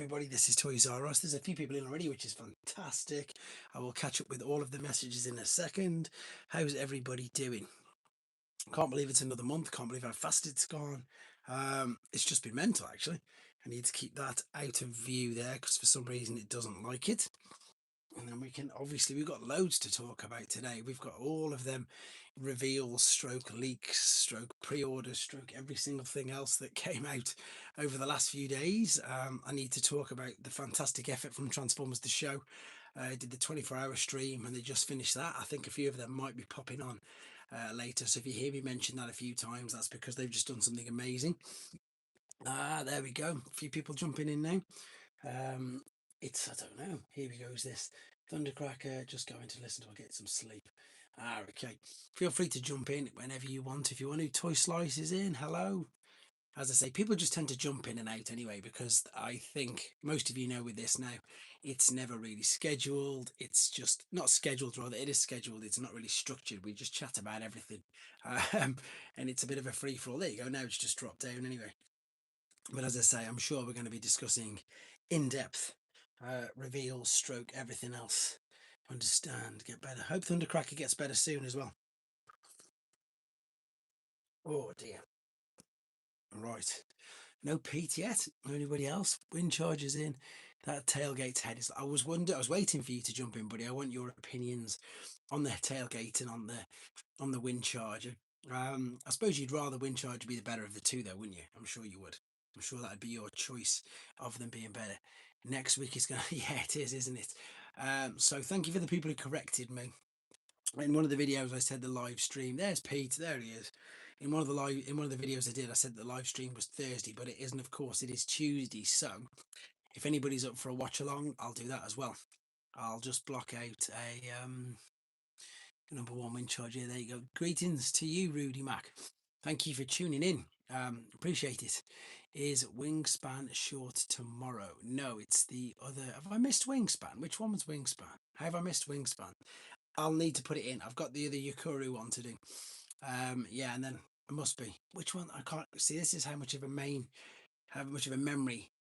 everybody, this is Toys R Us. There's a few people in already, which is fantastic. I will catch up with all of the messages in a second. How's everybody doing? Can't believe it's another month. Can't believe how fast it's gone. It's just been mental, actually. I need to keep that out of view there because for some reason it doesn't like it. And then we've got loads to talk about today. We've got all of them reveals, stroke leaks, stroke pre-orders, stroke every single thing else that came out over the last few days. I need to talk about the fantastic effort from Transformers the show. I did the 24-hour stream and they just finished that. I think a few of them might be popping on later. So if you hear me mention that a few times, that's because they've just done something amazing. There we go. A few people jumping in now. I don't know. Here we go. Is this Thundercracker? Just going to listen to. I'll get some sleep. Okay. Feel free to jump in whenever you want. If you want to, Toy Slice is in. Hello. As I say, people just tend to jump in and out anyway, because I think most of you know with this now, it's never really scheduled. It's just not scheduled, rather. It is scheduled. It's not really structured. We just chat about everything. And it's a bit of a free for all. There you go. Now it's just dropped down anyway. But as I say, I'm sure we're going to be discussing in-depth reveals, stroke everything else. Understand, get better. Hope Thundercracker gets better soon as well. Oh dear. Right. No Pete yet. Anybody else? Wind charges in. That tailgate's head is. I was waiting for you to jump in, buddy. I want your opinions on the tailgate and on the wind charger. I suppose you'd rather wind charger be the better of the two, though, wouldn't you? I'm sure you would. I'm sure that'd be your choice of them being better. Next week is gonna. Yeah, it is, isn't it? So thank you for the people who corrected me. In one of the videos, I said the live stream. There's Pete. There he is. In one of the videos I did, I said the live stream was Thursday, but it isn't. Of course, it is Tuesday. So if anybody's up for a watch along, I'll do that as well. I'll just block out a number one wind charge here. There you go. Greetings to you, Rudy Mac. Thank you for tuning in. Appreciate it. Is Wingspan short tomorrow? No, it's the other. Have I missed Wingspan? Which one was Wingspan? How have I missed Wingspan? I'll need to put it in. I've got the other Yukuru one to do. Yeah, and then it must be. Which one? I can't see. This is how much of a memory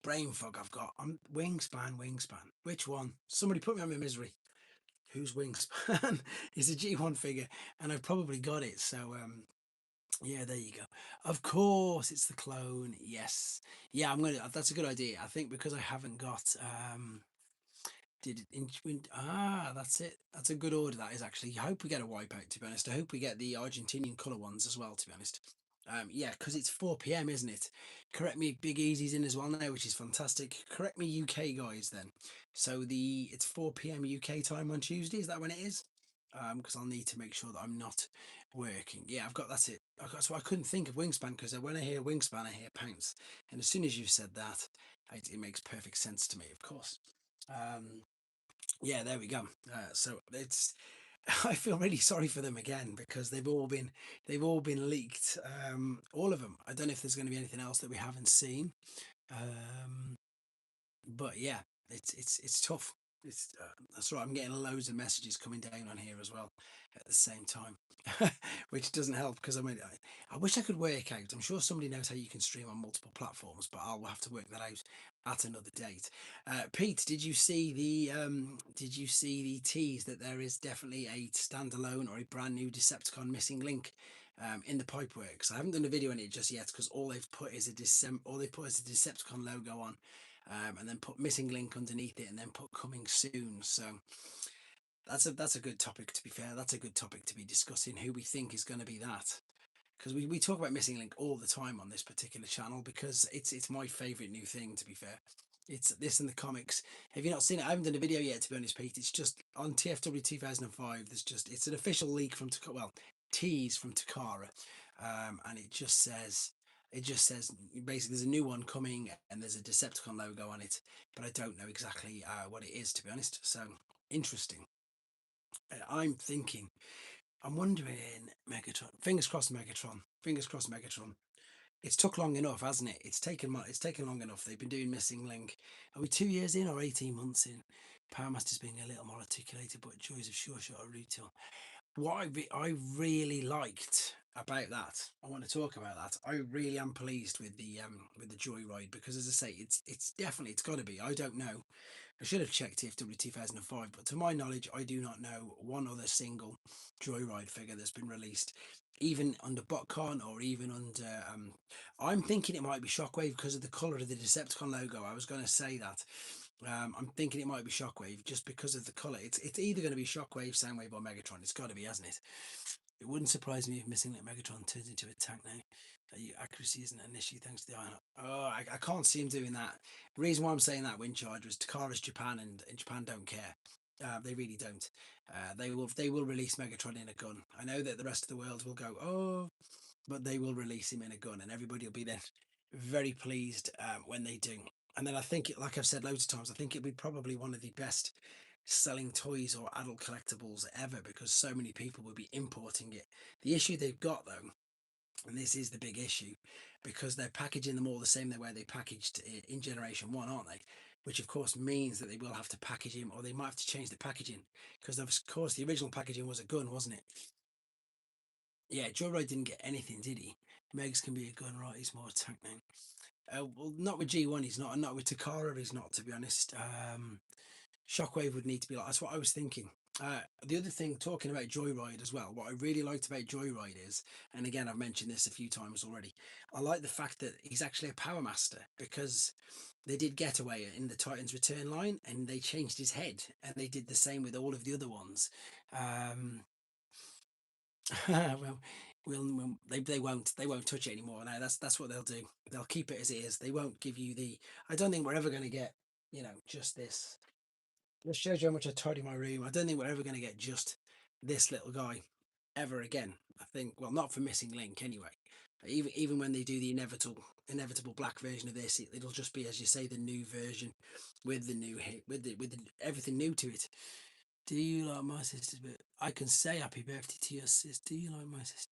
brain fog I've got. I'm Wingspan. Which one? Somebody put me on my misery. Who's Wingspan? It's a G1 figure, and I've probably got it. So yeah, there you go. Of course, it's the clone. Yes, yeah, I'm gonna. That's a good idea. I think because I haven't got did it that's it. That's a good order. That is actually. I hope we get a wipeout. To be honest, I hope we get the Argentinian color ones as well. To be honest, yeah, because it's 4 p.m, isn't it? Correct me, Big Easy's in as well now, which is fantastic. Correct me, UK guys. Then, so it's 4 p.m. UK time on Tuesday. Is that when it is? Because I'll need to make sure that I'm not working. Yeah, that's it. So I couldn't think of Wingspan because when I hear Wingspan, I hear Pounce, and as soon as you've said that, it makes perfect sense to me. Of course. Yeah, there we go. So it's I feel really sorry for them again because they've all been leaked. All of them. I don't know if there's going to be anything else that we haven't seen. But yeah, it's tough. That's right. I'm getting loads of messages coming down on here as well at the same time, which doesn't help because I wish I could work out. I'm sure somebody knows how you can stream on multiple platforms, but I'll have to work that out at another date. Pete, did you see the tease that there is definitely a standalone or a brand new Decepticon missing link in the pipeworks? I haven't done a video on it just yet because all they've put is a Decepticon logo on. And then put missing link underneath it and then put coming soon. So that's a good topic, to be fair. That's a good topic to be discussing, who we think is going to be that. Because we talk about missing link all the time on this particular channel because it's my favourite new thing, to be fair. It's this in the comics. Have you not seen it? I haven't done a video yet, to be honest, Pete. It's just on TFW 2005. It's an official leak from tease from Takara, and it just says basically there's a new one coming and there's a Decepticon logo on it, but I don't know exactly what it is, to be honest. So interesting. I'm wondering, Megatron. Fingers crossed, Megatron. Fingers crossed, Megatron. It's took long enough, hasn't it? It's taken long enough. They've been doing missing link. Are we 2 years in or 18 months in? Power Master's being a little more articulated, but joys of Sure Shot are retail. What I really liked about that. I want to talk about that. I really am pleased with the Joyride because, as I say, it's definitely it's got to be. I don't know. I should have checked TFW 2005, but to my knowledge, I do not know one other single Joyride figure that's been released, even under BotCon or even under. I'm thinking it might be Shockwave because of the colour of the Decepticon logo. I was going to say that. I'm thinking it might be Shockwave just because of the colour. It's either going to be Shockwave, Soundwave, or Megatron. It's got to be, hasn't it? It wouldn't surprise me if Missing Link Megatron turns into a tank now. Accuracy isn't an issue thanks to the iron. Oh, I can't see him doing that. The reason why I'm saying that, Wind Charger, is Takara's Japan, and Japan don't care. They really don't. They will release Megatron in a gun. I know that the rest of the world will go, oh, but they will release him in a gun, and everybody will be then very pleased when they do. And then I think, like I've said loads of times, I think it'll be probably one of the best selling toys or adult collectibles ever because so many people will be importing it. The issue they've got though, and this is the big issue, because they're packaging them all the same way they packaged in Generation 1, aren't they? Which of course means that they will have to package him, or they might have to change the packaging, because of course the original packaging was a gun, wasn't it? Yeah, Joyride didn't get anything, did he? Megs can be a gun, right? He's more a tank now. Well, not with G1, he's not, and not with Takara, he's not, to be honest. Shockwave would need to be like, that's what I was thinking. The other thing, talking about Joyride as well, what I really liked about Joyride is, and again, I've mentioned this a few times already, I like the fact that he's actually a Power Master because they did Getaway in the Titans Return line and they changed his head, and they did the same with all of the other ones. Well, they won't touch it anymore. Now that's what they'll do. They'll keep it as it is. They won't give you the. I don't think we're ever going to get just this. This shows you how much I tidy my room. I don't think we're ever going to get just this little guy ever again. I think, well, not for Missing Link anyway. Even when they do the inevitable black version of this, it'll just be, as you say, the new version with the new hit, with everything new to it. Do you like my sister's birthday? I can say happy birthday to your sister. Do you like my sister?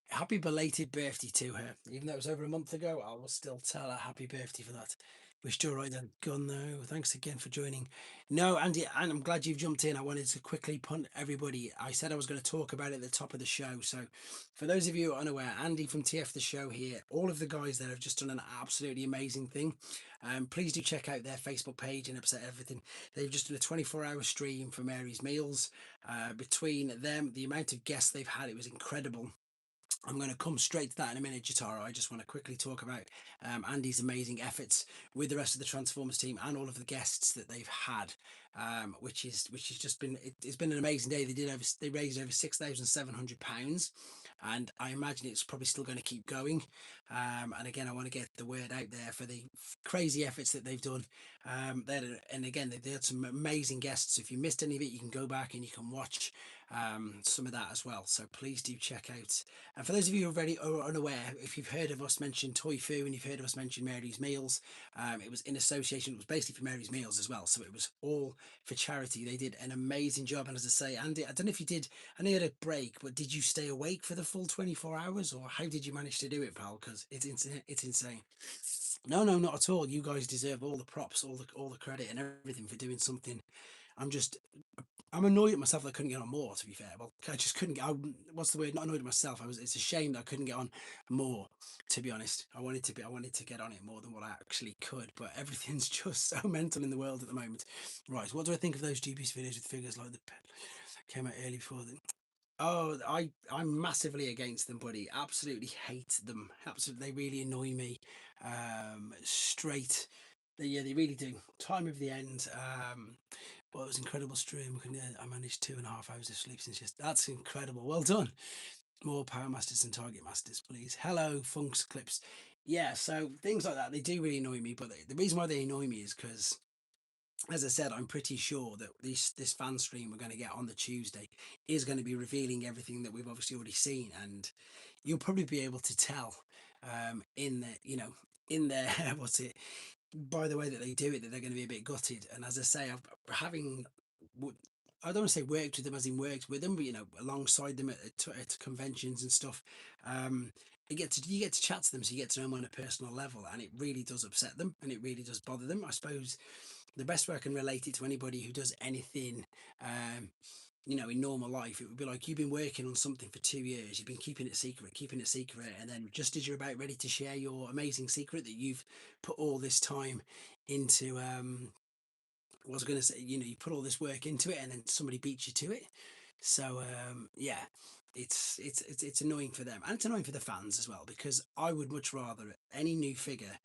Happy belated birthday to her. Even though it was over a month ago, I will still tell her happy birthday for that. Wished her right then. Gone though. Thanks again for joining. No, Andy, and I'm glad you've jumped in. I wanted to quickly punt everybody. I said I was going to talk about it at the top of the show. So, for those of you who are unaware, Andy from TF the Show here, all of the guys that have just done an absolutely amazing thing. Please do check out their Facebook page and Upset Everything. They've just done a 24-hour stream for Mary's Meals. Between them, the amount of guests they've had, it was incredible. I'm going to come straight to that in a minute, Jatara. I just want to quickly talk about Andy's amazing efforts with the rest of the Transformers team and all of the guests that they've had, which has just been it's been an amazing day. They raised over £6,700, and I imagine it's probably still going to keep going. And again, I want to get the word out there for the crazy efforts that they've done. And again, they had some amazing guests. If you missed any of it, you can go back and you can watch some of that as well. So please do check out. And for those of you who are very unaware, if you've heard of us mention Toy Fu and you've heard of us mention Mary's Meals, it was in association. It was basically for Mary's Meals as well. So it was all for charity. They did an amazing job. And as I say, Andy, I don't know if you did. I know you had a break, but did you stay awake for the full 24 hours, or how did you manage to do it, pal? Because it's insane. No, no, not at all. You guys deserve all the props, all the credit, and everything for doing something. I'm just I'm annoyed at myself that I couldn't get on more. To be fair, well, I just couldn't get. What's the word? Not annoyed at myself. It's a shame that I couldn't get on more. To be honest, I wanted to be. I wanted to get on it more than what I actually could. But everything's just so mental in the world at the moment. Right. What do I think of those GB's videos with figures like the pet came out early before the Oh, I'm massively against them, buddy. Absolutely hate them. Absolutely, they really annoy me. Straight, yeah, they really do. Time of the end. Well, it was incredible stream. I managed 2.5 hours of sleep since yesterday. That's incredible. Well done. More Power Masters and Target Masters, please. Hello, Funks Clips. Yeah, so things like that, they do really annoy me. But the reason why they annoy me is because, as I said, I'm pretty sure that this fan stream we're going to get on the Tuesday is going to be revealing everything that we've obviously already seen, and you'll probably be able to tell in the in their what's it by the way that they do it that they're going to be a bit gutted. And as I say, having I don't want to say worked with them as in worked with them, but alongside them at conventions and stuff. Um, you get to chat to them, so you get to know them on a personal level, and it really does upset them, and it really does bother them. I suppose the best way I can relate it to anybody who does anything, um, in normal life, it would be like you've been working on something for 2 years, you've been keeping it secret, and then just as you're about ready to share your amazing secret that you've put all this time into, what was I going to say, you put all this work into it, and then somebody beats you to it. So yeah, it's annoying for them, and it's annoying for the fans as well, because I would much rather any new figure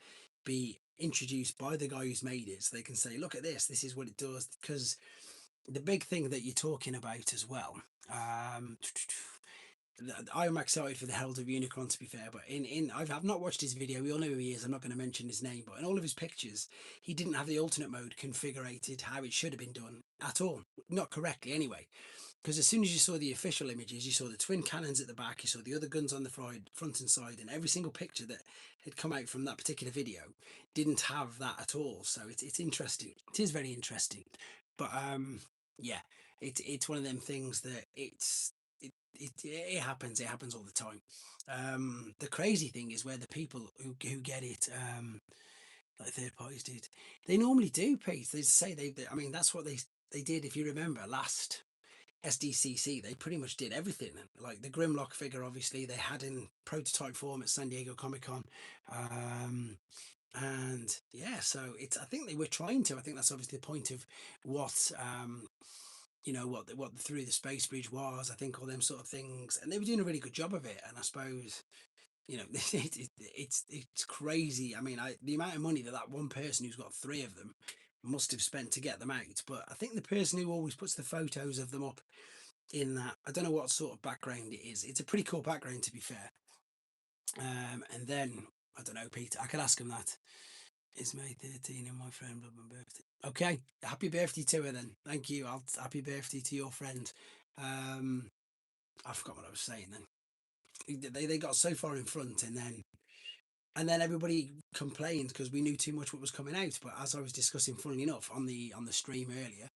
be introduced by the guy who's made it, so they can say, look at this is what it does. Because the big thing that you're talking about as well, um I'm excited for the Herald of Unicron, to be fair, but I've not watched his video. We all know who he is. I'm not going to mention his name, but in all of his pictures, he didn't have the alternate mode configured how it should have been done at all, not correctly anyway. Because as soon as you saw the official images, you saw the twin cannons at the back, you saw the other guns on the front and side, and every single picture that had come out from that particular video didn't have that at all. So it's interesting. It is very interesting, but yeah, it's one of them things that it happens. It happens all the time. The crazy thing is where the people who get it, like third parties did, they normally do, Pete. They say I mean, that's what they did. If you remember last SDCC, they pretty much did everything. Like the Grimlock figure, obviously they had in prototype form at San Diego Comic Con, and yeah, so it's. I think they were trying to. I think that's obviously the point of what what the Through the Space Bridge was. I think all them sort of things, and they were doing a really good job of it. And I suppose it's crazy. I mean, the amount of money that one person who's got three of them must have spent to get them out. But I think the person who always puts the photos of them up in that, I don't know what sort of background it is. It's a pretty cool background, to be fair. And then I don't know, Peter. I could ask him that. It's May 13 and my friend blah, blah, birthday. Okay, happy birthday to her then. Thank you. Happy birthday to your friend. Um, I forgot what I was saying then. They got so far in front, and then everybody complained because we knew too much what was coming out. But as I was discussing, funnily enough, on the stream earlier,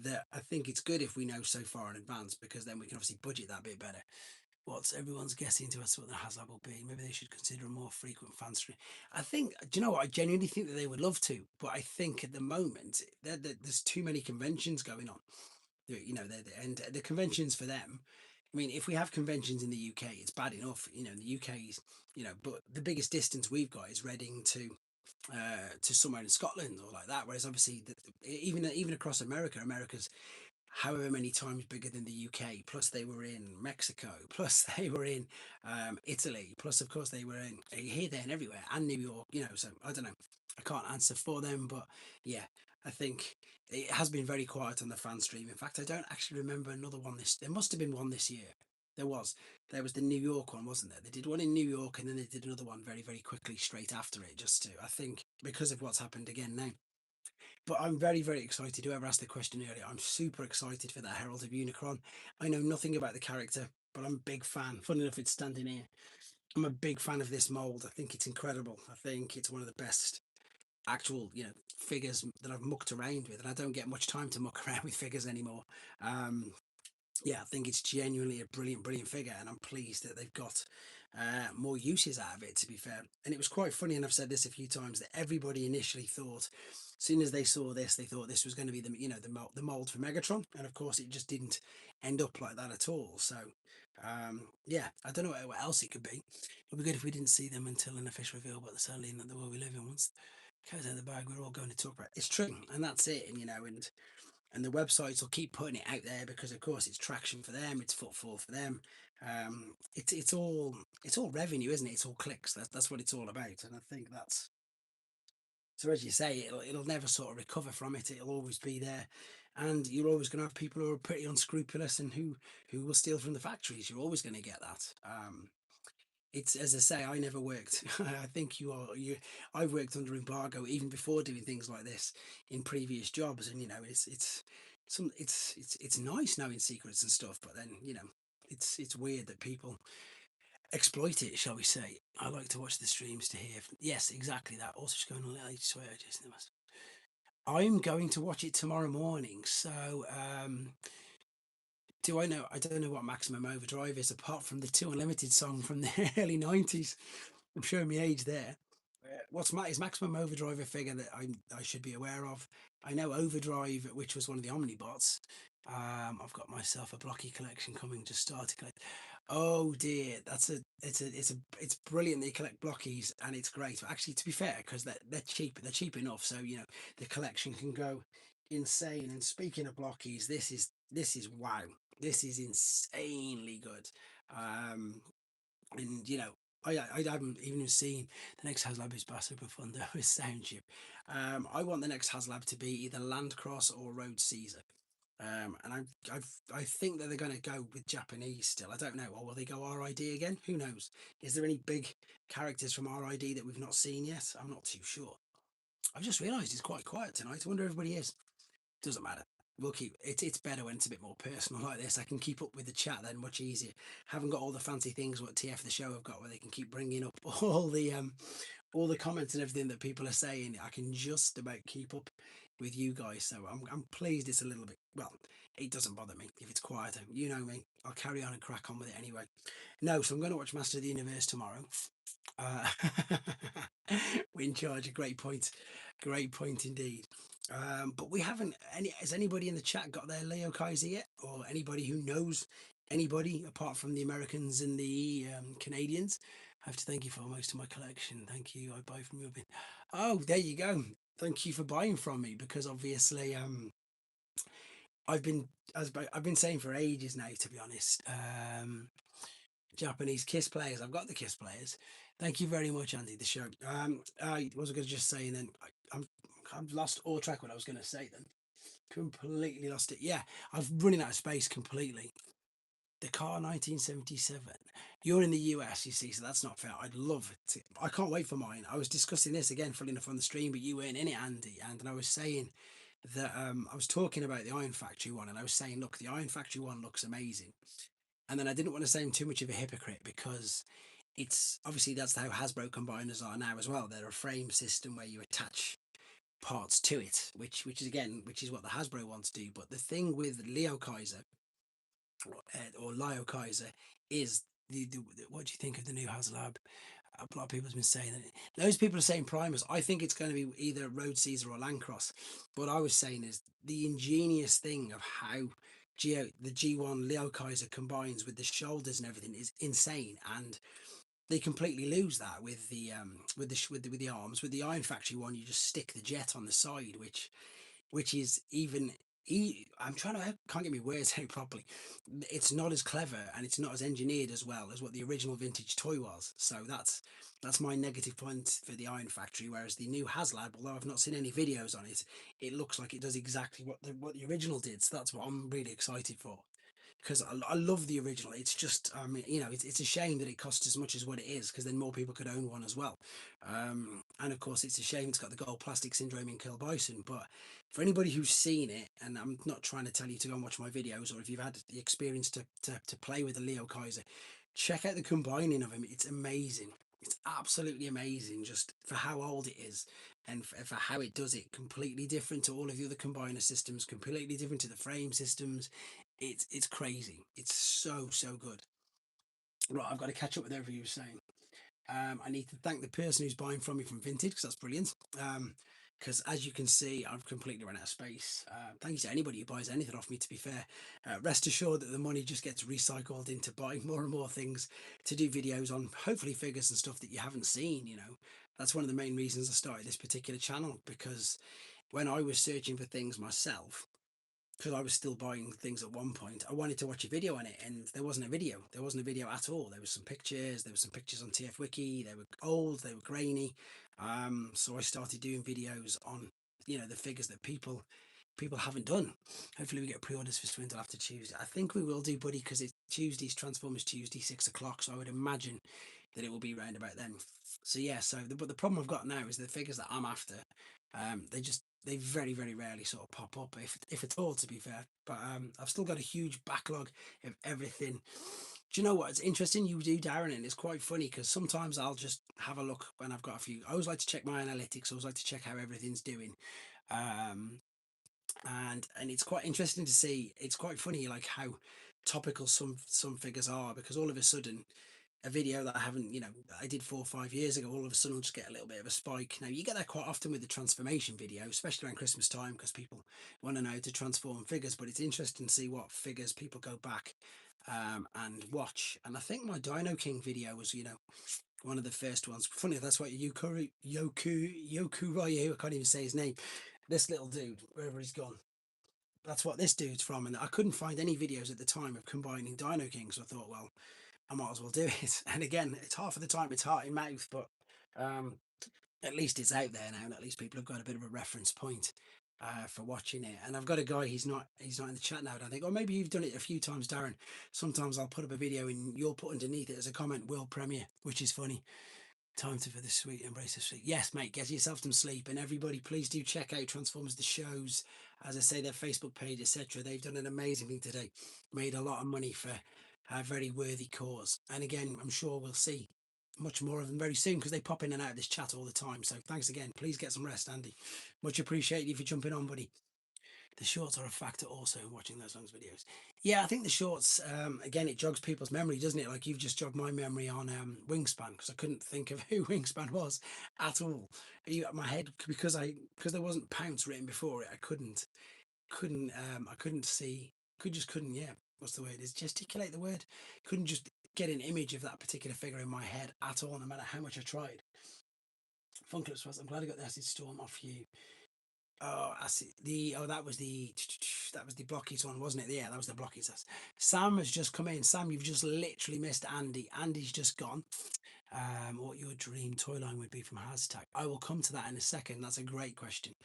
that I think it's good if we know so far in advance, because then we can obviously budget that bit better. What's everyone's guessing to us what the HasLab will be? Maybe they should consider a more frequent fan stream. I think, do you know what? I genuinely think that they would love to, but I think at the moment there's too many conventions going on. And the conventions for them. I mean, if we have conventions in the UK, it's bad enough. In the UK's, but the biggest distance we've got is Reading to somewhere in Scotland or like that. Whereas obviously, even across America's however many times bigger than the UK. Plus, they were in Mexico. Plus, they were in Italy. Plus, of course, they were in here, there, and everywhere, and New York. So I don't know. I can't answer for them, but yeah, I think it has been very quiet on the fan stream. In fact, I don't actually remember another one. There must have been one this year. There was. There was the New York one, wasn't there? They did one in New York, and then they did another one very, very quickly straight after it, just to, I think, because of what's happened again now. But I'm very, very excited. Whoever asked the question earlier, I'm super excited for that Herald of Unicron. I know nothing about the character, but I'm a big fan. Funny enough, it's standing here. I'm a big fan of this mold. I think it's incredible. I think it's one of the best actual, figures that I've mucked around with, and I don't get much time to muck around with figures anymore. Um, yeah, I think it's genuinely a brilliant, brilliant figure, and I'm pleased that they've got more uses out of it, to be fair. And it was quite funny, and I've said this a few times, that everybody initially thought, as soon as they saw this, they thought this was going to be the mold for Megatron, and of course, it just didn't end up like that at all. So, yeah, I don't know what else it could be. It'd be good if we didn't see them until an official reveal, but sadly, not the world we live in. Once it goes out of the bag, we're all going to talk about it. It's true, and that's it. And the websites will keep putting it out there because of course it's traction for them, it's footfall for them. It's all revenue, isn't it? It's all clicks. That's what it's all about. And I think that's, so as you say, it'll never sort of recover from it. It'll always be there, and you're always going to have people who are pretty unscrupulous and who will steal from the factories. You're always going to get that. It's, as I say, I never worked. I think I've worked under embargo even before doing things like this in previous jobs, and it's nice knowing secrets and stuff, but then it's weird that people exploit it, shall we say. I like to watch the streams to hear. Yes, exactly that. Also, just going on. I swear, I'm going to watch it tomorrow morning. So, do I know? I don't know what Maximum Overdrive is, apart from the Two Unlimited song from the early 90s. I'm showing my age there. Is Maximum Overdrive a figure that I should be aware of? I know Overdrive, which was one of the Omnibots. I've got myself a blocky collection coming to start to collect. Oh dear, it's brilliant that you collect blockies and it's great. But actually, to be fair, because they're cheap enough, so you know the collection can go insane. And speaking of blockies, this is wow. This is insanely good. Um, and you know, I haven't even seen the next HasLab is Basso Profundo with Sound Chip. I want the next HasLab to be either Landcross or Road Caesar. And I think that they're going to go with Japanese still. I don't know. Or will they go RID again? Who knows? Is there any big characters from RID that we've not seen yet? I'm not too sure. I've just realised it's quite quiet tonight. I wonder if everybody is. Doesn't matter. We'll keep it. It's better when it's a bit more personal like this. I can keep up with the chat then much easier. Haven't got all the fancy things what TF the show have got where they can keep bringing up all the comments and everything that people are saying. I can just about keep up with you guys. So I'm pleased it's a little bit, well, it doesn't bother me if it's quieter. You know me. I'll carry on and crack on with it anyway. No, so I'm going to watch Master of the Universe tomorrow. Uh, Wind charge, a great point indeed. But we haven't any. Has anybody in the chat got their Leo Kaiser yet, or anybody who knows anybody apart from the Americans and the Canadians? I have to thank you for most of my collection. Thank you. I buy from your bin. Oh, there you go. Thank you for buying from me because obviously I've been I've been saying for ages now, to be honest. Japanese Kiss players. I've got the Kiss players. Thank you very much, Andy. The show. I was going to just say, and then I've lost all track what I was going to say. Then completely lost it. Yeah, I've running out of space completely. The car 1977. You're in the US, you see, so that's not fair. I'd love it. I can't wait for mine. I was discussing this again, funny enough, on the stream, but you weren't in it, Andy. And I was saying that I was talking about the Iron Factory one, and I was saying, look, the Iron Factory one looks amazing. And then I didn't want to sound too much of a hypocrite because it's obviously that's how Hasbro combiners are now as well. They're a frame system where you attach parts to it, which is again, which is what the Hasbro wants to do. But the thing with Leo Kaiser or Leo Kaiser is what do you think of the new HasLab? A lot of people have been saying that those people are saying primers. I think it's going to be either Road Caesar or Landcross. What I was saying is the ingenious thing of how the G1 Leo Kaiser combines with the shoulders and everything is insane, and they completely lose that with the arms. With the Iron Factory one, you just stick the jet on the side, which is even. I'm trying to. I can't get my words out properly. It's not as clever and it's not as engineered as well as what the original vintage toy was. So that's my negative point for the Iron Factory. Whereas the new HasLab, although I've not seen any videos on it, it looks like it does exactly what the original did. So that's what I'm really excited for because I love the original. It's just, you know, it's a shame that it costs as much as what it is because then more people could own one as well. And of course, it's a shame it's got the gold plastic syndrome in Kill Bison. But for anybody who's seen it, and I'm not trying to tell you to go and watch my videos, or if you've had the experience to play with the Leo Kaiser, check out the combining of him. It's amazing. It's absolutely amazing just for how old it is and for how it does it. Completely different to all of the other combiner systems, completely different to the frame systems. It's crazy. It's so good. Right, I've got to catch up with everything you were saying. I need to thank the person who's buying from me from Vinted because that's brilliant. Because as you can see, I've completely run out of space. Thank you to anybody who buys anything off me. To be fair, rest assured that the money just gets recycled into buying more and more things to do videos on, hopefully figures and stuff that you haven't seen. You know, that's one of the main reasons I started this particular channel because when I was searching for things myself, because I was still buying things at one point, I wanted to watch a video on it, and there wasn't a video. There wasn't a video at all. There was some pictures. There were some pictures on TF Wiki. They were old. They were grainy. So I started doing videos on, you know, the figures that people haven't done. Hopefully, we get pre-orders for Swindle after Tuesday. I think we will do, buddy, because it's Tuesday's Transformers Tuesday, 6 o'clock. So I would imagine that it will be around about then. So yeah. But the problem I've got now is the figures that I'm after. They very rarely sort of pop up, if at all, to be fair. But I've still got a huge backlog of everything. Do you know what? It's interesting you do, Darren, and it's quite funny because sometimes I'll just have a look when I've got a few. I always like to check my analytics. I always like to check how everything's doing. Um, and it's quite interesting to see. It's quite funny, like how topical some figures are because all of a sudden a video that I haven't, I did 4 or 5 years ago, all of a sudden I'll just get a little bit of a spike. Now you get that quite often with the transformation video, especially around Christmas time, because people want to know how to transform figures. But it's interesting to see what figures people go back and watch. And I think my Dino King video was, one of the first ones. Funny, that's what Yoku Ryu, I can't even say his name. This little dude, wherever he's gone. That's what this dude's from. And I couldn't find any videos at the time of combining Dino King. So I thought, well, I might as well do it. And again, it's half of the time it's heart in mouth, but um, at least it's out there now, and at least people have got a bit of a reference point for watching it. And I've got a guy, he's not in the chat now. And I think, or maybe you've done it a few times, Darren. Sometimes I'll put up a video and you'll put underneath it as a comment, world premiere, which is funny. Time to for the sweet embrace of sleep. Yes, mate, get yourself some sleep. And everybody, please do check out Transformers the shows. As I say, their Facebook page, etc. They've done an amazing thing today. Made a lot of money for a very worthy cause. And again, I'm sure we'll see much more of them very soon because they pop in and out of this chat all the time. So thanks again. Please get some rest, Andy. Much appreciated for jumping on, buddy. The shorts are a factor also in watching those songs videos. Yeah, I think the shorts, again, it jogs people's memory, doesn't it? Like you've just jogged my memory on Wingspan, because I couldn't think of who Wingspan was at all. My head, because there wasn't Pounce written before it, I couldn't see, couldn't, yeah, what's the word? Is gesticulate the word? Couldn't just get an image of that particular figure in my head at all, no matter how much I tried. Fun Clips was, I'm glad I got the Acid Storm off you. Oh, I see. That was the Blockies one, wasn't it? Yeah, that was the Blockies. Sam has just come in. Sam, you've just literally missed Andy. Andy's just gone. What your dream toy line would be from Hashtag? I will come to that in a second. That's a great question.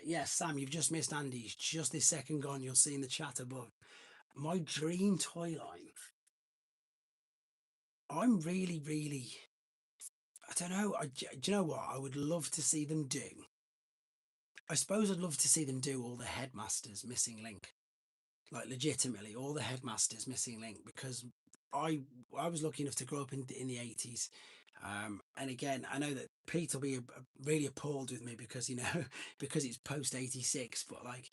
Yes, Sam, you've just missed Andy. He's just this second gone. You'll see in the chat above. My dream toy line. I'm really, really. I don't know. Do you know what? I would love to see them do. I suppose I'd love to see them do all the Headmasters missing link. Like legitimately all the Headmasters missing link, because I I was lucky enough to grow up in the 80s. And again, I know that Pete will be really appalled with me because because it's post 86, but like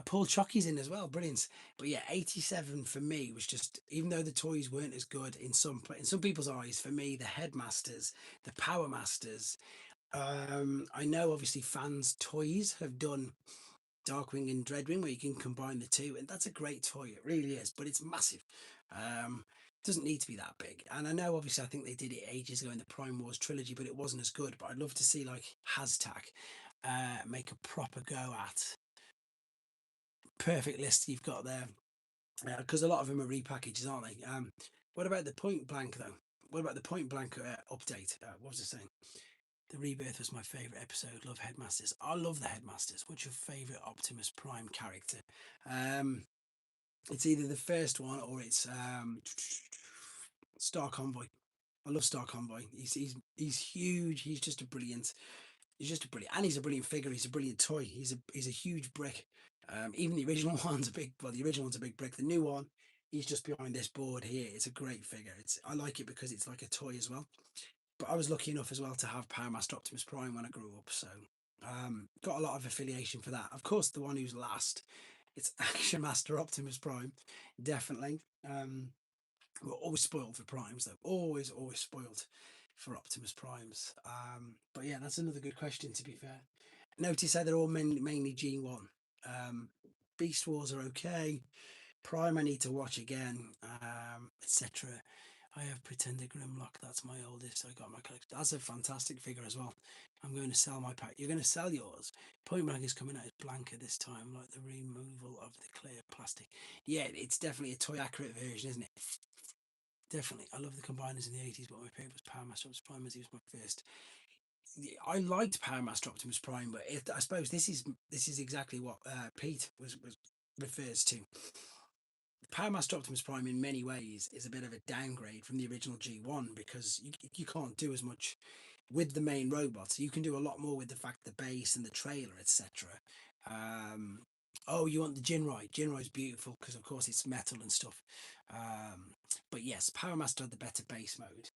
Paul Chocky's in as well, brilliant. But yeah, 87 for me was just, even though the toys weren't as good in some people's eyes, for me the Headmasters, the Power Masters. I know obviously fans toys have done Darkwing and Dreadwing, where you can combine the two, and that's a great toy. It really is, but it's massive. It doesn't need to be that big. And I know, obviously, I think they did it ages ago in the Prime Wars trilogy, but it wasn't as good. But I'd love to see like Hashtag make a proper go at. Perfect list you've got there, because a lot of them are repackages, aren't they? What about the Point Blank though? What about the Point Blank update? What was I saying? The Rebirth was my favourite episode. Love Headmasters. I love the Headmasters. What's your favourite Optimus Prime character? It's either the first one or it's Star Convoy. I love Star Convoy. He's huge. He's just a brilliant, and he's a brilliant figure. He's a brilliant toy. He's a huge brick. Even the original one's a big. Well, the original one's a big brick. The new one, he's just behind this board here. It's a great figure. I like it because it's like a toy as well. But I was lucky enough as well to have Power Master Optimus Prime when I grew up, so got a lot of affiliation for that. Of course, the one who's last, it's Action Master Optimus Prime, definitely. We're always spoiled for primes, though. Always spoiled for Optimus Primes. But yeah, that's another good question. To be fair, notice how they're all mainly G1. Beast Wars are okay. Prime, I need to watch again, etc. I have Pretender Grimlock. That's my oldest. I got my collection. That's a fantastic figure as well. I'm going to sell my pack. You're going to sell yours. Point Blank is coming out as blanker this time, like the removal of the clear plastic. Yeah, it's definitely a toy accurate version, isn't it? Definitely. I love the combiners in the 80s, but my favourite was Power Master Optimus Prime, as he was my first. I liked Power Master Optimus Prime, but I suppose this is exactly what Pete was refers to. Power Master Optimus Prime in many ways is a bit of a downgrade from the original G1, because you can't do as much with the main robots. You can do a lot more with the fact the base and the trailer, etc. Oh, you want the Jinrai? Jinrai's beautiful because of course it's metal and stuff. But yes, Power Master had the better base mode.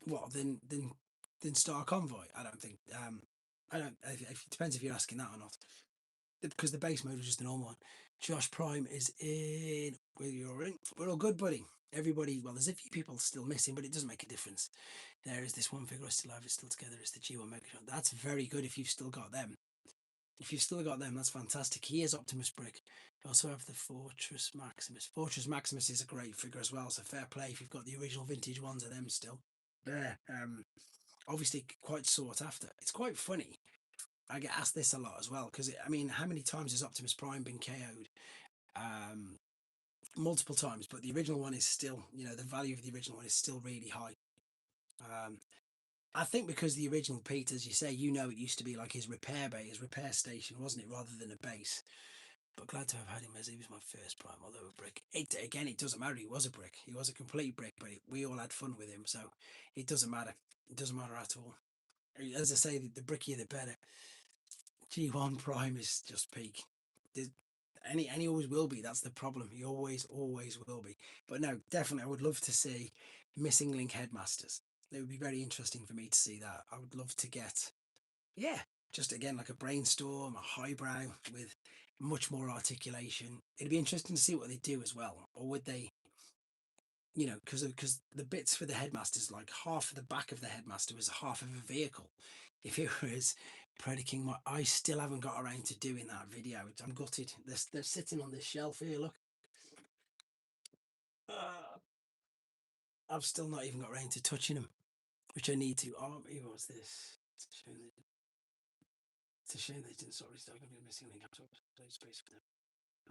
What than Star Convoy? I don't think. I don't. It depends if you're asking that or not, because the base mode was just a normal one. Josh Prime is in. We're all good, buddy. Everybody, well, there's a few people still missing, but it doesn't make a difference. There is this one figure I still have. It's still together. It's the G1 Megatron. That's very good if you've still got them. If you've still got them, that's fantastic. He is Optimus Brick. You also have the Fortress Maximus. Fortress Maximus is a great figure as well, so fair play if you've got the original vintage ones of them still. Yeah, obviously quite sought after. It's quite funny. I get asked this a lot as well because I mean, how many times has Optimus Prime been KO'd? Um, Multiple times, but the original one is still, the value of the original one is still really high. Um, I think because the original Pete, as you say, it used to be like his repair bay, his repair station, wasn't it, rather than a base. But glad to have had him as he was my first Prime, although a brick. It doesn't matter. He was a brick. He was a complete brick, but we all had fun with him, so it doesn't matter. It doesn't matter at all. As I say, the brickier the better. G1 Prime is just peak. And he always will be. That's the problem. He always will be. But no, definitely, I would love to see Missing Link Headmasters. It would be very interesting for me to see that. I would love to get, yeah, just again like a brainstorm, a highbrow with much more articulation. It'd be interesting to see what they do as well, or would they, because the bits for the headmasters, like half of the back of the headmaster was half of a vehicle. If it was Predaking, I still haven't got around to doing that video. I'm gutted. They're sitting on this shelf here. Look, I've still not even got around to touching them, which I need to. Oh, what's this? It's a shame they didn't stop restocking. I'm missing link. Space for them.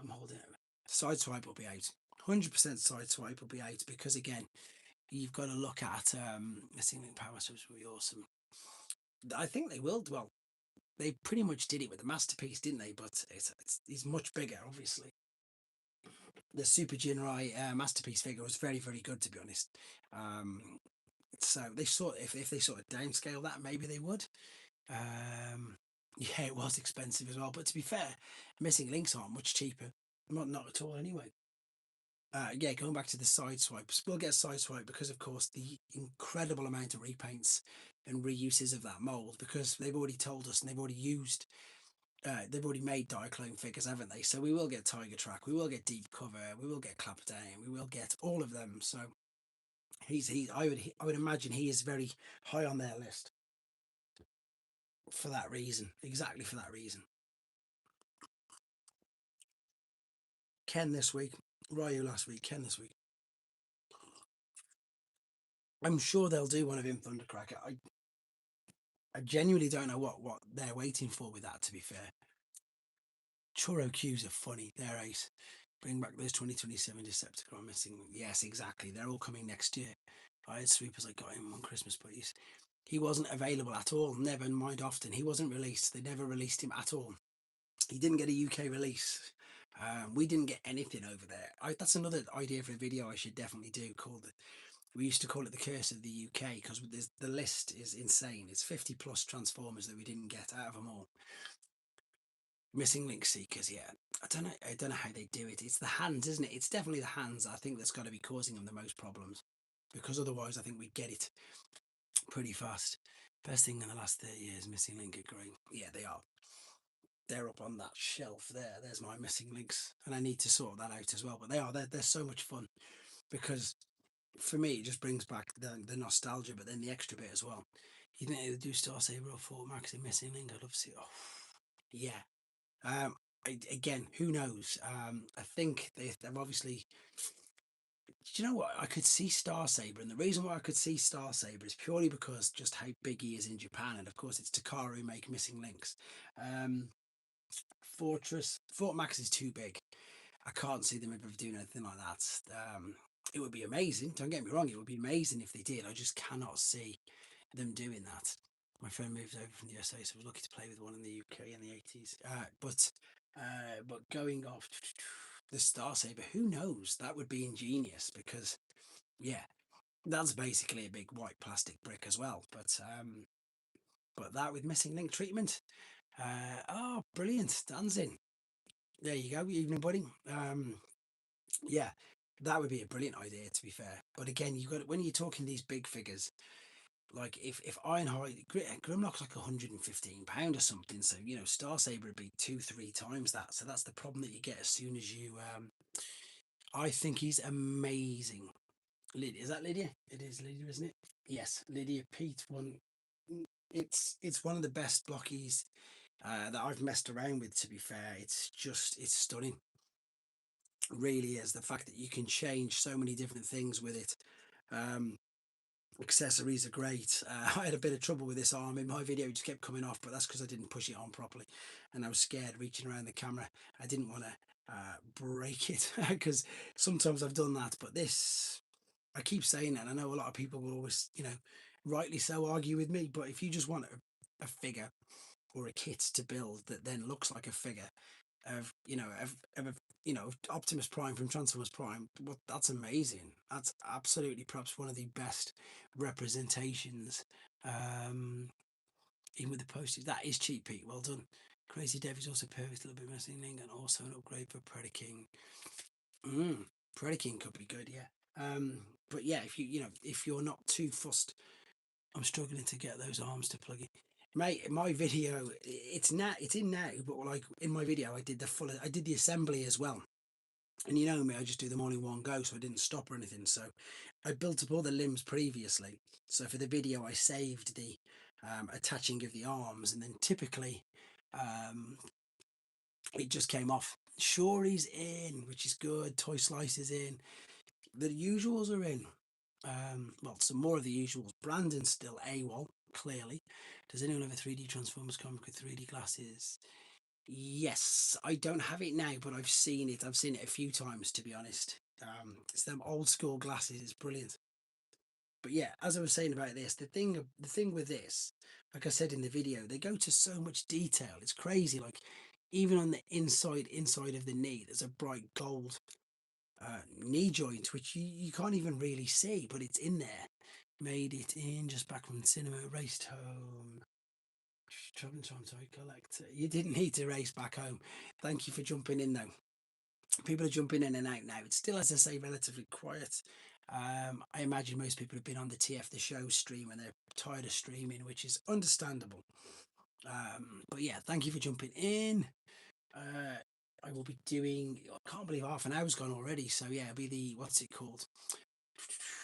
I'm holding it. Sideswipe will be out. 100% Sideswipe will be out because again, you've got to look at missing link power source will be awesome. I think they will. Well, they pretty much did it with the masterpiece, didn't they? But it's much bigger, obviously. The Super Jinrai masterpiece figure was very, very good, to be honest. So they if they sort of downscale that, maybe they would. Yeah, it was expensive as well. But to be fair, missing links aren't much cheaper. Not at all, anyway. Yeah, going back to the side swipes, we'll get side swipe because, of course, the incredible amount of repaints and reuses of that mold, because they've already told us and they've already used, they've already made Diaclone figures, haven't they? So we will get Tiger Track, we will get Deep Cover, we will get Clapperdown, we will get all of them. So I would imagine he is very high on their list for that reason, exactly for that reason. Ken this week, Ryu last week, Ken this week. I'm sure they'll do one of him Thundercracker. I genuinely don't know what they're waiting for with that, to be fair. Churro Q's are funny. They're ace. Bring back those 2027 Decepticon missing. Yes, exactly. They're all coming next year. I had Sweepers, I got him on Christmas, but he wasn't available at all. Never mind often. He wasn't released. They never released him at all. He didn't get a UK release. We didn't get anything over there. That's another idea for a video I should definitely do, called we used to call it the curse of the UK, because the list is insane. It's 50 plus Transformers that we didn't get out of them all. Missing link seekers, yeah. I don't know how they do it. It's the hands, isn't it? It's definitely the hands, I think, that's got to be causing them the most problems, because otherwise I think we get it pretty fast. Best thing in the last 30 years, missing link are great. Yeah, they are. They're up on that shelf there. There's my missing links, and I need to sort that out as well. But they're so much fun, because for me, it just brings back the nostalgia, but then the extra bit as well. You think they would do Star Saber or Fort Max in Missing Link? I'd love to see. Oh, yeah. Again, who knows? I think they've obviously. Do you know what? I could see Star Saber, and the reason why I could see Star Saber is purely because just how big he is in Japan, and of course it's Takara who make Missing Links. Um, Fort Max is too big. I can't see them ever doing anything like that. It would be amazing. Don't get me wrong. It would be amazing if they did. I just cannot see them doing that. My friend moved over from the USA, so I was lucky to play with one in the UK in the 80s. But going off the Star Saber, who knows? That would be ingenious, because yeah, that's basically a big white plastic brick as well. But that with missing link treatment. Oh, brilliant. Dan's in. There you go. Evening, buddy. Yeah, that would be a brilliant idea, to be fair. But again, you got when you're talking these big figures, like if Ironhide Grimlock's like £115 or something, so Star Saber would be 2-3 times that. So that's the problem that you get as soon as you. I think he's amazing. Lydia, is that Lydia? It is Lydia, isn't it? Yes, Lydia Pete one. It's one of the best blockies that I've messed around with. To be fair, it's stunning. Really is the fact that you can change so many different things with it. Um, Accessories are great. I had a bit of trouble with this arm in my video; it just kept coming off, but that's because I didn't push it on properly, and I was scared reaching around the camera. I didn't want to break it because sometimes I've done that, but this I keep saying that. And I know a lot of people will always, rightly so, argue with me. But if you just want a figure or a kit to build that then looks like a figure of Optimus Prime from Transformers Prime, well, that's amazing. That's absolutely perhaps one of the best representations. Um, Even with the postage, that is cheap, Pete. Well done. Crazy Dev is also perfect, a little bit missing link, and also an upgrade for Predaking. Predaking could be good, yeah. But yeah, if you're not too fussed, I'm struggling to get those arms to plug in. Mate, my video, it's in now, but like in my video, I did the assembly as well. And you know me, I just do them all in one go, so I didn't stop or anything. So I built up all the limbs previously. So for the video, I saved the attaching of the arms, and then typically um, it just came off. Shuri's in, which is good. Toy Slice is in. The usuals are in. Well, some more of the usuals. Brandon's still AWOL, clearly. Does anyone have a 3D Transformers comic with 3D glasses? Yes, I don't have it now, but I've seen it. I've seen it a few times, to be honest. It's them old school glasses. It's brilliant. But yeah, as I was saying about this, the thing with this, like I said in the video, they go to so much detail. It's crazy. Like even on the inside of the knee, there's a bright gold knee joint, which you can't even really see, but it's in there. Made it in just back from the cinema, raced home. Traveling time to collect. You didn't need to race back home. Thank you for jumping in though. People are jumping in and out now. It's still, as I say, relatively quiet. I imagine most people have been on the TF the show stream and they're tired of streaming, which is understandable. But yeah, thank you for jumping in. I will be doing. I can't believe half an hour's gone already. So yeah, it'll be the what's it called?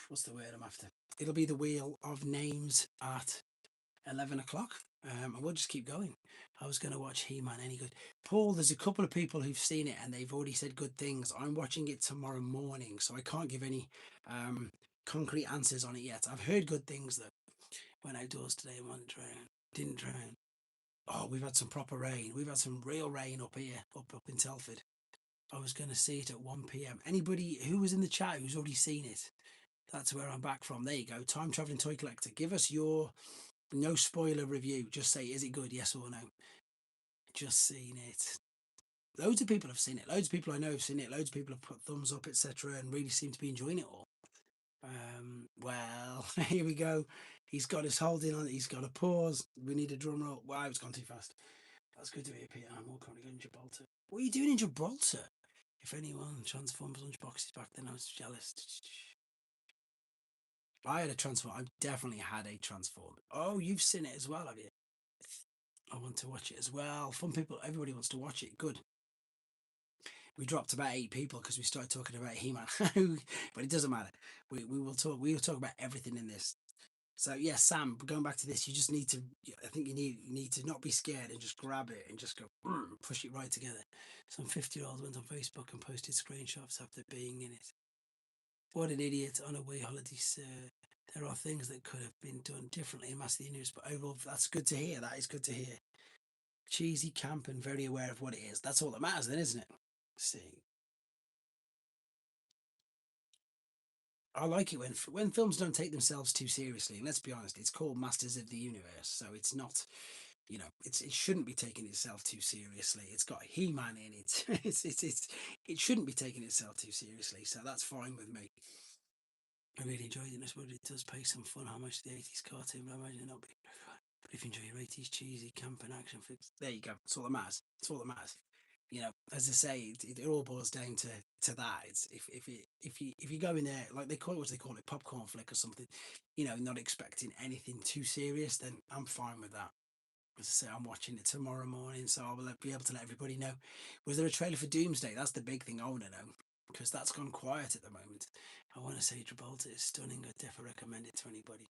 What's the word I'm after? It'll be the wheel of names at 11 o'clock. And we'll just keep going. I was going to watch He-Man. Any good? Paul, there's a couple of people who've seen it and they've already said good things. I'm watching it tomorrow morning, so I can't give any concrete answers on it yet. I've heard good things though. Went outdoors today and went drown. Didn't drown. Oh, we've had some proper rain. We've had some real rain up here, up in Telford. I was going to see it at 1 p.m. Anybody who was in the chat who's already seen it, that's where I'm back from. There you go. Time Traveling Toy Collector. Give us your no spoiler review. Just say, is it good? Yes or no. Just seen it. Loads of people have seen it. Loads of people I know have seen it. Loads of people have put thumbs up, etc., and really seem to be enjoying it all. Well, here we go. He's got his holding on. He's got a pause. We need a drum roll. Wow, it's gone too fast. That's good to hear, Peter. I'm all currently going to Gibraltar. What are you doing in Gibraltar? If anyone transforms lunchboxes back then, I was jealous. I had a transform. I've definitely had a transform. Oh, you've seen it as well, have you? I want to watch it as well. Fun people. Everybody wants to watch it. Good. We dropped about 8 people because we started talking about He-Man, but it doesn't matter. We will talk. We will talk about everything in this. So yeah, Sam. Going back to this, you just need to. I think you need to not be scared and just grab it and just go push it right together. Some 50-year-old went on Facebook and posted screenshots after being in it. What an idiot on a wee holiday, sir. There are things that could have been done differently in Master Universe, but overall, that's good to hear. That is good to hear. Cheesy camp and very aware of what it is. That's all that matters, then, isn't it? See, I like it when films don't take themselves too seriously. And let's be honest, it's called Masters of the Universe, so it's not. It shouldn't be taking itself too seriously. It's got He-Man in it. It shouldn't be taking itself too seriously. So that's fine with me. I really enjoyed it. I suppose it does pay some fun homage to the 80s cartoon, but I imagine it'll be. But if you enjoy your 80s cheesy camp and action flicks, there you go. That's all that matters. That's all that matters. As I say, it all boils down to that. It's if you go in there like they call it popcorn flick or something, not expecting anything too serious, then I'm fine with that. As I say, I'm watching it tomorrow morning, so I will be able to let everybody know. Was there a trailer for Doomsday? That's the big thing I want to know. because that's gone quiet at the moment. I want to say Gibraltar is stunning. I'd definitely recommend it to anybody.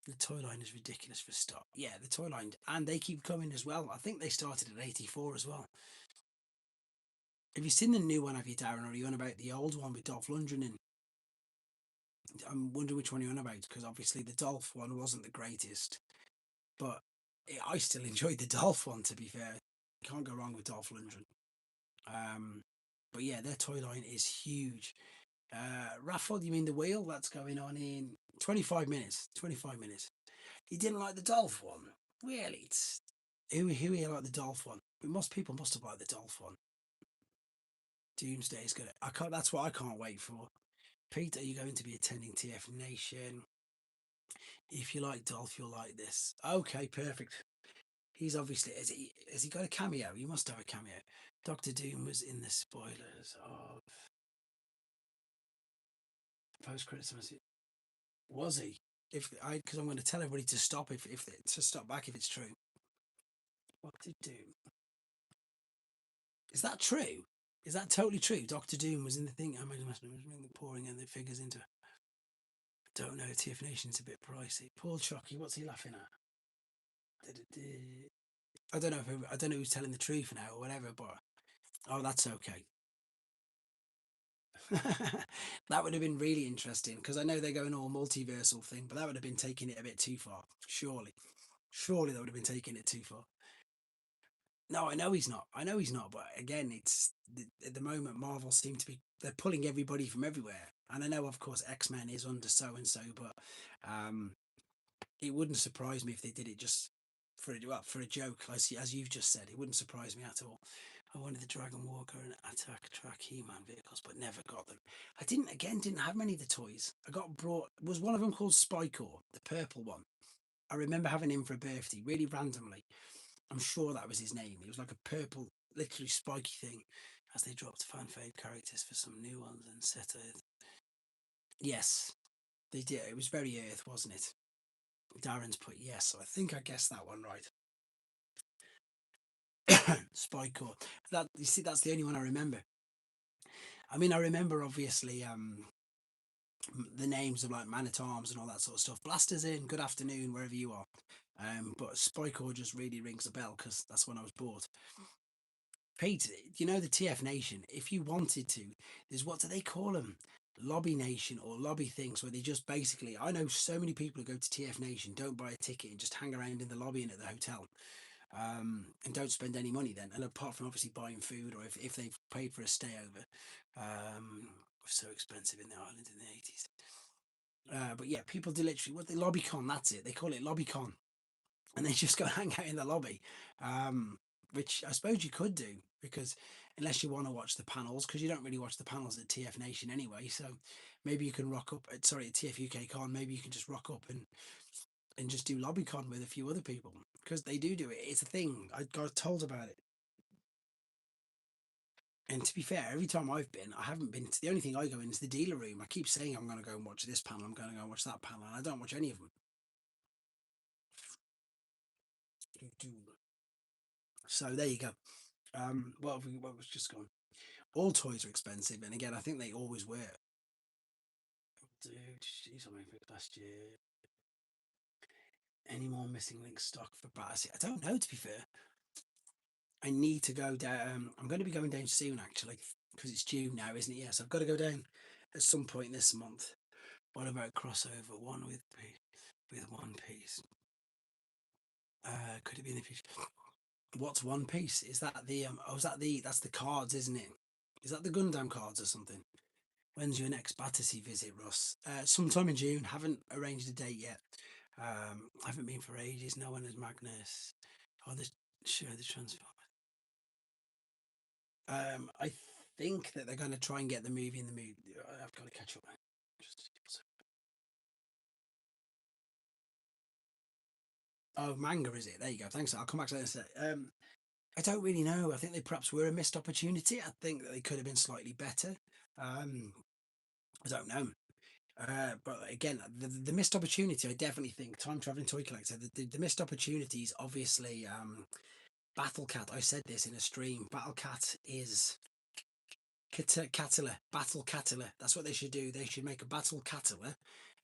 The toy line is ridiculous for stock. Yeah, the toy line, and they keep coming as well. I think they started at 84 as well. Have you seen the new one, have you, Darren, or are you on about the old one with Dolph Lundgren in? I'm wondering which one you're on about, because obviously the Dolph one wasn't the greatest, but I still enjoyed the Dolph one, to be fair. Can't go wrong with Dolph Lundgren. Um, but yeah, their toy line is huge. Raffle, you mean the wheel? That's going on in 25 minutes. 25 minutes. You didn't like the Dolph one? Really? Who here like the Dolph one? Most people must have liked the Dolph one. Doomsday is good. I can't. That's what I can't wait for. Pete, are you going to be attending TF Nation? If you like Dolph, you'll like this. Okay, perfect. He's obviously has he got a cameo? He must have a cameo. Doctor Doom was in the spoilers of post credits. Was he? If I because I'm going to tell everybody to stop if to stop back if it's true. Doctor Doom. Is that true? Is that totally true? Doctor Doom was in the thing. I imagine was pouring in the figures into. Don't know. TF Nation's a bit pricey. Paul Chocky, what's he laughing at? I don't know. I don't know who's telling the truth now or whatever. But oh, that's okay. That would have been really interesting because I know they're going all multiversal thing, but that would have been taking it a bit too far. Surely that would have been taking it too far. No, I know he's not. I know he's not. But again, at the moment Marvel seem to be they're pulling everybody from everywhere, and I know of course X-Men is under so and so, but um, it wouldn't surprise me if they did it just for a joke, as you've just said. It wouldn't surprise me at all. I wanted the Dragon Walker and Attack Track He-Man vehicles, but never got them. I didn't have many of the toys. I got brought was one of them called Spycore, the purple one. I remember having him for a birthday, really randomly. I'm sure that was his name. It was like a purple, literally spiky thing. As they dropped fan fave characters for some new ones and set Earth. Yes, they did. It was very Earth, wasn't it? Darren's put yes, so I think I guessed that one right. Spycore. That you see, that's the only one I remember. I mean, I remember obviously the names of like Man at Arms and all that sort of stuff. Blasters in, good afternoon, wherever you are. But Spycore just really rings a bell because that's when I was bought. Pete, you know the TF Nation, if you wanted to, there's what do they call them? Lobby Nation or lobby things where they just basically, I know so many people who go to TF Nation, don't buy a ticket and just hang around in the lobby and at the hotel. And don't spend any money then. And apart from obviously buying food or if they've paid for a stay over, so expensive in the island in the 80s. But yeah, people do literally what the lobbycon. That's it. They call it lobbycon, and they just go hang out in the lobby, which I suppose you could do because unless you want to watch the panels, because you don't really watch the panels at TF Nation anyway. So maybe you can rock up. At, sorry, at TF UK Con. Maybe you can just rock up and just do lobbycon with a few other people because they do it. It's a thing. I got told about it. And to be fair, every time I've been, I haven't been to the only thing I go in is the dealer room. I keep saying I'm going to go and watch this panel, I'm going to go and watch that panel, and I don't watch any of them. So there you go. What was just gone? All toys are expensive, and again, I think they always were. Dude, jeez, I mean, last year. Any more missing link stock for Battersea? I don't know, to be fair. I need to go down. I'm going to be going down soon, actually, because it's June now, isn't it? Yes, I've got to go down at some point this month. What about crossover? One with One Piece. Could it be in the future? What's One Piece? Is that the oh, is that that's the cards, isn't it? Is that the Gundam cards or something? When's your next Battersea visit, Russ? Sometime in June. Haven't arranged a date yet. Haven't been for ages. No one is Magnus. Oh, the transfer. I think that they're going to try and get the movie in the mood. I've got to catch up. Oh, manga is it? There you go. Thanks. I'll come back to that in a sec. I don't really know. I think they perhaps were a missed opportunity. I think that they could have been slightly better. I don't know. But again, the missed opportunity, I definitely think Time Traveling Toy Collector. The missed opportunity is obviously Battle Cat. I said this in a stream. Battle Cat is Catilla, battle Catilla. That's what they should do. They should make a battle Catilla,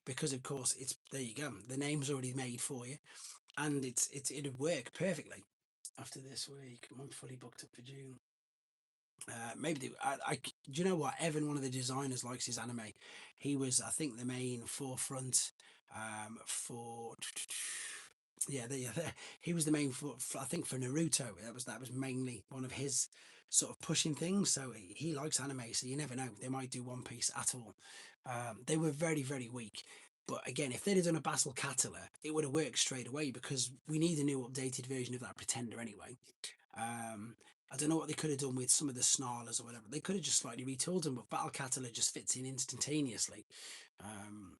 because of course it's there. You go. The name's already made for you, and it'd work perfectly. After this week, I'm fully booked up for June. Maybe do you know what? Evan, one of the designers, likes his anime. He was, I think, the main forefront for yeah, he was the main for I think for Naruto. That was mainly one of his sort of pushing things. So he likes anime. So you never know, they might do One Piece at all. They were very very weak. But again, if they'd have done a Battle Catala, it would have worked straight away because we need a new updated version of that Pretender anyway. Um, I don't know what they could have done with some of the snarlers or whatever. They could have just slightly retooled them, but Battle Catalog just fits in instantaneously. Um,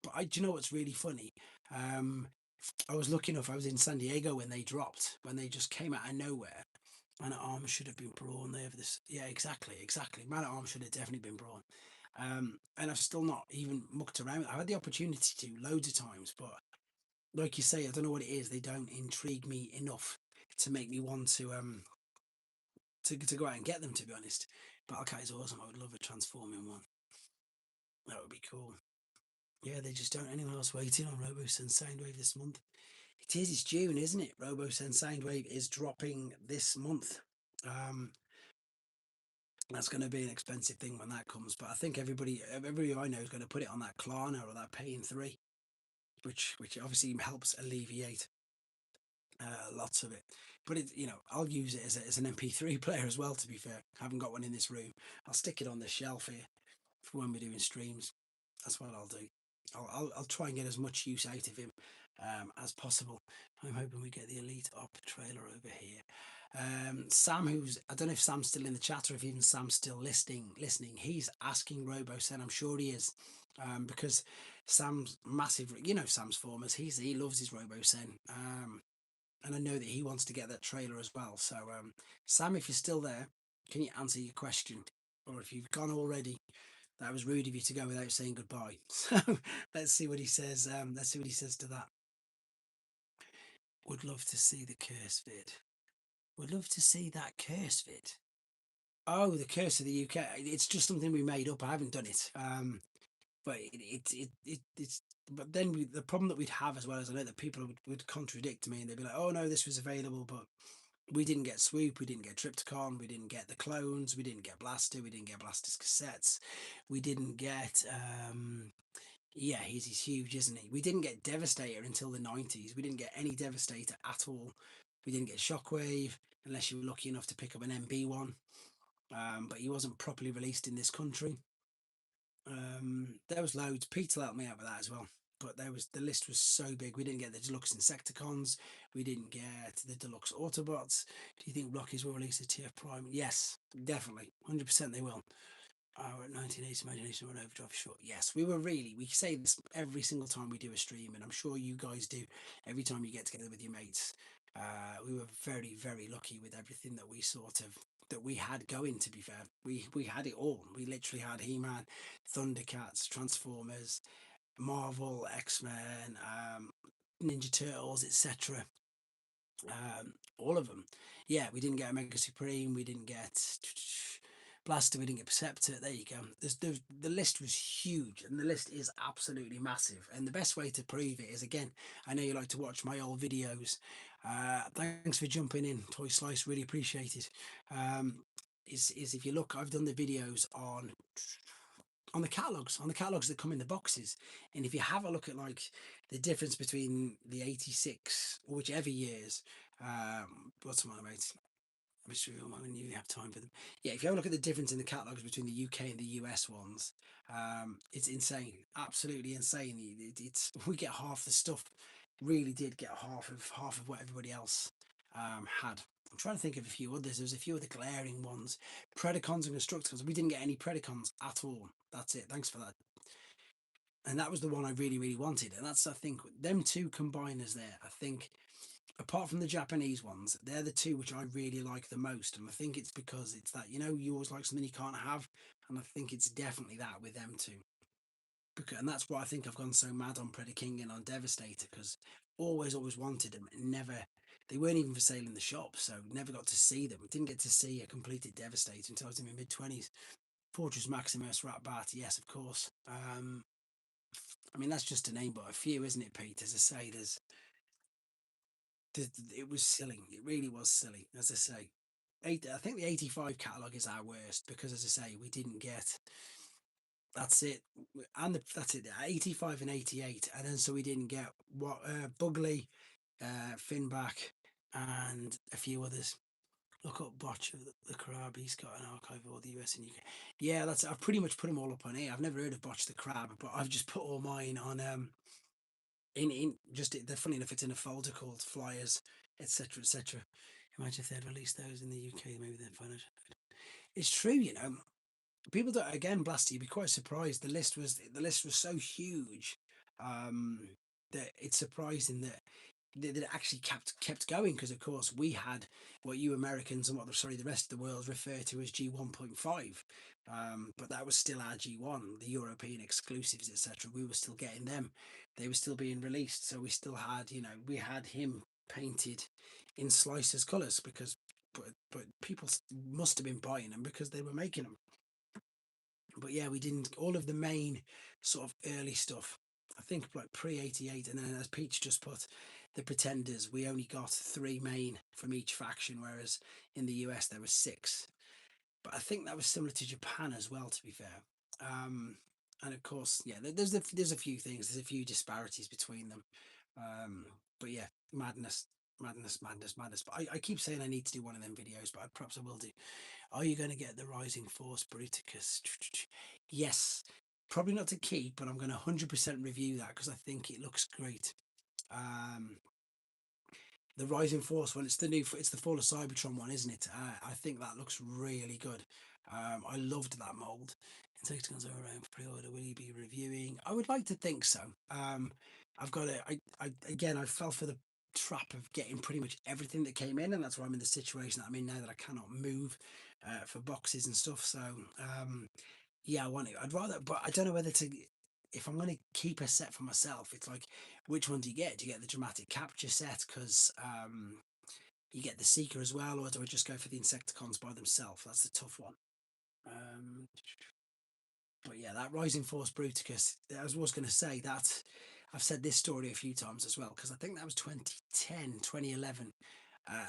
but do you know what's really funny? Um, I was lucky enough. I was in San Diego when they dropped, when they just came out of nowhere. Man at Arms should have been Brawn there for this. Yeah, exactly, exactly. Man at Arms should have definitely been Brawn. And I've still not even mucked around. I've had the opportunity to loads of times, but like you say, I don't know what it is. They don't intrigue me enough to make me want to go out and get them, to be honest. Battle Cat is awesome. I would love a transforming one. That would be cool. Yeah, they just don't. Anyone else waiting on Robo Sun Soundwave this month? It is. It's June, isn't it? Robo Sun Soundwave is dropping this month. That's going to be an expensive thing when that comes. But I think everybody I know is going to put it on that Klarna or that Pay in 3, which obviously helps alleviate lots of it. But I'll use it as an MP3 player as well. To be fair, I haven't got one in this room. I'll stick it on the shelf here for when we're doing streams. That's what I'll do. I'll try and get as much use out of him as possible. I'm hoping we get the Elite Op trailer over here. Sam, I don't know if Sam's still in the chat or if even Sam's still listening. He's asking RoboSen. I'm sure he is, because Sam's massive. Sam's Formers. He loves his RoboSen. And I know that he wants to get that trailer as well. So, Sam, if you're still there, can you answer your question? Or if you've gone already, that was rude of you to go without saying goodbye. So let's see what he says. Let's see what he says to that. Would love to see the curse vid. Would love to see that curse vid. Oh, the curse of the UK. It's just something we made up. I haven't done it. But it's. But then the problem that we'd have as well is I know that people would contradict me and they'd be like, "Oh no, this was available, but we didn't get Swoop, we didn't get Tripticon, we didn't get the clones, we didn't get Blaster, we didn't get Blaster's cassettes, we didn't get yeah, he's huge, isn't he? We didn't get Devastator until the 90s. We didn't get any Devastator at all. We didn't get Shockwave unless you were lucky enough to pick up an MB one. But he wasn't properly released in this country. There was loads. Peter helped me out with that as well. But the list was so big. We didn't get the deluxe Insecticons. We didn't get the deluxe Autobots. Do you think Rockies will release a TF Prime? Yes, definitely, 100% they will. Our 1980s imagination on overdrive short. Yes, we say this every single time we do a stream, and I'm sure you guys do every time you get together with your mates. We were very, very lucky with everything that we had going. To be fair, we had it all. We literally had He-Man, Thundercats, Transformers, Marvel, X-Men, Ninja Turtles, etc. All of them. Yeah, we didn't get Omega Supreme. We didn't get Blaster. We didn't get Perceptor. There you go. The list was huge, and the list is absolutely massive. And the best way to prove it is, again, I know you like to watch my old videos. Thanks for jumping in, Toy Slice. Really appreciate it. Is if you look, I've done the videos on the catalogs that come in the boxes, and if you have a look at like the difference between the 86 or whichever years, what's my mate, I'm sure when you have time for them. Yeah, if you have a look at the difference in the catalogs between the UK and the US ones, it's insane, absolutely insane. It's we get half the stuff. Really did get half of what everybody else had. I'm trying to think of a few others. There's a few of the glaring ones. Predacons and Constructicons. We didn't get any Predacons at all. That's it. Thanks for that. And that was the one I really, really wanted. And that's, I think, them two combiners there. I think, apart from the Japanese ones, they're the two which I really like the most. And I think it's because it's that, you always like something you can't have. And I think it's definitely that with them two. And that's why I think I've gone so mad on Predaking and on Devastator, because always wanted them. They weren't even for sale in the shop, so never got to see them. Didn't get to see a completed Devastator until I was in my mid-20s. Fortress Maximus, Rat Bat, yes, of course. I mean, that's just a name, but a few, isn't it, Pete? As I say, it was silly. It really was silly, as I say. I think the 85 catalogue is our worst because, as I say, we didn't get. That's it, and that's it. 85 and 88, and then so we didn't get what Bugley, Finback, and a few others. Look up Botch the Crab. He's got an archive of all the US and UK. Yeah, that's. I've pretty much put them all up on here. I've never heard of Botch the Crab, but I've just put all mine on in just they're funny enough. It's in a folder called Flyers, etc., etc. Imagine if they'd released those in the UK, maybe they'd find it. It's true, you know. People that again, Blasty, you'd be quite surprised. The list was so huge um, that it's surprising that it actually kept going because of course we had what you Americans and the rest of the world refer to as G1.5, but that was still our G1, the European exclusives, etc. We were still getting them, they were still being released, so we still had, we had him painted in Slicer's colours because but people must have been buying them because they were making them. But yeah, we didn't all of the main sort of early stuff. I think like pre-88, and then as Peach just put, the Pretenders, we only got three main from each faction, whereas in the US there were six. But I think that was similar to Japan as well, to be fair. Um, and of course, yeah, there's a few things, there's a few disparities between them. Um, but yeah, madness, madness, madness, madness. But I keep saying I need to do one of them videos, but perhaps I will do. Are you going to get the Rising Force Bruticus? Yes, probably not to keep, but I'm going to 100% review that because I think it looks great. Um, the Rising Force one, it's the Fall of Cybertron one, isn't it? I think that looks really good. I loved that mold. Insecticons are around for pre-order. Will you be reviewing? I would like to think so. I've got it. I fell for the trap of getting pretty much everything that came in, and that's why I'm in the situation that I'm in now, that I cannot move for boxes and stuff. So yeah, I want it. I'd rather, but I don't know whether to. If I'm going to keep a set for myself, it's like, which one do you get? Do you get the dramatic capture set because you get the Seeker as well, or do I just go for the Insecticons by themselves? That's the tough one. Um, but yeah, that Rising Force Bruticus, I was going to say that I've said this story a few times as well because I think that was 2010, 2011.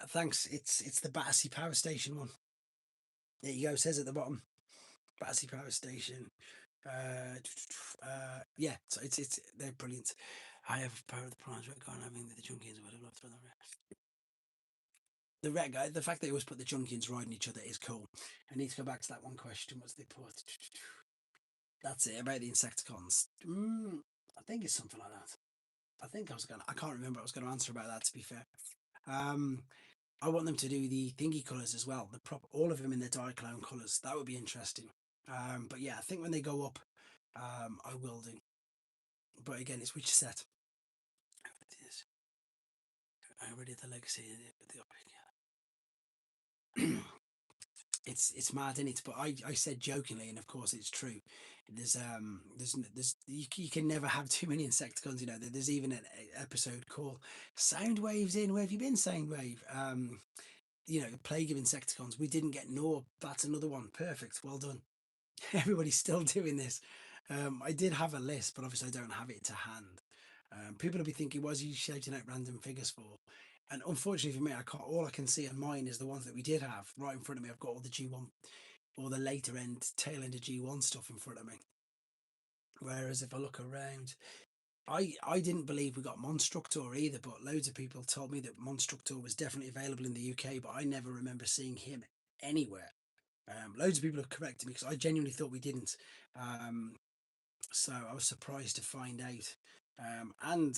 Thanks. It's the Battersea Power Station one. There you go. It says at the bottom, Battersea Power Station. Yeah, so it's they're brilliant. I have Power of the Prize Red Guard. I mean, the Junkians or whatever. The red guy, the fact that they always put the Junkians riding each other is cool. I need to go back to that one question. What's they put? That's it about the Insecticons. I think it's something like that. I can't remember. I was gonna answer about that. To be fair, um, I want them to do the thingy colours as well. All of them in their Diaclone colours. That would be interesting. But yeah, I think when they go up, I will do. But again, it's which set. I already did the legacy. It's mad, isn't it? But I said jokingly, and of course it's true. You can never have too many Insecticons. You know, there's even an episode called "Sound Waves in." Where have you been, Soundwave? Plague of Insecticons. We didn't get Nor. That's another one. Perfect. Well done. Everybody's still doing this. I did have a list, but obviously I don't have it to hand. People will be thinking, "Was you shouting out random figures for?" And unfortunately for me, I can't. All I can see on mine is the ones that we did have right in front of me. I've got all the G1 or the later end, tail end of G1 stuff in front of me. Whereas if I look around, I didn't believe we got Monstructor either, but loads of people told me that Monstructor was definitely available in the UK, but I never remember seeing him anywhere. Loads of people have corrected me because I genuinely thought we didn't. So I was surprised to find out. And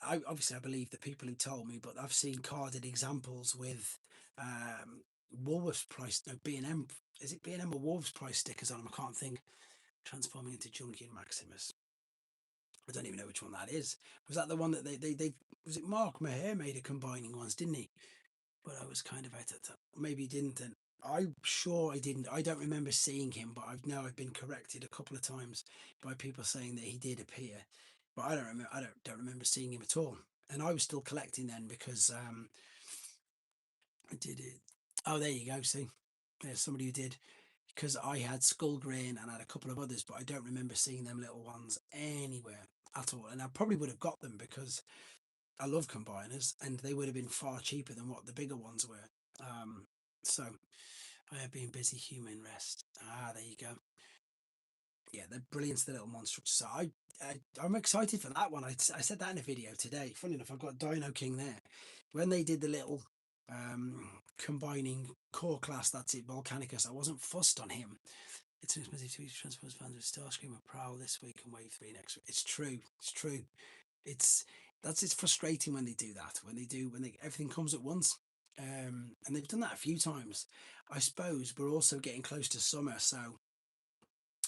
I believe the people who told me, but I've seen carded examples with Woolworths price, no, B&M, is it B&M or Wolves price stickers on them? I can't think. Transforming into Junkie and Maximus. I don't even know which one that is. Was that the one that they was it Mark Maher made a combining ones, didn't he? But I was kind of out at that. Maybe he didn't. And I'm sure I didn't. I don't remember seeing him, but I've been corrected a couple of times by people saying that he did appear. But I don't remember. I don't remember seeing him at all. And I was still collecting then because I did it. Oh, there you go. See, there's somebody who did, because I had Skull Grain and I had a couple of others, but I don't remember seeing them little ones anywhere at all. And I probably would have got them because I love combiners, and they would have been far cheaper than what the bigger ones were. So I have been busy. Human rest. Ah, there you go. Yeah, they're brilliant, the little monster. So I'm excited for that one. I said that in a video today. Funny enough, I've got Dino King there. When they did the little combining core class, that's it, Volcanicus, I wasn't fussed on him. It's too expensive to each Transformers fans with Starscream and Prowl this week and Wave 3 next week. It's true. It's true. It's it's frustrating when they do that. When they everything comes at once. And they've done that a few times. I suppose we're also getting close to summer, so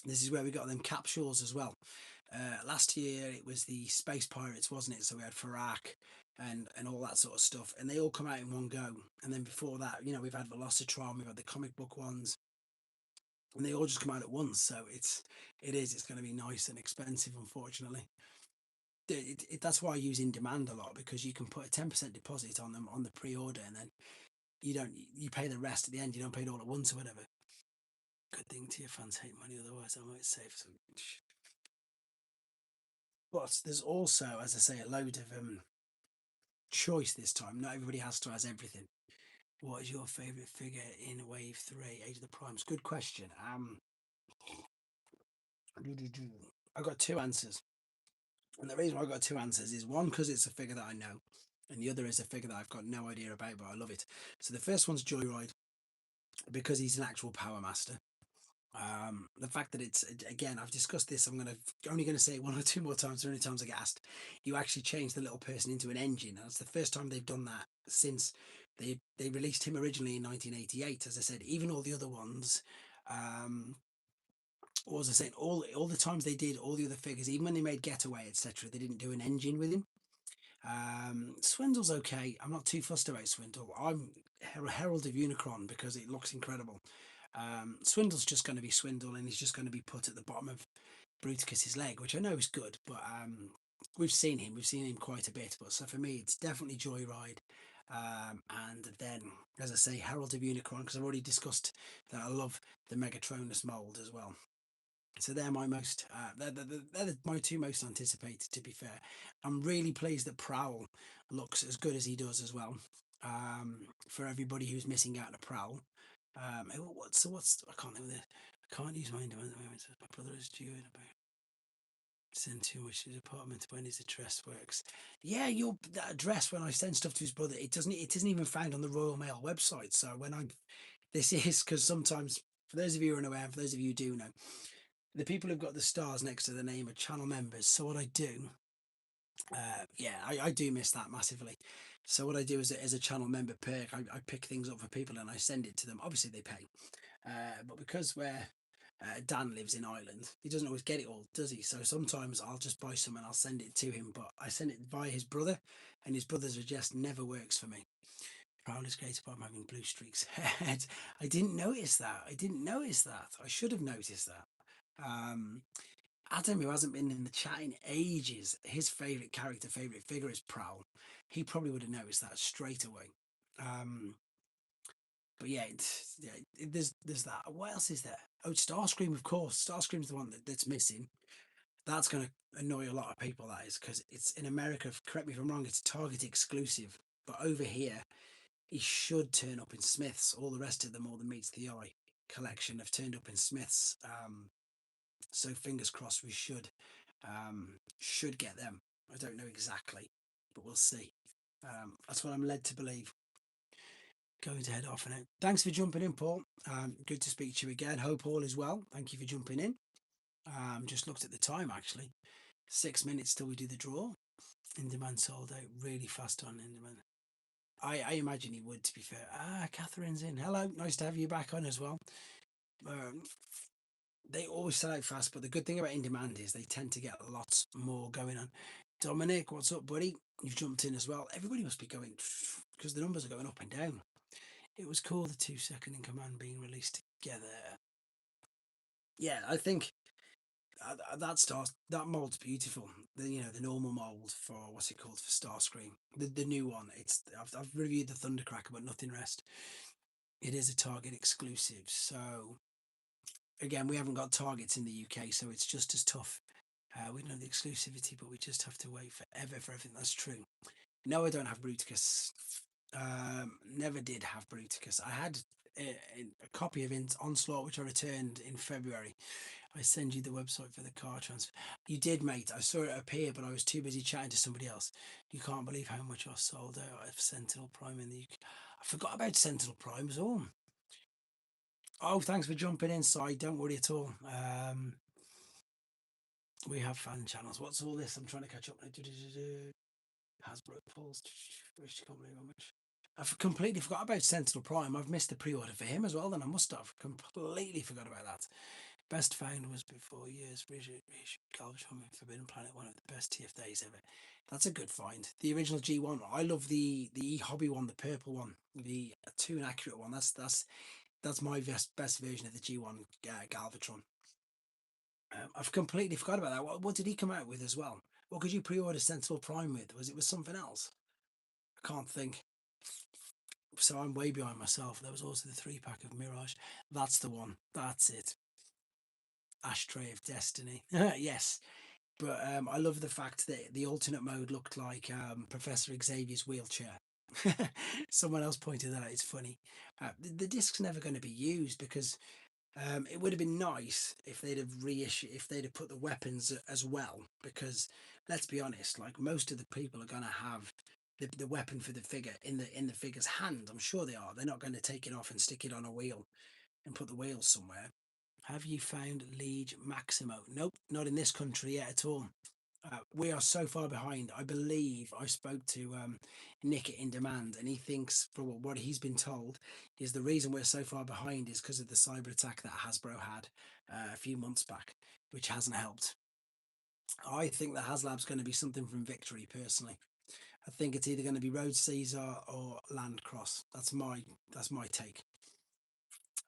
this is where we got them capsules as well. Last year it was the Space Pirates, wasn't it? So we had Farak and all that sort of stuff, and they all come out in one go. And then before that, we've had Velocitron, we've had the comic book ones, and they all just come out at once. So it's going to be nice and expensive, unfortunately. That's why I use in demand a lot, because you can put a 10% deposit on them on the pre-order, and then you pay the rest at the end. You don't pay it all at once or whatever. Good thing to your fans hate money, otherwise I might save some. But there's also, as I say, a load of choice this time. Not everybody has to has everything. What is your favourite figure in Wave 3, Age of the Primes? Good question. I've got two answers. And the reason why I've got two answers is one, because it's a figure that I know, and the other is a figure that I've got no idea about, but I love it. So the first one's Joyride, because he's an actual Power Master. The fact that it's, again, I've discussed this, only gonna say it one or two more times. The only times I get asked, you actually change the little person into an engine. And that's the first time they've done that since they released him originally in 1988. As I said, even all the other ones, what was I saying? All the times they did all the other figures, even when they made Getaway, etc., they didn't do an engine with him. Swindle's okay. I'm not too fussed about Swindle. I'm Herald of Unicron because it looks incredible. Swindle's just going to be Swindle, and he's just going to be put at the bottom of Bruticus's leg, which I know is good, but we've seen him quite a bit. But so for me, it's definitely Joyride. And then, as I say, Herald of Unicron, because I've already discussed that I love the Megatronus mold as well. So they're my most, they're my two most anticipated. To be fair, I'm really pleased that Prowl looks as good as he does as well. For everybody who's missing out on Prowl, what's I can't think of this. I can't use my internet at the moment. My brother is due in about send too much to his apartment when his address works. Yeah, that address, when I send stuff to his brother, it isn't even found on the Royal Mail website. So this is because sometimes, for those of you who are unaware, and for those of you who do know, the people who've got the stars next to the name are channel members. So what I do, I do miss that massively. So what I do is, as a channel member perk, I pick things up for people and I send it to them. Obviously they pay, but because where Dan lives in Ireland, he doesn't always get it all, does he? So sometimes I'll just buy some and I'll send it to him, but I send it via his brother, and his brother's address never works for me. Proud is great apart from having blue streaks. I didn't notice that. I should have noticed that. Adam, who hasn't been in the chat in ages, his favourite figure is Prowl. He probably would have noticed that straight away. But yeah, there's that. What else is there? Oh, Starscream, of course. Starscream's the one that's missing. That's going to annoy a lot of people, that is, because it's in America. Correct me if I'm wrong. It's Target exclusive, but over here, he should turn up in Smiths. All the rest of them, all the Meets the Eye collection, have turned up in Smiths. So fingers crossed, we should get them. I don't know exactly, but we'll see. That's what I'm led to believe. Going to head off now. Thanks for jumping in, Paul. Good to speak to you again. Hope all is well. Thank you for jumping in. Just looked at the time, actually. 6 minutes till we do the draw. In demand sold out really fast on in demand. I imagine he would, to be fair. Catherine's in. Hello, nice to have you back on as well. They always sell out fast, but the good thing about in demand is they tend to get lots more going on. Dominic, what's up, buddy? You've jumped in as well. Everybody must be going, because the numbers are going up and down. It was cool, the 2 second in command being released together. Yeah, I think that mold's beautiful. The normal mold for what's it called for Starscream, the new one. I've reviewed the Thundercracker, but nothing rest. It is a Target exclusive, so again, we haven't got Targets in the UK, so it's just as tough. We don't have the exclusivity, but we just have to wait forever for everything. That's true. No, I don't have Bruticus. Never did have Bruticus. I had a copy of Onslaught, which I returned in February. I send you the website for the car transfer. You did, mate. I saw it appear, but I was too busy chatting to somebody else. You can't believe how much I sold out of Sentinel Prime in the UK. I forgot about Sentinel Prime as well. Oh, thanks for jumping in, Si. Don't worry at all. We have fan channels. What's all this? I'm trying to catch up. Hasbro Pulse. I've completely forgot about Sentinel Prime. I've missed the pre-order for him as well. Then I must have completely forgot about that. Best found was before years. Richard Galvatron in Forbidden Planet, one of the best TF days ever. That's a good find. The original G1. I love the hobby one, the purple one, the too inaccurate one. That's my best version of the G1 Galvatron. I've completely forgot about that. What did he come out with as well? What could you pre-order Sentinel Prime with? Was it with something else? I can't think. So I'm way behind myself. There was also the 3-pack of Mirage. That's the one. That's it. Ashtray of Destiny. Yes. But I love the fact that the alternate mode looked like Professor Xavier's wheelchair. Someone else pointed that out. It's funny. The disc's never going to be used because it would have been nice if they'd have if they'd have put the weapons as well. Because let's be honest, like most of the people are going to have the weapon for the figure in the figure's hand. I'm sure they are. They're not going to take it off and stick it on a wheel and put the wheels somewhere. Have you found Liege Maximo? Nope, not in this country yet at all. We are so far behind. I believe I spoke to Nick at In Demand, and he thinks, for what he's been told, is the reason we're so far behind is because of the cyber attack that Hasbro had a few months back, which hasn't helped. I think that HasLab's going to be something from Victory, personally. I think it's either going to be Road Caesar or Landcross. That's my take.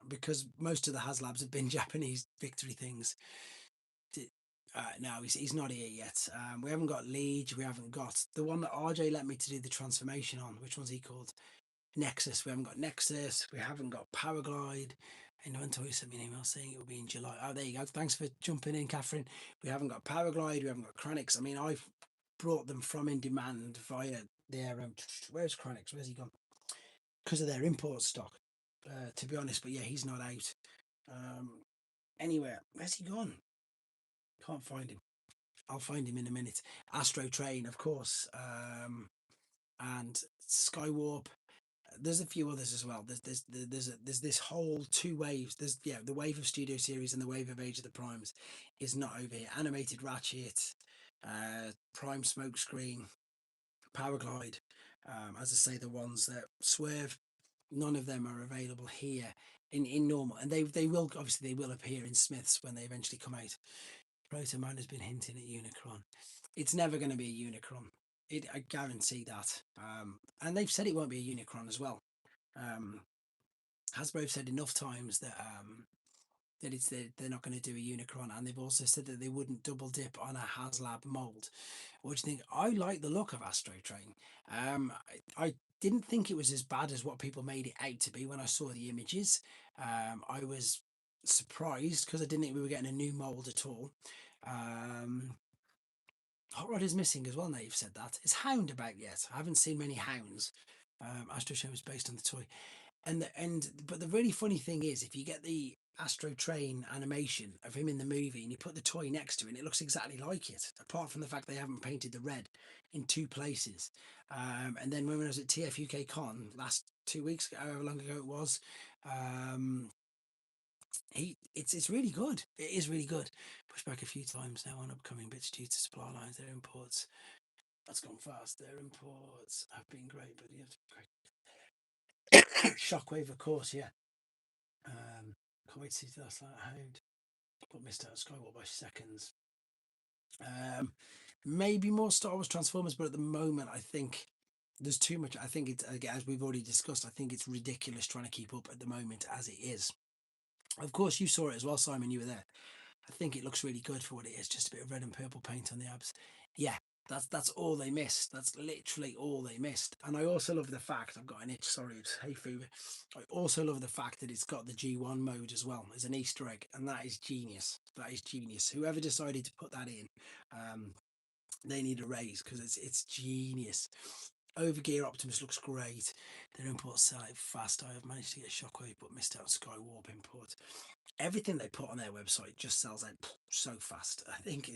Because most of the HasLabs have been Japanese Victory things. No, he's not here yet. We haven't got Liege. We haven't got the one that RJ let me to do the transformation on. Which one's he called? Nexus. We haven't got Nexus. We haven't got Powerglide. And until he sent me an email saying it will be in July. Oh, there you go. Thanks for jumping in, Catherine. We haven't got Powerglide. We haven't got Chronix. I mean, I've brought them from In Demand via their. Where's Chronix? Where's he gone? Because of their import stock. To be honest, but yeah, he's not out. Anywhere. Where's he gone? Can't find him. I'll find him in a minute. Astro Train, of course, and Skywarp. There's a few others as well. There's this whole two waves. There's the wave of Studio Series and the wave of Age of the Primes is not over here. Animated Ratchet, Prime Smokescreen, Powerglide. As I say, the ones that Swerve. None of them are available here in normal, and they will obviously they will appear in Smiths when they eventually come out. Protoman has been hinting at Unicron. It's never going to be a Unicron. I guarantee that. And they've said it won't be a Unicron as well. Hasbro have said enough times that they're not going to do a Unicron, and they've also said that they wouldn't double dip on a HasLab mold. What do you think? I like the look of Astro Train. I didn't think it was as bad as what people made it out to be when I saw the images. I was surprised because I didn't think we were getting a new mold at all. Hot Rod is missing as well. Now you've said that. Is Hound about yet? I haven't seen many Hounds. Astro Train was based on the toy, but the really funny thing is, if you get the Astro Train animation of him in the movie and you put the toy next to it, it looks exactly like it, apart from the fact they haven't painted the red in two places. And then when I was at TF UK Con last 2 weeks ago, however long ago it was, it's really good. It is really good. Pushed back a few times now on upcoming bits due to supply lines. Their imports, that's gone fast. Their imports have been great, but you have to Shockwave, of course, yeah. Can't wait to see that's like Hound. But missed out Skywalk by seconds. Maybe more Star Wars Transformers, but at the moment I think there's too much. I think it's, again, as we've already discussed, I think it's ridiculous trying to keep up at the moment as it is. Of course, you saw it as well, Simon. You were there. I think it looks really good for what it is, just a bit of red and purple paint on the abs. Yeah, that's all they missed. That's literally all they missed. And I also love the fact, I've got an itch, sorry, it's hay fever. I also love the fact that it's got the G1 mode as well as an Easter egg, and that is genius. That is genius. Whoever decided to put that in, they need a raise because it's genius. Overgear Optimus looks great. Their imports sell out fast. I have managed to get Shockwave but missed out Skywarp import. Everything they put on their website just sells out so fast. I think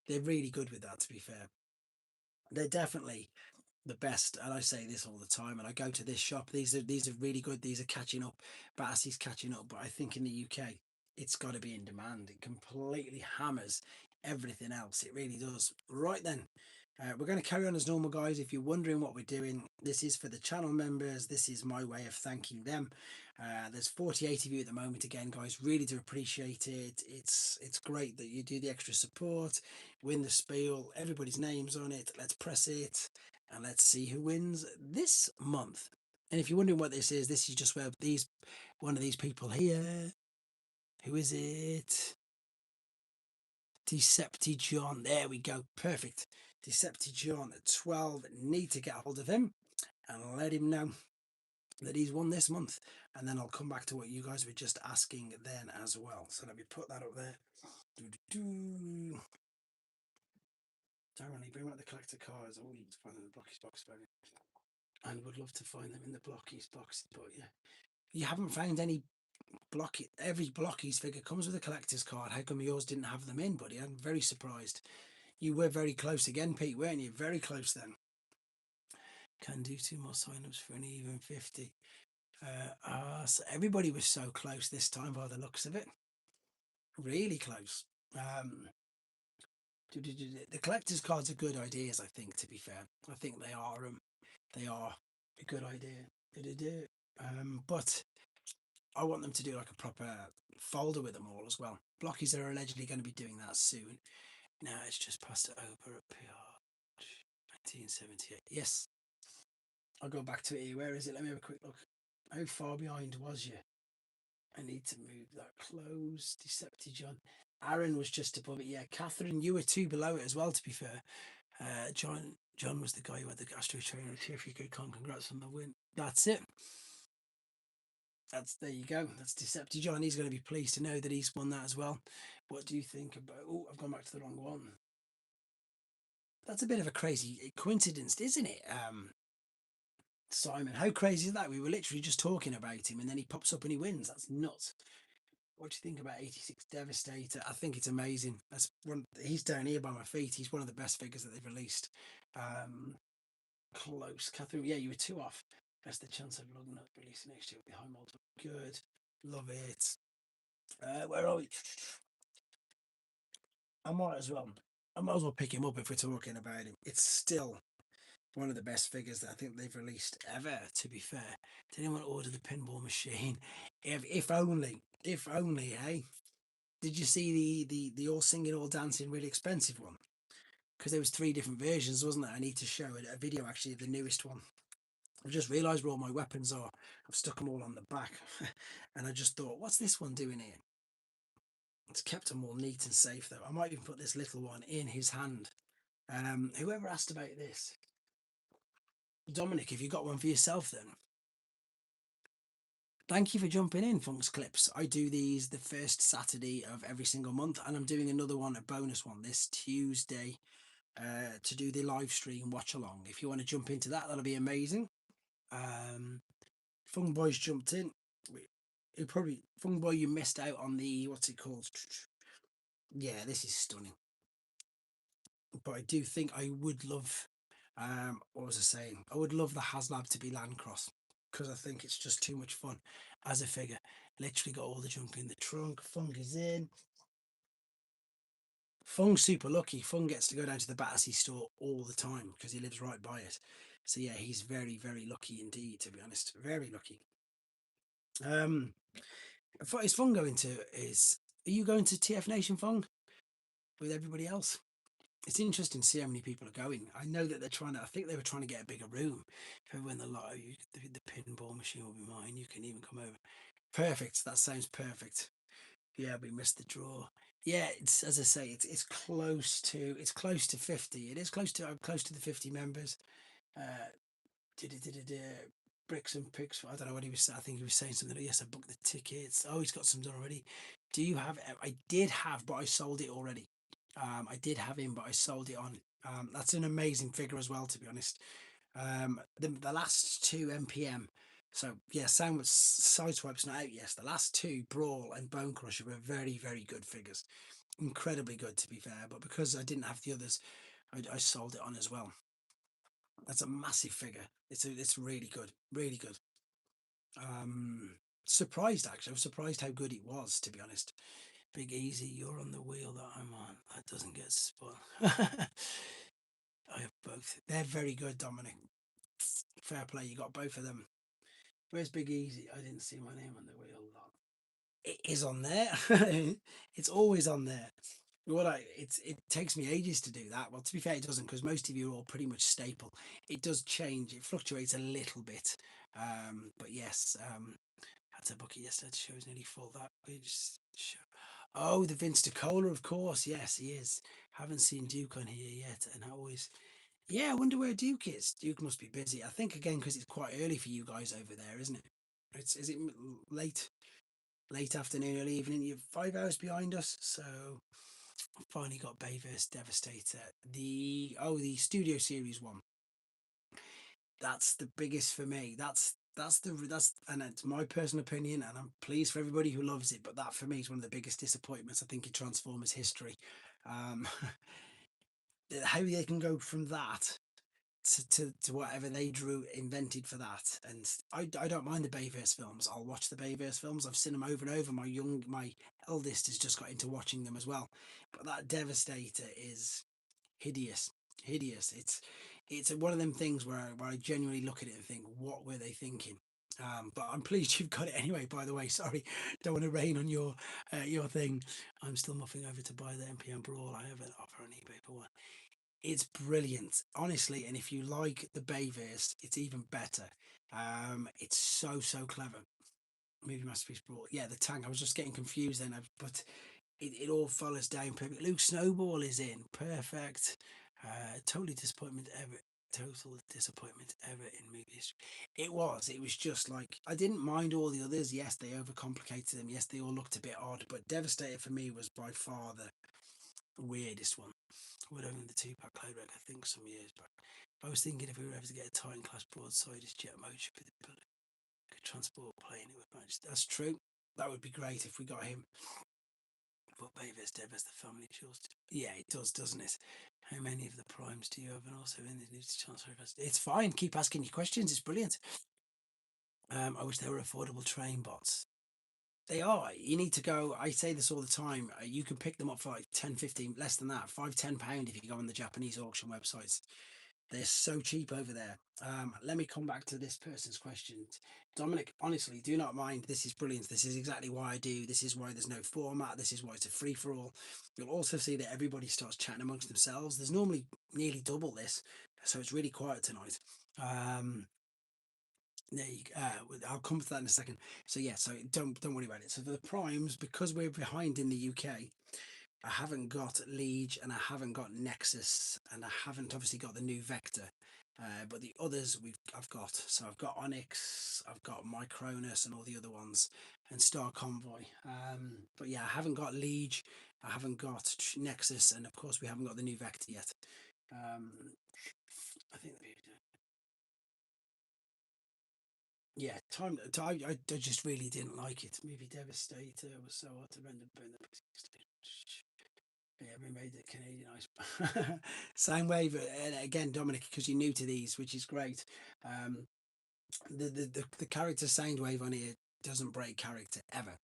they're really good with that, to be fair. They're definitely the best, and I say this all the time, and I go to this shop. These are really good. These are catching up. Bassie's catching up, but I think in the UK it's got to be in demand. It completely hammers everything else. It really does. Right then, we're going to carry on as normal, guys. If you're wondering what we're doing, this is for the channel members. This is my way of thanking them. There's 48 of you at the moment. Again, guys, really do appreciate it. It's great that you do the extra support. Win the spiel. Everybody's name's on it. Let's press it. And let's see who wins this month. And if you're wondering what this is just where one of these people here. Who is it? Decepticon. There we go. Perfect. Decepticon at 12. Need to get hold of him and let him know that he's won this month. And then I'll come back to what you guys were just asking then as well. So let me put that up there. Don't really bring back the collector cards. I want to find them in the Blockies box, baby. And would love to find them in the Blockies box, but yeah. You haven't found any every Blockies figure comes with a collector's card. How come yours didn't have them in, buddy? I'm very surprised. You were very close again, Pete, weren't you? Very close then. Can do 2 more sign-ups for an even 50. So everybody was so close this time by the looks of it. Really close. The collector's cards are good ideas, I think, to be fair. I think they are a good idea. But I want them to do like a proper folder with them all as well. Blockies are allegedly going to be doing that soon. Now it's just passed it over at PR 1978. Yes. I'll go back to it here. Where is it? Let me have a quick look. How far behind was you? I need to move that close. Decepticon. Aaron was just above it. Yeah, Catherine, you were 2 below it as well, to be fair. John was the guy who had the gastro trainer. If you could come, congrats on the win. That's it. There you go. That's Decepticon. He's going to be pleased to know that he's won that as well. What do you think about? Oh, I've gone back to the wrong one. That's a bit of a crazy coincidence, isn't it? Simon, how crazy is that? We were literally just talking about him, and then he pops up and he wins. That's nuts. What do you think about 86 Devastator? I think it's amazing. He's down here by my feet. He's one of the best figures that they've released. Close, Catherine. Yeah, you were 2 off. Best the chance of logging up releasing next year will be high multiple. Good, love it. Where are we? I might as well pick him up if we're talking about him. It's still one of the best figures that I think they've released ever, to be fair. Did anyone order the pinball machine? If only, hey? Did you see the all singing, all dancing, really expensive one? Because there was 3 different versions, wasn't there? I need to show a video, actually, of the newest one. I've just realised where all my weapons are. I've stuck them all on the back. And I just thought, what's this one doing here? It's kept them all neat and safe, though. I might even put this little one in his hand. Whoever asked about this? Dominic, have you got one for yourself then? Thank you for jumping in, Funk's Clips. I do these the first Saturday of every single month, and I'm doing another one, a bonus one, this Tuesday to do the live stream watch along. If you want to jump into that, that'll be amazing. Fung Boy's jumped in. Fung Boy, you missed out on the, what's it called? Yeah, this is stunning. But I do think I would love, what was I saying? I would love the HasLab to be Landcross, because I think it's just too much fun as a figure. Literally got all the junk in the trunk. Fung is in. Fung's super lucky. Fung gets to go down to the Battersea store all the time because he lives right by it. So yeah, he's very, very lucky indeed, to be honest. Very lucky. Is Fung going to, are you going to TF Nation, Fung, with everybody else? It's interesting to see how many people are going. I know that I think they were trying to get a bigger room. If ever win the lotto, the pinball machine will be mine. You can even come over. Perfect. That sounds perfect. Yeah, we missed the draw. Yeah, it's as I say, it's close to 50. It is close to the 50 members. Uh, bricks and picks. I don't know what he was saying. I think he was saying something. Yes, I booked the tickets. Oh, he's got some done already. Do you have? I did have, but I sold it already. I did have him, but I sold it on. That's an amazing figure as well, to be honest. The last two MPM. So yeah, same with Sideswipe's not out. Yes, the last two Brawl and Bone Crusher were very, very good figures. Incredibly good, to be fair. But because I didn't have the others, I sold it on as well. That's a massive figure. It's really good, really good. Um, Surprised actually. I was surprised how good it was, to be honest. Big Easy, you're on the wheel that I'm on. That doesn't get spoiled. I have both. They're very good, Dominic. Fair play. You got both of them. Where's Big Easy? I didn't see my name on the wheel. It is on there. It's always on there. It takes me ages to do that. Well, to be fair, it doesn't because most of you are all pretty much staple. It does change. It fluctuates a little bit. But yes, had to book it yesterday. The show's nearly full. That is show. Oh, the Vince DeCola, of course. Yes, he is. Haven't seen Duke on here yet, and I always. Yeah, I wonder where Duke is. Duke must be busy. I think again because it's quite early for you guys over there, isn't it? Is it late afternoon, early evening? You're 5 hours behind us, so I've finally got Bayverse Devastator. The Studio Series one. That's the biggest for me. That's and it's my personal opinion, and I'm pleased for everybody who loves it. But that for me is one of the biggest disappointments I think in Transformers history. Um, how they can go from that to whatever they drew invented for that. And I don't mind the Bayverse films. I'll watch the Bayverse films. I've seen them over and over. My eldest has just got into watching them as well. But that Devastator is hideous, hideous. It's one of them things where I genuinely look at it and think, what were they thinking? But I'm pleased you've got it anyway. By the way, sorry, don't want to rain on your thing. I'm still muffing over to buy the MPM Brawl. I have an offer on eBay for one. It's brilliant, honestly. And if you like the Bayverse, it's even better. It's so clever. Movie masterpiece Brawl. Yeah, the tank. I was just getting confused then, but it all follows down perfect. Luke Snowball is in. Perfect. Totally disappointment ever. Total disappointment ever in movies. It was. It was just like I didn't mind all the others. Yes, they overcomplicated them. Yes, they all looked a bit odd. But Devastator for me was by far the weirdest one. Would own the two-pack Cloud Wreck, I think, some years back. I was thinking if we were ever to get a Titan class broadside, his jet mode should be the could transport plane it would match. That's true. That would be great if we got him. But Bayverse Dev as the family choice. Yeah, it does, doesn't it? How many of the primes do you have? And also in the news chance. It's fine. Keep asking your questions. It's brilliant. I wish there were affordable train bots. They are. You need to go. I say this all the time. You can pick them up for like 10, 15, less than that, £5, £10 if you go on the Japanese auction websites. They're so cheap over there. Let me come back to this person's question. Dominic, honestly, do not mind. This is brilliant. This is exactly why I do. This is why there's no format. This is why it's a free for all. You'll also see that everybody starts chatting amongst themselves. There's normally nearly double this, so it's really quiet tonight. There you go. I'll come to that in a second. So yeah, so don't worry about it. So for the primes, because we're behind in the UK, I haven't got Liege and I haven't got Nexus and I haven't obviously got the new Vector. But the others I've got. So I've got Onyx, I've got Micronus and all the other ones and Star Convoy. But yeah, I haven't got Liege, I haven't got Nexus, and of course we haven't got the new Vector yet. I think yeah, I just really didn't like it. Movie Devastator was so hard to render. Yeah, we made it Canadian ice. Same wave again, Dominic, because you're new to these, which is great. Um, the character Soundwave on here doesn't break character ever.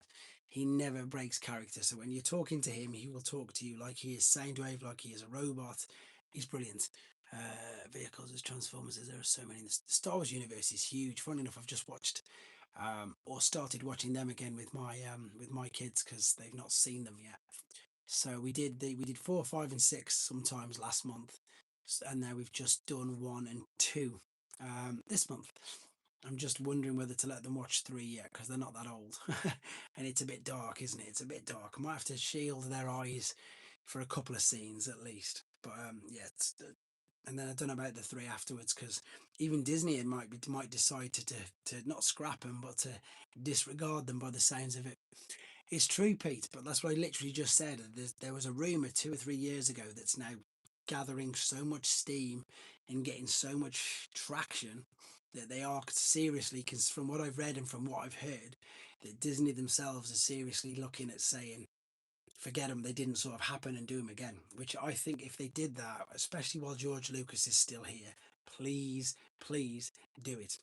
He never breaks character. So when you're talking to him, he will talk to you like he is Soundwave, like he is a robot. He's brilliant. Vehicles as Transformers, as there are so many. The Star Wars universe is huge. Funny enough, I've just watched or started watching them again with my kids because they've not seen them yet. So we did 4, 5, and 6 sometimes last month, and now we've just done 1 and 2 this month. I'm just wondering whether to let them watch three yet because they're not that old, and it's a bit dark, isn't it? It's a bit dark. I might have to shield their eyes for a couple of scenes at least. But yeah, and then I don't know about the three afterwards because even Disney might decide to not scrap them but to disregard them by the sounds of it. It's true, Pete, but that's what I literally just said. There was a rumor 2 or 3 years ago that's now gathering so much steam and getting so much traction that they are seriously, because from what I've read and from what I've heard, that Disney themselves are seriously looking at saying, forget them, they didn't sort of happen and do them again. Which I think if they did that, especially while George Lucas is still here, please, please do it.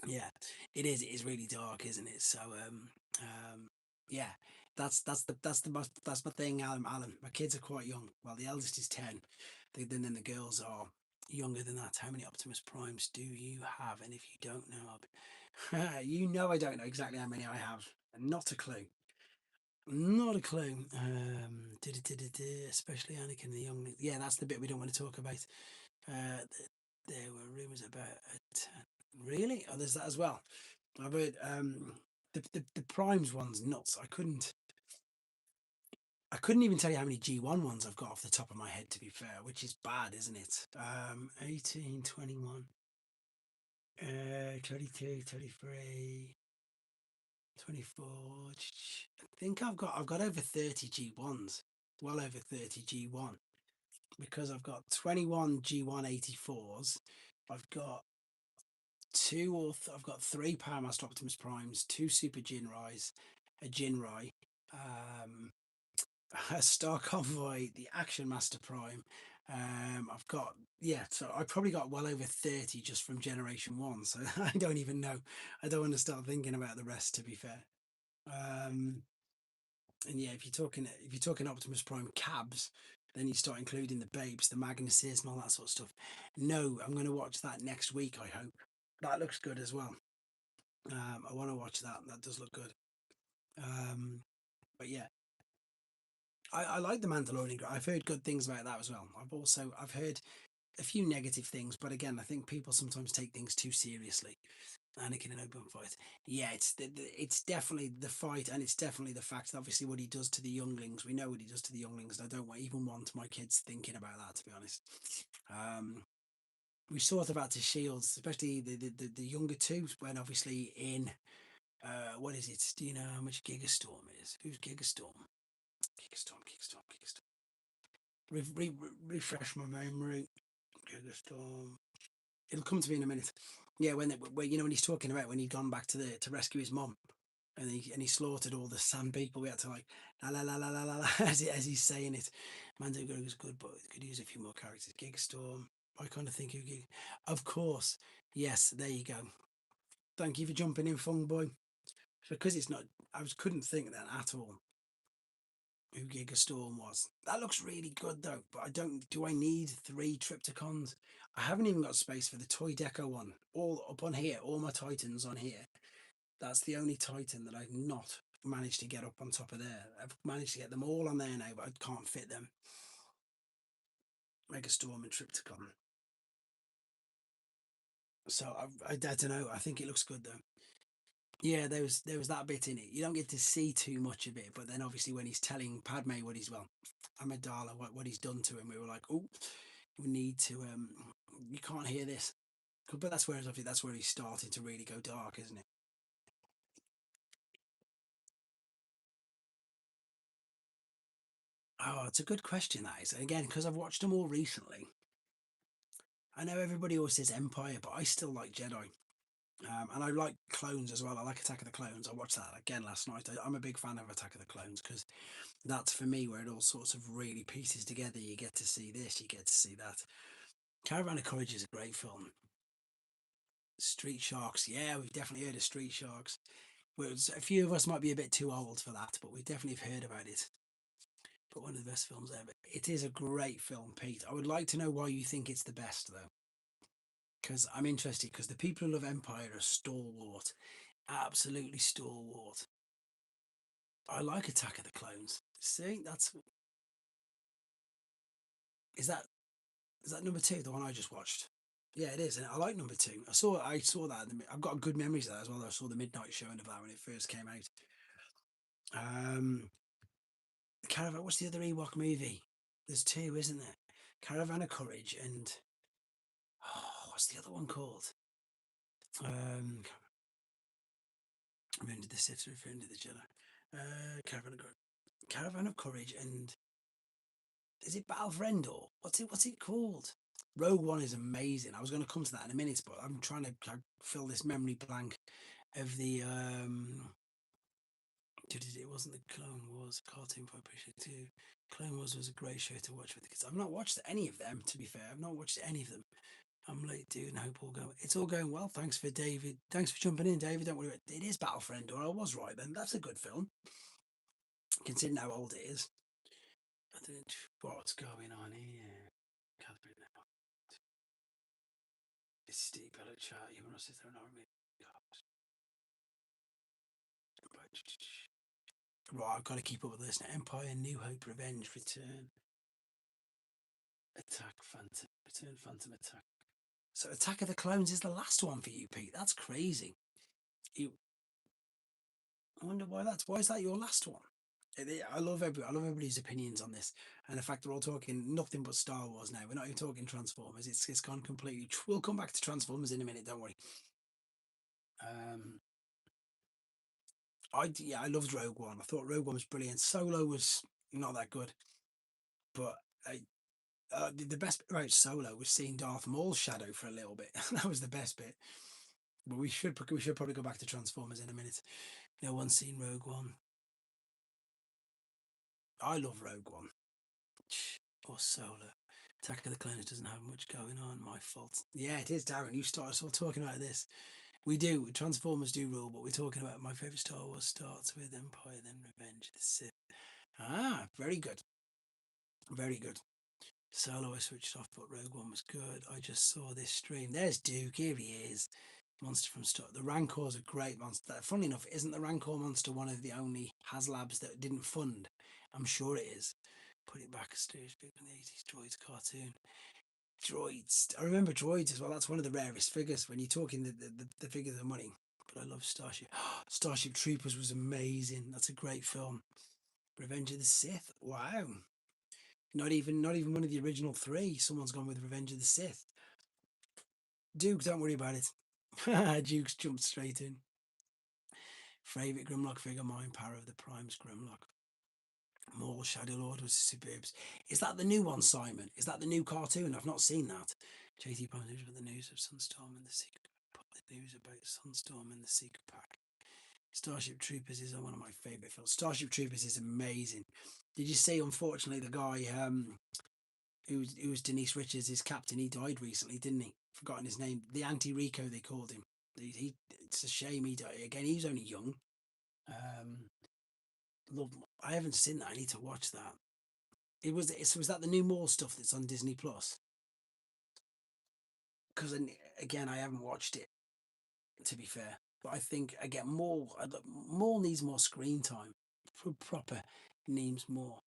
Yeah, it is. It is really dark, isn't it? So, yeah, that's my thing, Alan. My kids are quite young. Well, the eldest is 10. Then the girls are younger than that. How many Optimus Primes do you have? And if you don't know, you know I don't know exactly how many I have. Not a clue. Not a clue. Especially Anakin and the young. Yeah, that's the bit we don't want to talk about. There were rumors about it. Really? Oh, there's that as well. I've heard the primes one's nuts. I couldn't even tell you how many G1 ones I've got off the top of my head, to be fair, which is bad, isn't it? 18, 21, 22, 23, 24. I think I've got over 30 G1s. Well over 30 G1 because I've got 21 G1 84s. I've got I've got three Power Master Optimus Primes, two Super Jinrais, a Jinrai, um, a Star Convoy, the Action Master Prime. I've got, yeah, so I probably got well over 30 just from Generation 1. So I don't even know. I don't want to start thinking about the rest, to be fair. Um, and yeah, if you're talking Optimus Prime cabs, then you start including the babes, the Magnuses, and all that sort of stuff. No, I'm going to watch that next week. I hope that looks good as well. I want to watch that. That does look good. Um, but yeah, I like the Mandalorian. I've heard good things about that as well. I've heard a few negative things, but again, I think people sometimes take things too seriously. Anakin and Obi-Wan fight. Yeah, it's definitely the fight, and it's definitely the fact that obviously what he does to the younglings. We know what he does to the younglings, and I don't even want my kids thinking about that, to be honest. Um, we saw it about the shields, especially the younger two, when obviously in what is it? Do you know how much Gigastorm is? Who's Gigastorm? Gigastorm. Refresh my memory. Gigastorm. It'll come to me in a minute. Yeah, when he's talking about when he'd gone back to rescue his mom, and he slaughtered all the sand people. We had to like la la la la la la as he's saying it. Mando was good, but could use a few more characters. Gigastorm. I kind of think of course. Yes, there you go. Thank you for jumping in, Fung Boy. Because it's not, couldn't think that at all. Who Gigastorm was. That looks really good though, but I don't. Do I need three Tripticons? I haven't even got space for the Toy Deco one. All up on here, all my Titans on here. That's the only Titan that I've not managed to get up on top of there. I've managed to get them all on there now, but I can't fit them. Megastorm and Tripticon. So I don't know. I think it looks good though. Yeah, there was that bit in it. You don't get to see too much of it, but then obviously when he's telling Padme Amidala, what he's done to him, we were like, oh, we need to. You can't hear this, but that's where he started to really go dark, isn't it? Oh, it's a good question, that is. And again, because I've watched them all recently, I know everybody always says Empire, but I still like Jedi. And I like Clones as well. I like Attack of the Clones. I watched that again last night. I'm a big fan of Attack of the Clones because that's for me where it all sorts of really pieces together. You get to see this, you get to see that. Caravan of Courage is a great film. Street Sharks, yeah, we've definitely heard of Street Sharks. A few of us might be a bit too old for that, but we definitely have heard about it. But one of the best films ever. It is a great film, Pete. I would like to know why you think it's the best, though. Because I'm interested, because the people who love Empire are stalwart. Absolutely stalwart. I like Attack of the Clones. See, is that is that number two, the one I just watched? Yeah, it is, and I like number two. I saw that. I've got good memories of that as well. I saw the midnight showing of that when it first came out. Um, Caravan. What's the other Ewok movie? There's two, isn't there? Caravan of Courage and what's the other one called? Um, Revenge of the Sith, Revenge of the Jedi. Caravan of Courage, and is it Battle for Endor? What's it called? Rogue One is amazing. I was going to come to that in a minute, but I'm trying to fill this memory blank of the it wasn't the Clone Wars cartoon, but I appreciate it too. Clone Wars was a great show to watch with the kids. I've not watched any of them, to be fair. I've not watched any of them. I'm late, dude, and I hope it's all going well. Thanks for David. Thanks for jumping in, David. Don't worry, it is Battle for Endor. I was right then. That's a good film, considering how old it is. I don't know what's going on here. Catherine, it's Steve Hello chat. You want to sit there and argue? Right, I've got to keep up with this now. Empire, New Hope, Revenge, Return, Attack, Phantom, Return, Phantom Attack. So Attack of the Clones is the last one for you, Pete. That's crazy. You, I wonder why is that your last one? I love everybody's opinions on this, and the fact they're all talking nothing but Star Wars now. We're not even talking Transformers. It's gone completely. We'll come back to Transformers in a minute. Don't worry. Um, I loved Rogue One. I thought Rogue One was brilliant. Solo was not that good, but the best bit about Solo was seeing Darth Maul's shadow for a little bit. That was the best bit. But we should probably go back to Transformers in a minute. No one's seen Rogue One. I love Rogue One or Solo. Attack of the Clones doesn't have much going on. My fault. Yeah, it is, Darren. You started sort of talking about this. We do. Transformers do rule, but we're talking about my favourite Star Wars starts with Empire, then Revenge of the Sith. Ah, very good. Very good. Solo I switched off, but Rogue One was good. I just saw this stream. There's Duke. Here he is. Monster from Star. The Rancor's a great monster. Funny enough, isn't the Rancor monster one of the only HasLabs that didn't fund? I'm sure it is. Put it back a stage big in the 80s droids cartoon. Droids. I remember droids as well. That's one of the rarest figures when you're talking the figure of the money. But I love Starship. Starship Troopers was amazing. That's a great film. Revenge of the Sith. Wow. Not even one of the original three. Someone's gone with Revenge of the Sith. Duke, don't worry about it. Duke's jumped straight in. Favourite Grimlock figure, mine, Power of the Primes Grimlock. Maul Shadow Lord was superb. Is that the new one, Simon? Is that the new cartoon? I've not seen that. JT News with the news of Sunstorm and the Secret. The news about Sunstorm and the Secret Pack. Starship Troopers is one of my favourite films. Starship Troopers is amazing. Did you see? Unfortunately, the guy who was Denise Richards, his captain, he died recently, didn't he? Forgotten his name. The Anti Rico, they called him. It's a shame he died. Again, he was only young. Um, love. I haven't seen that. I need to watch that. Was that the new Maul stuff that's on Disney Plus? Because again, I haven't watched it, to be fair. But I think again, Maul needs more screen time. Proper needs more.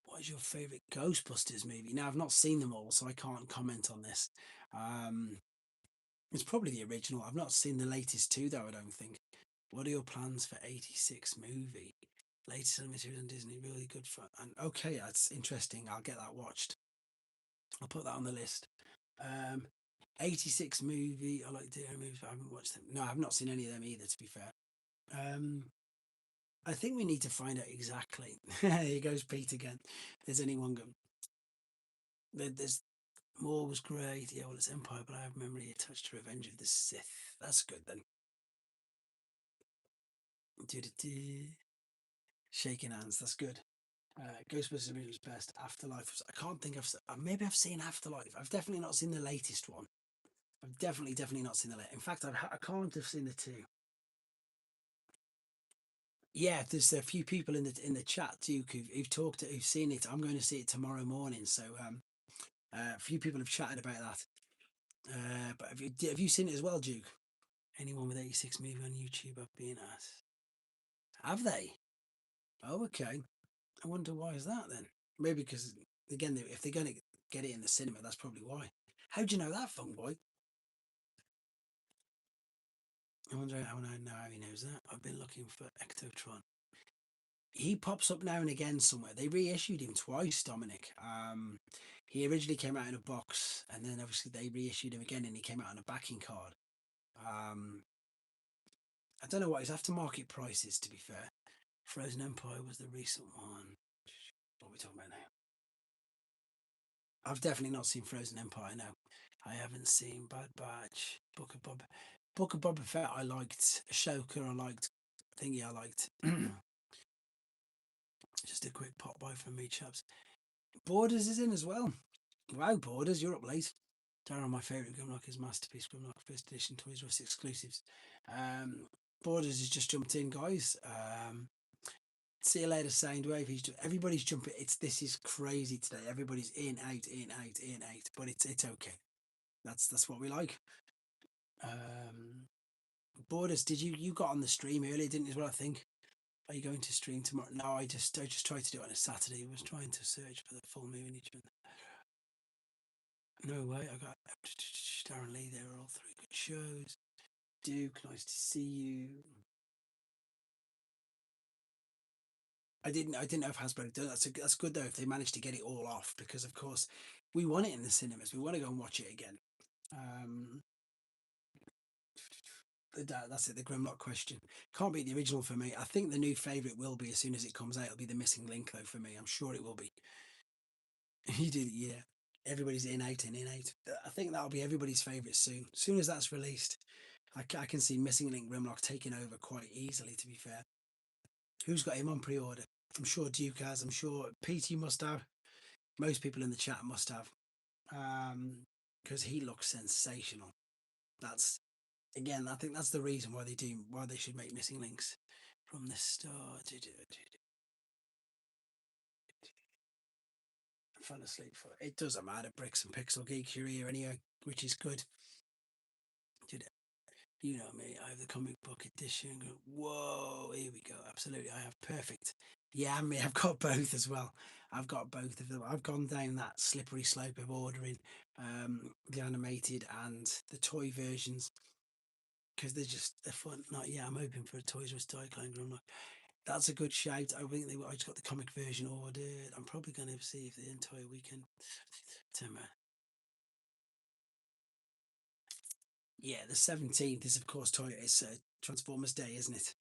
What is your favourite Ghostbusters movie? Now I've not seen them all, so I can't comment on this. Um, it's probably the original. I've not seen the latest two though. I don't think. What are your plans for '86 movie? Latest animated on Disney, really good fun. And okay, that's interesting. I'll get that watched. I'll put that on the list. Um, 86 movie. I like doing movies, but I haven't watched them. No, I've not seen any of them either, to be fair. Um, I think we need to find out exactly. Here goes Pete again. There's anyone going. There's More was great. Yeah, well, it's Empire, but I have memory attached to Revenge of the Sith. That's good then. Shaking hands. That's good. Ghostbusters was best. Afterlife was. I can't think of. Maybe I've seen Afterlife. I've definitely not seen the latest one. I've definitely not seen the latest. In fact, I can't have seen the two. Yeah, there's a few people in the chat, Duke, who've seen it. I'm going to see it tomorrow morning. So a few people have chatted about that. But have you seen it as well, Duke? Anyone with 86 movie on YouTube have been asked. Have they? Oh, okay. I wonder why is that then? Maybe because again, if they're going to get it in the cinema, that's probably why. How do you know that, Fun Boy? I wonder how I know how he knows that. I've been looking for Ectotron. He pops up now and again somewhere. They reissued him twice, Dominic. He originally came out in a box, and then obviously they reissued him again, and he came out on a backing card. Um, I don't know what his aftermarket price is, to be fair. Frozen Empire was the recent one. What are we talking about now? I've definitely not seen Frozen Empire. No, I haven't seen Bad Batch, Book of Boba Fett. I liked Ashoka. I liked Thingy. I liked. Just a quick pop by from me, chaps. Borders is in as well. Wow, Borders, you're up late. Darren, my favourite Grimlock is Masterpiece Grimlock First Edition Toys R Us exclusives. Borders has just jumped in, guys. See you later, Soundwave. Everybody's jumping. This is crazy today. Everybody's in, out, in, out, in, out. But it's okay. That's what we like. Borders, you got on the stream earlier, didn't you? Is what I think. Are you going to stream tomorrow? No, I just tried to do it on a Saturday. I was trying to search for the full moon each month. No way. I got Darren Lee. They were all three good shows. Duke, nice to see you. I didn't know if Hasbro had done that. That's good though if they managed to get it all off, because of course we want it in the cinemas. We want to go and watch it again. That's it. The Grimlock question can't be the original for me. I think the new favorite will be, as soon as it comes out, it'll be the Missing Link though for me. I'm sure it will be. You did, yeah. Everybody's in, out, in, out. I think that'll be everybody's favorite soon. As soon as that's released, I can see Missing Link Grimlock taking over quite easily. To be fair, who's got him on pre-order? I'm sure Duke has. I'm sure Pete must have. Most people in the chat must have, because he looks sensational. That's again, I think that's the reason why they should make Missing Links from the start. I fell asleep for it. Doesn't matter. Bricks and Pixel Geeks, you're here anyway, which is good. You know me, I have the comic book edition. Whoa, here we go. Absolutely, I have perfect. Yeah, me, I've got both as well. I've got both of them. I've gone down that slippery slope of ordering the animated and the toy versions, because they're fun. Not yeah, I'm hoping for a Toys R Us Dieclone. I'm like, that's a good shout. I just got the comic version ordered. I'm probably going to see if the entire weekend. Yeah, the 17th is of course It's Transformers Day, isn't it?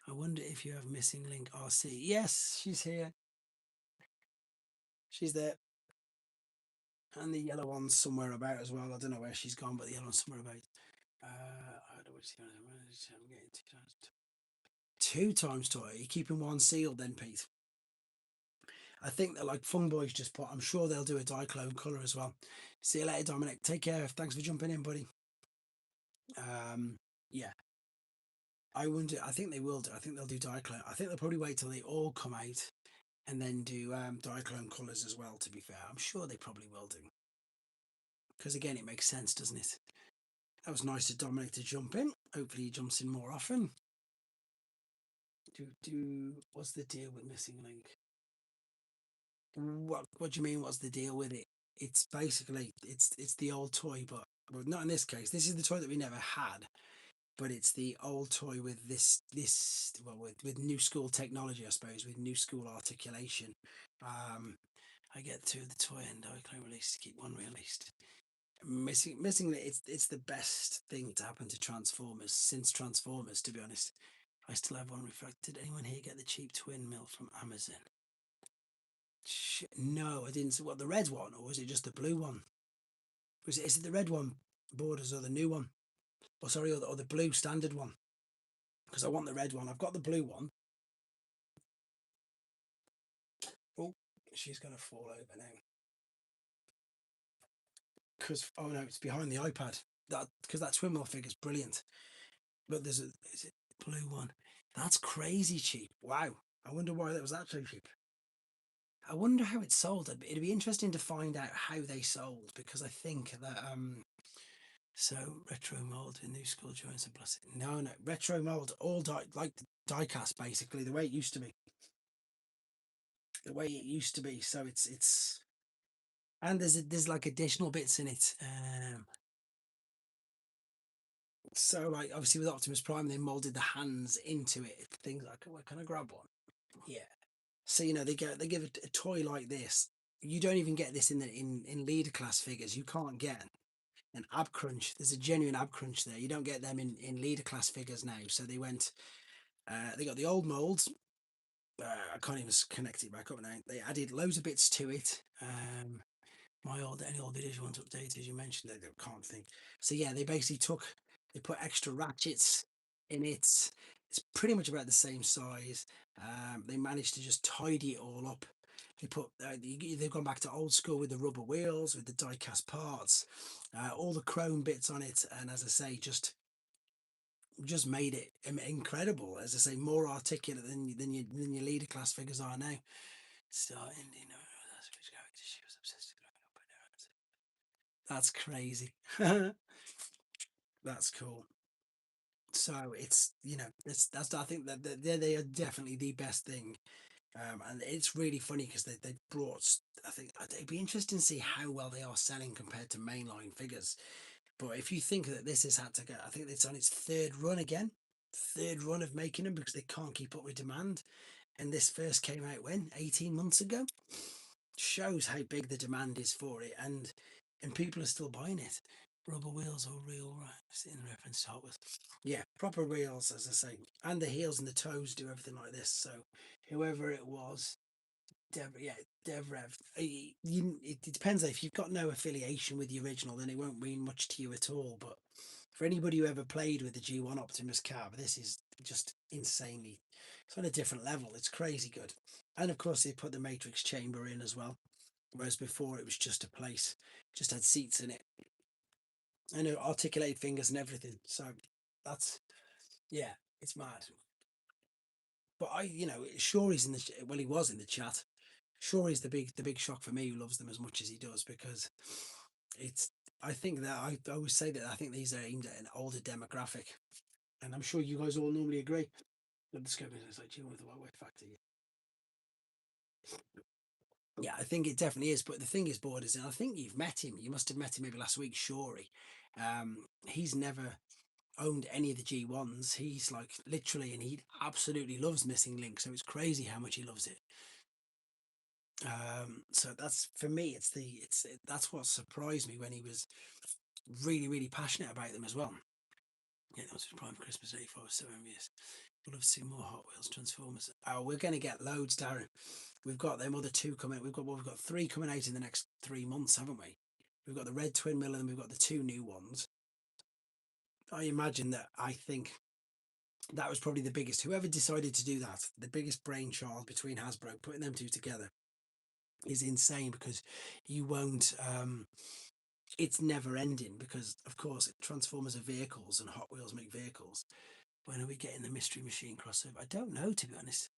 I wonder if you have Missing Link RC. Yes, she's here. She's there. And the yellow one's somewhere about as well. I don't know where she's gone, but the yellow one's somewhere about. I don't see. I'm getting two times toy. Are you keeping one sealed then, Pete? I think they're like Fung Boys just put. I'm sure they'll do a Dieclone colour as well. See you later, Dominic. Take care. Thanks for jumping in, buddy. Yeah. I wonder. I think they will do. I think they'll do Dieclone. I think they'll probably wait till they all come out and then do Dieclone colours as well, to be fair. I'm sure they probably will do. Because again, it makes sense, doesn't it? That was nice of Dominic to jump in. Hopefully he jumps in more often. What's the deal with Missing Link? What do you mean, what's the deal with it? It's basically, it's the old toy, but well, not in this case. This is the toy that we never had, but it's the old toy with with new school technology, I suppose, with new school articulation. I get two of the toy and I can release to keep one released. Missing it's the best thing to happen to Transformers since Transformers, to be honest. I still have one refracted. Anyone here get the cheap twin mill from Amazon? No, I didn't see. What, the red one, or was it just the blue one? Is it the red one, Borders, or the new one? Oh, sorry, or the blue standard one? Because I want the red one. I've got the blue one. Oh, she's gonna fall over now. Because oh no, it's behind the iPad. Because that twin mill figure is brilliant. But is it blue one? That's crazy cheap. Wow. I wonder why that was actually cheap. I wonder how it sold. It'd be interesting to find out how they sold, because I think that so retro mold in new school joints and plastic. No, retro mold all like die cast, basically the way it used to be. The way it used to be. So it's and there's like additional bits in it. So like obviously with Optimus Prime, they molded the hands into it. Things like, well, can I grab one? Yeah. So they give a toy like this. You don't even get this in leader class figures. You can't get an ab crunch. There's a genuine ab crunch there. You don't get them in leader class figures now. So they went. They got the old molds. I can't even connect it back up now. They added loads of bits to it. Any old edition ones updated, as you mentioned, I can't think. So yeah, they put extra ratchets in it. It's pretty much about the same size. They managed to just tidy it all up. They've gone back to old school with the rubber wheels, with the die-cast parts, all the chrome bits on it, and as I say, just made it incredible. As I say, more articulate than your leader class figures are now. Starting, that's crazy. That's cool. So it's that's I think that they are definitely the best thing. And it's really funny because they brought. I think it'd be interesting to see how well they are selling compared to mainline figures. But if you think that this has had to go, I think it's on its third run of making them because they can't keep up with demand. And this first came out when 18 months ago. Shows how big the demand is for it, and people are still buying it. Rubber wheels or real rims in reference to Hot Wheels. Yeah, proper wheels, as I say, and the heels and the toes do everything like this. So whoever it was, Devrev. It depends. If you've got no affiliation with the original, then it won't mean much to you at all. But for anybody who ever played with the G1 Optimus cab, this is just insanely. It's on a different level. It's crazy good. And of course, they put the Matrix chamber in as well. Whereas before, it was just a place, just had seats in it. I know articulated fingers and everything. So that's yeah, it's mad. But sure he's in he was in the chat. Sure he's the big shock for me who loves them as much as he does because it's. I think that I always say that I think these are aimed at an older demographic, and I'm sure you guys all normally agree. The scope is like, with the white factor. Yeah, I think it definitely is. But the thing is, Borders, and I think you've met him. You must have met him maybe last week, Shorey. He's never owned any of the G1s. He's like literally, and he absolutely loves Missing Link. So it's crazy how much he loves it. So that's for me. That's what surprised me when he was really, really passionate about them as well. Yeah, that was his prime Christmas '84, 7 years. We'd love to see more Hot Wheels Transformers. Oh, we're going to get loads, Darren. We've got them other two coming. We've got three coming out in the next 3 months, haven't we? We've got the red twin mill and we've got the two new ones. I imagine that. I think that was probably the biggest. Whoever decided to do that, the biggest brainchild between Hasbro, putting them two together, is insane because you won't. It's never ending because, of course, Transformers are vehicles and Hot Wheels make vehicles. When are we getting the Mystery Machine crossover? I don't know, to be honest.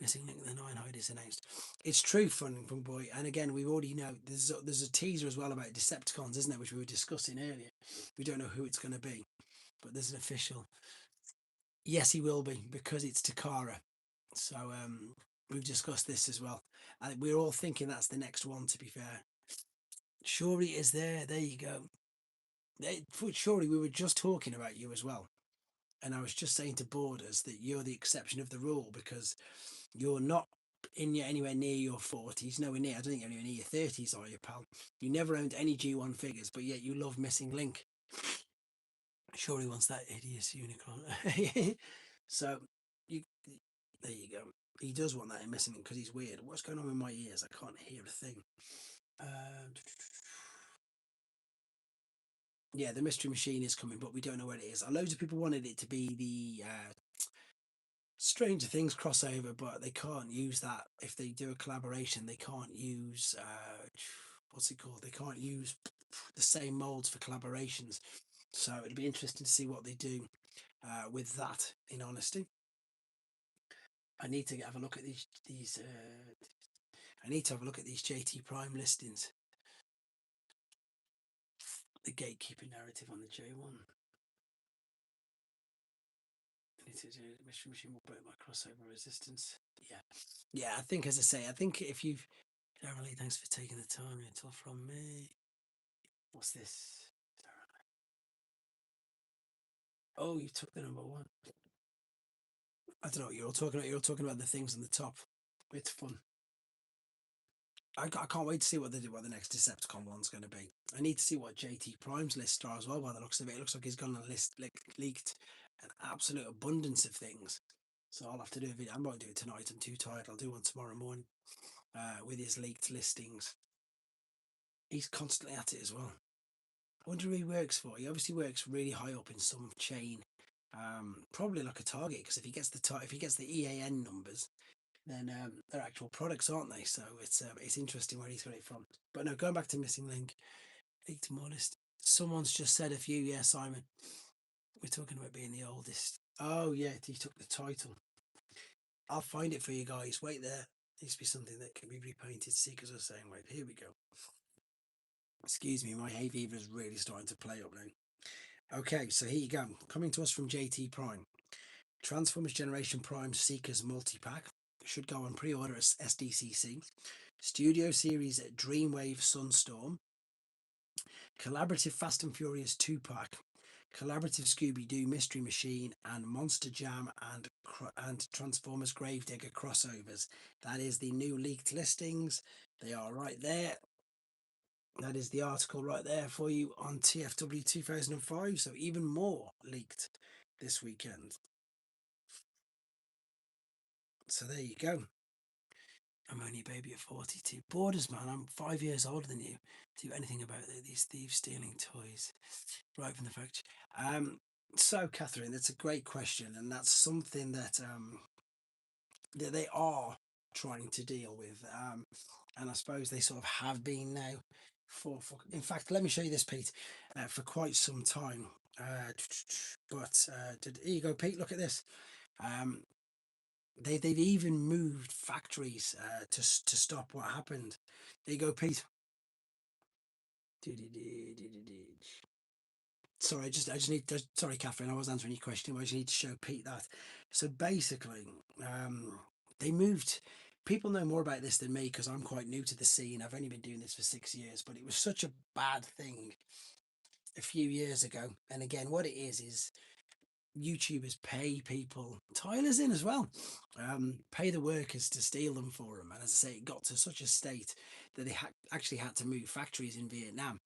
Missing Link, the Nine Hide is announced. It's true, fun boy. And again, we already know there's a teaser as well about Decepticons, isn't there, which we were discussing earlier. We don't know who it's going to be, but there's an official. Yes, he will be because it's Takara. So we've discussed this as well. We're all thinking that's the next one. To be fair, Shuri is there. There you go. Shuri, we were just talking about you as well. And I was just saying to Borders that you're the exception of the rule because you're not anywhere near your 40s, nowhere near. I don't think anywhere near your 30s, are you, pal? You never owned any G1 figures, but yet you love Missing Link. Sure, he wants that hideous unicorn. So you, there you go. He does want that in Missing Link because he's weird. What's going on with my ears? I can't hear a thing. Yeah, the Mystery Machine is coming, but we don't know where it is. Loads of people wanted it to be the Stranger Things crossover, but they can't use that. If they do a collaboration, they can't use what's it called? They can't use the same molds for collaborations. So it'll be interesting to see what they do with that. In honesty, I need to have a look at these. I need to have a look at these JT Prime listings. The gatekeeping narrative on the J1. I need to do Mystery Machine will break my crossover resistance. Yeah, yeah. I think, as I say, I think if you've Generally, thanks for taking the time until from me. What's this? Oh, you took the number one. I don't know what you're all talking about. You're all talking about the things on the top. It's fun. I can't wait to see what the next Decepticon one's going to be. I need to see what JT Prime's lists are as well. By the looks of it, it looks like he's gone on a list leaked an absolute abundance of things. So I'll have to do a video. I might do it tonight. I'm too tired. I'll do one tomorrow morning with his leaked listings. He's constantly at it as well. I wonder who he works for. He obviously works really high up in some chain, probably like a Target. Because if he gets the EAN numbers, then they're actual products, aren't they? So it's interesting where he's got it from. But no, going back to Missing Link, Leaked Modest. Someone's just said a few. Yeah, Simon. We're talking about being the oldest. Oh yeah, he took the title. I'll find it for you guys. Wait there. Needs to be something that can be repainted. Seekers are saying, wait, here we go. Excuse me, my hay fever is really starting to play up now. Okay, so here you go. Coming to us from JT Prime. Transformers Generation Prime Seekers multi-pack. Should go on pre-order as SDCC. Studio Series Dreamwave Sunstorm. Collaborative Fast and Furious 2-pack. Collaborative Scooby-Doo Mystery Machine and Monster Jam and Transformers Gravedigger crossovers. That is the new leaked listings. They are right there. That is the article right there for you on TFW 2005. So even more leaked this weekend. So there you go. I'm only a baby at 42. Borders, man. I'm 5 years older than you. Do anything about these thieves stealing toys right from the factory? So, Catherine, that's a great question, and that's something that they are trying to deal with. And I suppose they sort of have been now in fact, let me show you this, Pete, for quite some time. Here you go, Pete. Look at this. Um, they've even moved factories to stop what happened. There you go, Pete. Sorry, I just need to, sorry, Catherine, I was answering your question. I just need to show Pete that. So basically, they moved. People know more about this than me because I'm quite new to the scene. I've only been doing this for 6 years, but it was such a bad thing a few years ago. And again, what it is YouTubers pay people, Tyler's in as well, pay the workers to steal them for them. And as I say, it got to such a state that they actually had to move factories in Vietnam,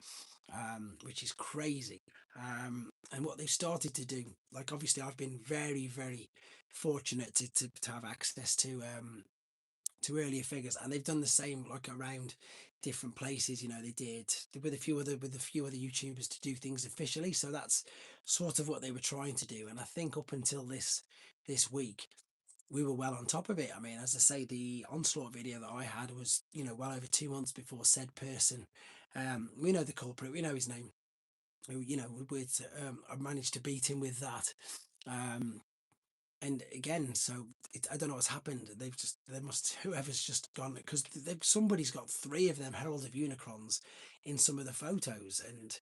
which is crazy. And what they've started to do, like obviously I've been very, very fortunate to have access to earlier figures, and they've done the same like around different places. They did with a few other YouTubers to do things officially. So that's sort of what they were trying to do. And I think up until this week, we were well on top of it. I mean, as I say, the onslaught video that I had was well over 2 months before said person. We know the culprit. We know his name. I managed to beat him with that. And again, so I don't know what's happened. Whoever's just gone, because somebody's got three of them Herald of Unicrons in some of the photos, and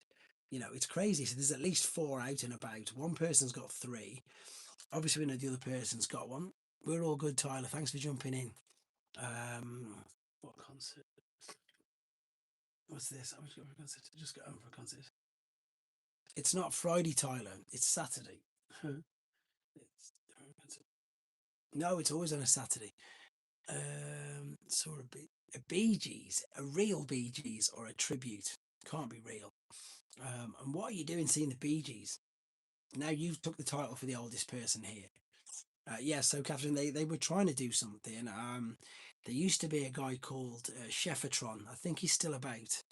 it's crazy. So there's at least four out and about. One person's got three. Obviously, we know the other person's got one. We're all good, Tyler. Thanks for jumping in. What concert? What's this? I'm just going for a concert. Just got home for a concert. It's not Friday, Tyler. It's Saturday. it's, no, it's always on a Saturday. Saw a Bee Gees, a real Bee Gees or a tribute. Can't be real. And what are you doing seeing the Bee Gees? Now you've took the title for the oldest person here. Yeah, so Catherine, they were trying to do something. There used to be a guy called Chefatron. I think he's still about.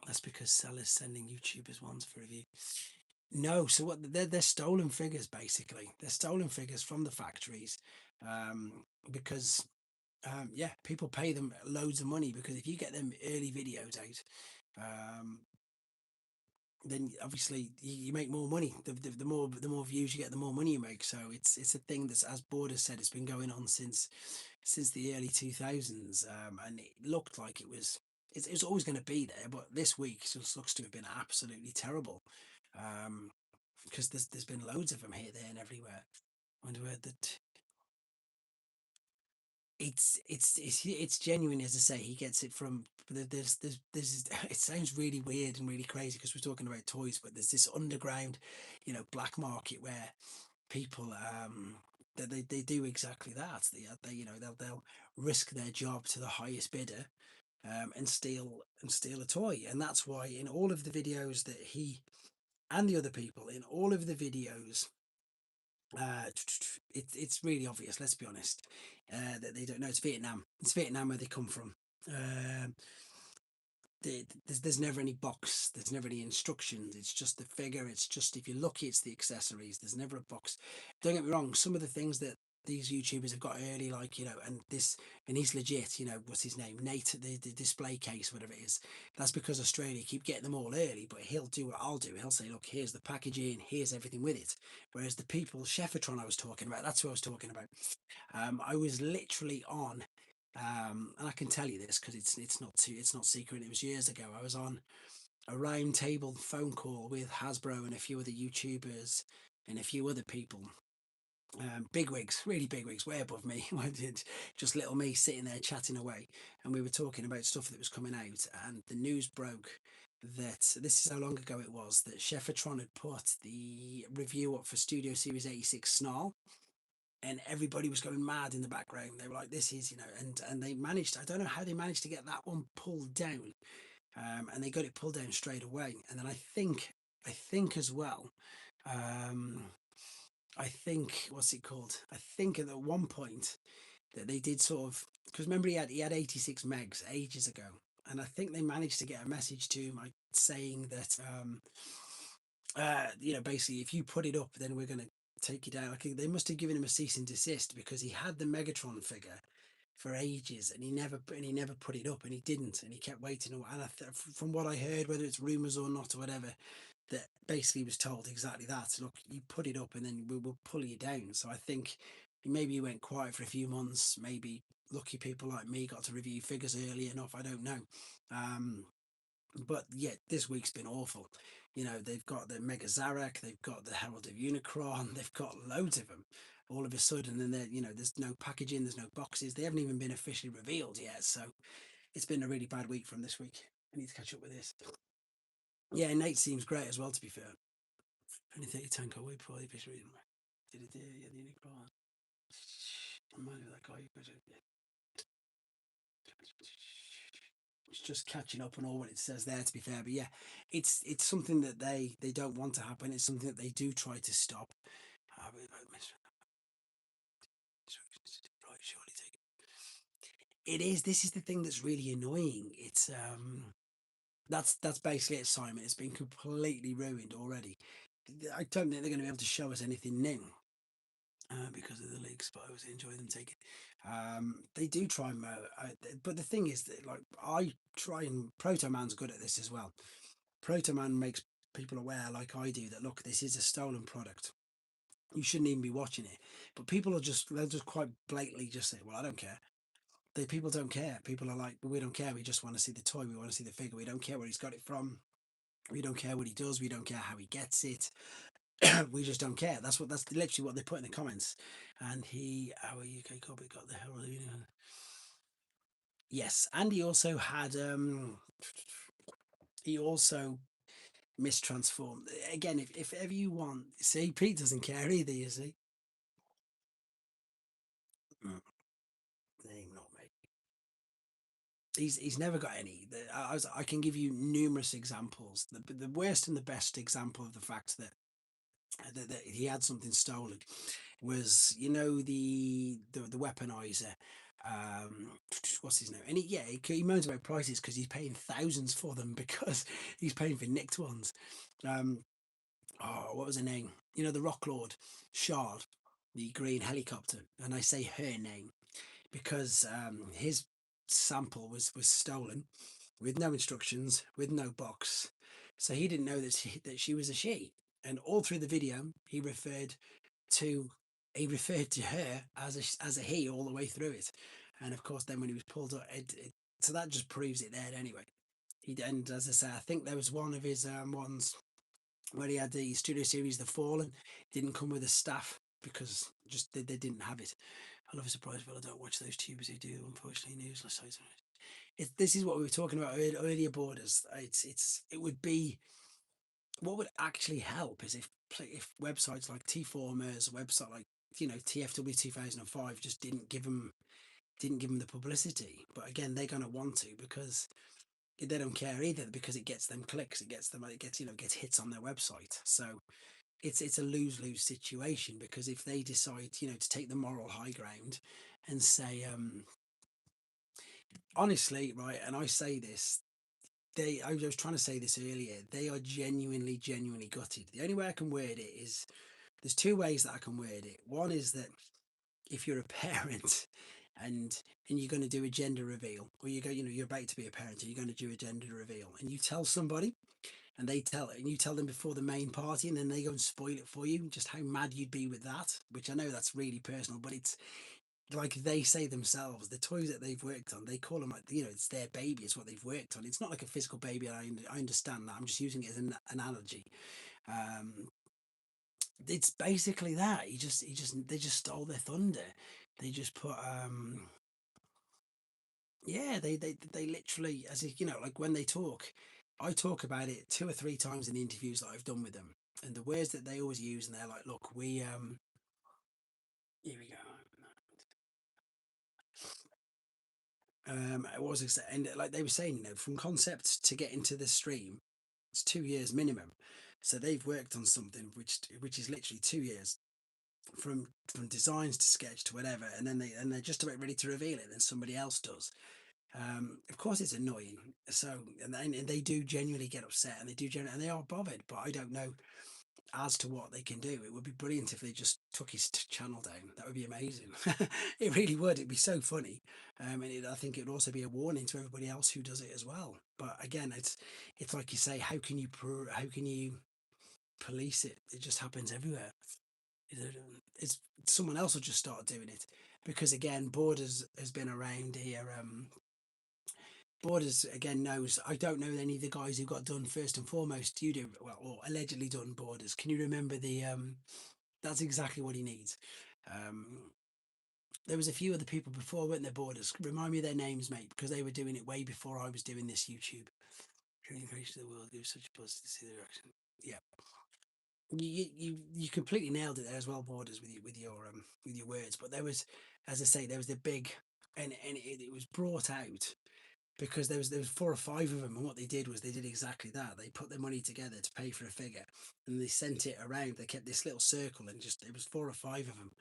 That's because Sellers sending YouTubers ones for review. No, so what they're stolen figures basically. They're stolen figures from the factories, because yeah, people pay them loads of money because if you get them early videos out, then obviously you make more money. The more views you get, the more money you make. So it's a thing that's, as Borders said, it's been going on since the early 2000s, and it looked like it's always going to be there. But this week just looks to have been absolutely terrible, because there's been loads of them here, there, and everywhere. I wonder where that. it's genuine, as I say. He gets it from there's it sounds really weird and really crazy because we're talking about toys, but there's this underground, black market where people that they do exactly that. They they'll risk their job to the highest bidder, and steal a toy. And that's why in all of the videos that he and the other people in all of the videos, uh, it's really obvious. Let's be honest, that they don't know it's Vietnam. It's Vietnam where they come from. Um, there's never any box. There's never any instructions. It's just the figure. It's just, if you're lucky, it's the accessories. There's never a box. Don't get me wrong. Some of the things that these YouTubers have got early, like, and he's legit. What's his name? Nate, the display case, whatever it is. That's because Australia keep getting them all early. But he'll do what I'll do. He'll say, look, here's the packaging. Here's everything with it. Whereas the people, Chefetron, I was talking about. That's who I was talking about. I was literally on, and I can tell you this because it's not secret. It was years ago. I was on a round table phone call with Hasbro and a few other YouTubers and a few other people. Big wigs, really big wigs, way above me. Just little me sitting there chatting away, and we were talking about stuff that was coming out. And the news broke that, this is how long ago it was, that Chefetron had put the review up for Studio Series 86 Snarl, and everybody was going mad in the background. They were like, "This is," and they managed. I don't know how they managed to get that one pulled down, and they got it pulled down straight away. And then I think as well, um, I think, what's it called? I think at one point that they did sort of, because remember he had 86 megs ages ago, and I think they managed to get a message to him, like saying that, basically, if you put it up, then we're going to take you down. I think they must have given him a cease and desist because he had the Megatron figure for ages, and he never put it up, and he didn't, and he kept waiting. And from what I heard, whether it's rumors or not or whatever, that basically was told exactly that. Look, you put it up, and then we will pull you down. So I think maybe he went quiet for a few months. Maybe lucky people like me got to review figures early enough. I don't know. Um, but yeah, this week's been awful. They've got the Mega Zarek, they've got the Herald of Unicron, they've got loads of them. All of a sudden, and then there's no packaging, there's no boxes. They haven't even been officially revealed yet. So it's been a really bad week from this week. I need to catch up with this. Yeah, Nate seems great as well. To be fair, only 30 away before the official reading. Did it? Yeah, the Unicron. Remind me of that guy. It's just catching up on all what it says there, to be fair. But yeah, it's something that they don't want to happen. It's something that they do try to stop. Right, surely take it. It is. This is the thing that's really annoying. It's that's basically it, Simon. It's been completely ruined already. I don't think they're going to be able to show us anything new. Because of the leaks, but I always enjoy them taking. They do try and, but the thing is that, like, I try, and Proto Man's good at this as well. Proto Man makes people aware, like I do, that look, this is a stolen product. You shouldn't even be watching it. But people they'll just quite blatantly just say, "Well, I don't care." People don't care. People are like, "We don't care. We just want to see the toy. We want to see the figure. We don't care where he's got it from. We don't care what he does. We don't care how he gets it. We just don't care." That's literally what they put in the comments. And our UK copy got the Herald. Yes, and he also had he also mistransformed again. If ever you want, see, Pete doesn't care either. You see, mm, name not me. He's never got any. I can give you numerous examples. The worst and the best example of the fact that he had something stolen was, the weaponizer. What's his name? And he moans about prices because he's paying thousands for them because he's paying for nicked ones. What was her name? The Rock Lord Shard, the green helicopter, and I say her name because his sample was stolen with no instructions, with no box, so he didn't know that she was a she. And all through the video, to he referred to her as a he all the way through it. And of course, then when he was pulled up, so that just proves it there anyway. And as I say, I think there was one of his ones where he had the Studio Series The Fallen, didn't come with a staff because just they didn't have it. I love a surprise, but I don't watch those tubers who do. Unfortunately, news. This is what we were talking about earlier. Borders. It would be what would actually help is if websites like T-Formers, website like TFW 2005 just didn't give them the publicity. But again, they're going to want to because they don't care either because it gets them clicks, it gets hits on their website. So it's a lose-lose situation because if they decide to take the moral high ground and say honestly, right, and I say this, I was trying to say this earlier, they are genuinely gutted. The only way I can word it is there's two ways that I can word it. One is that if you're a parent and you're going to do a gender reveal, or you're about to be a parent and you're going to do a gender reveal, and you tell somebody and you tell them before the main party, and then they go and spoil it for you, just how mad you'd be with that. Which I know that's really personal, but it's like they say themselves, the toys that they've worked on, they call them like it's their baby, it's what they've worked on. It's not like a physical baby. I understand that. I'm just using it as an analogy. um it's basically that they just stole their thunder. They just put yeah, they literally, as if like when they talk, I talk about it two or three times in the interviews that I've done with them, and the words that they always use, and they're like, look, we here we go. What was it? And like they were saying, from concept to get into the stream, it's 2 years minimum. So they've worked on something which is literally 2 years from designs to sketch to whatever, and then they're just about ready to reveal it. Then somebody else does. Of course, it's annoying. So and they do genuinely get upset, and and they are bothered. But I don't know as to what they can do. It would be brilliant if they just took his channel down. That would be amazing. It really would. It'd be so funny. I think it would also be a warning to everybody else who does it as well. But again, it's like you say, how can you police it? It just happens everywhere. It's someone else will just start doing it because again, Borders has been around here. Borders again knows. I don't know any of the guys who got done first and foremost. You do well, or allegedly done Borders. Can you remember the? That's exactly what he needs. Um, there was a few other people before, weren't there? Borders. Remind me of their names, mate, because they were doing it way before I was doing this YouTube. Creation of the world gives such a buzz to see the reaction. Yeah, you completely nailed it there as well, Borders, with your words. But there was, as I say, there was the big, and it was brought out because there was four or five of them, and what they did was they did exactly that. They put their money together to pay for a figure, and they sent it around. They kept this little circle, and just it was four or five of them.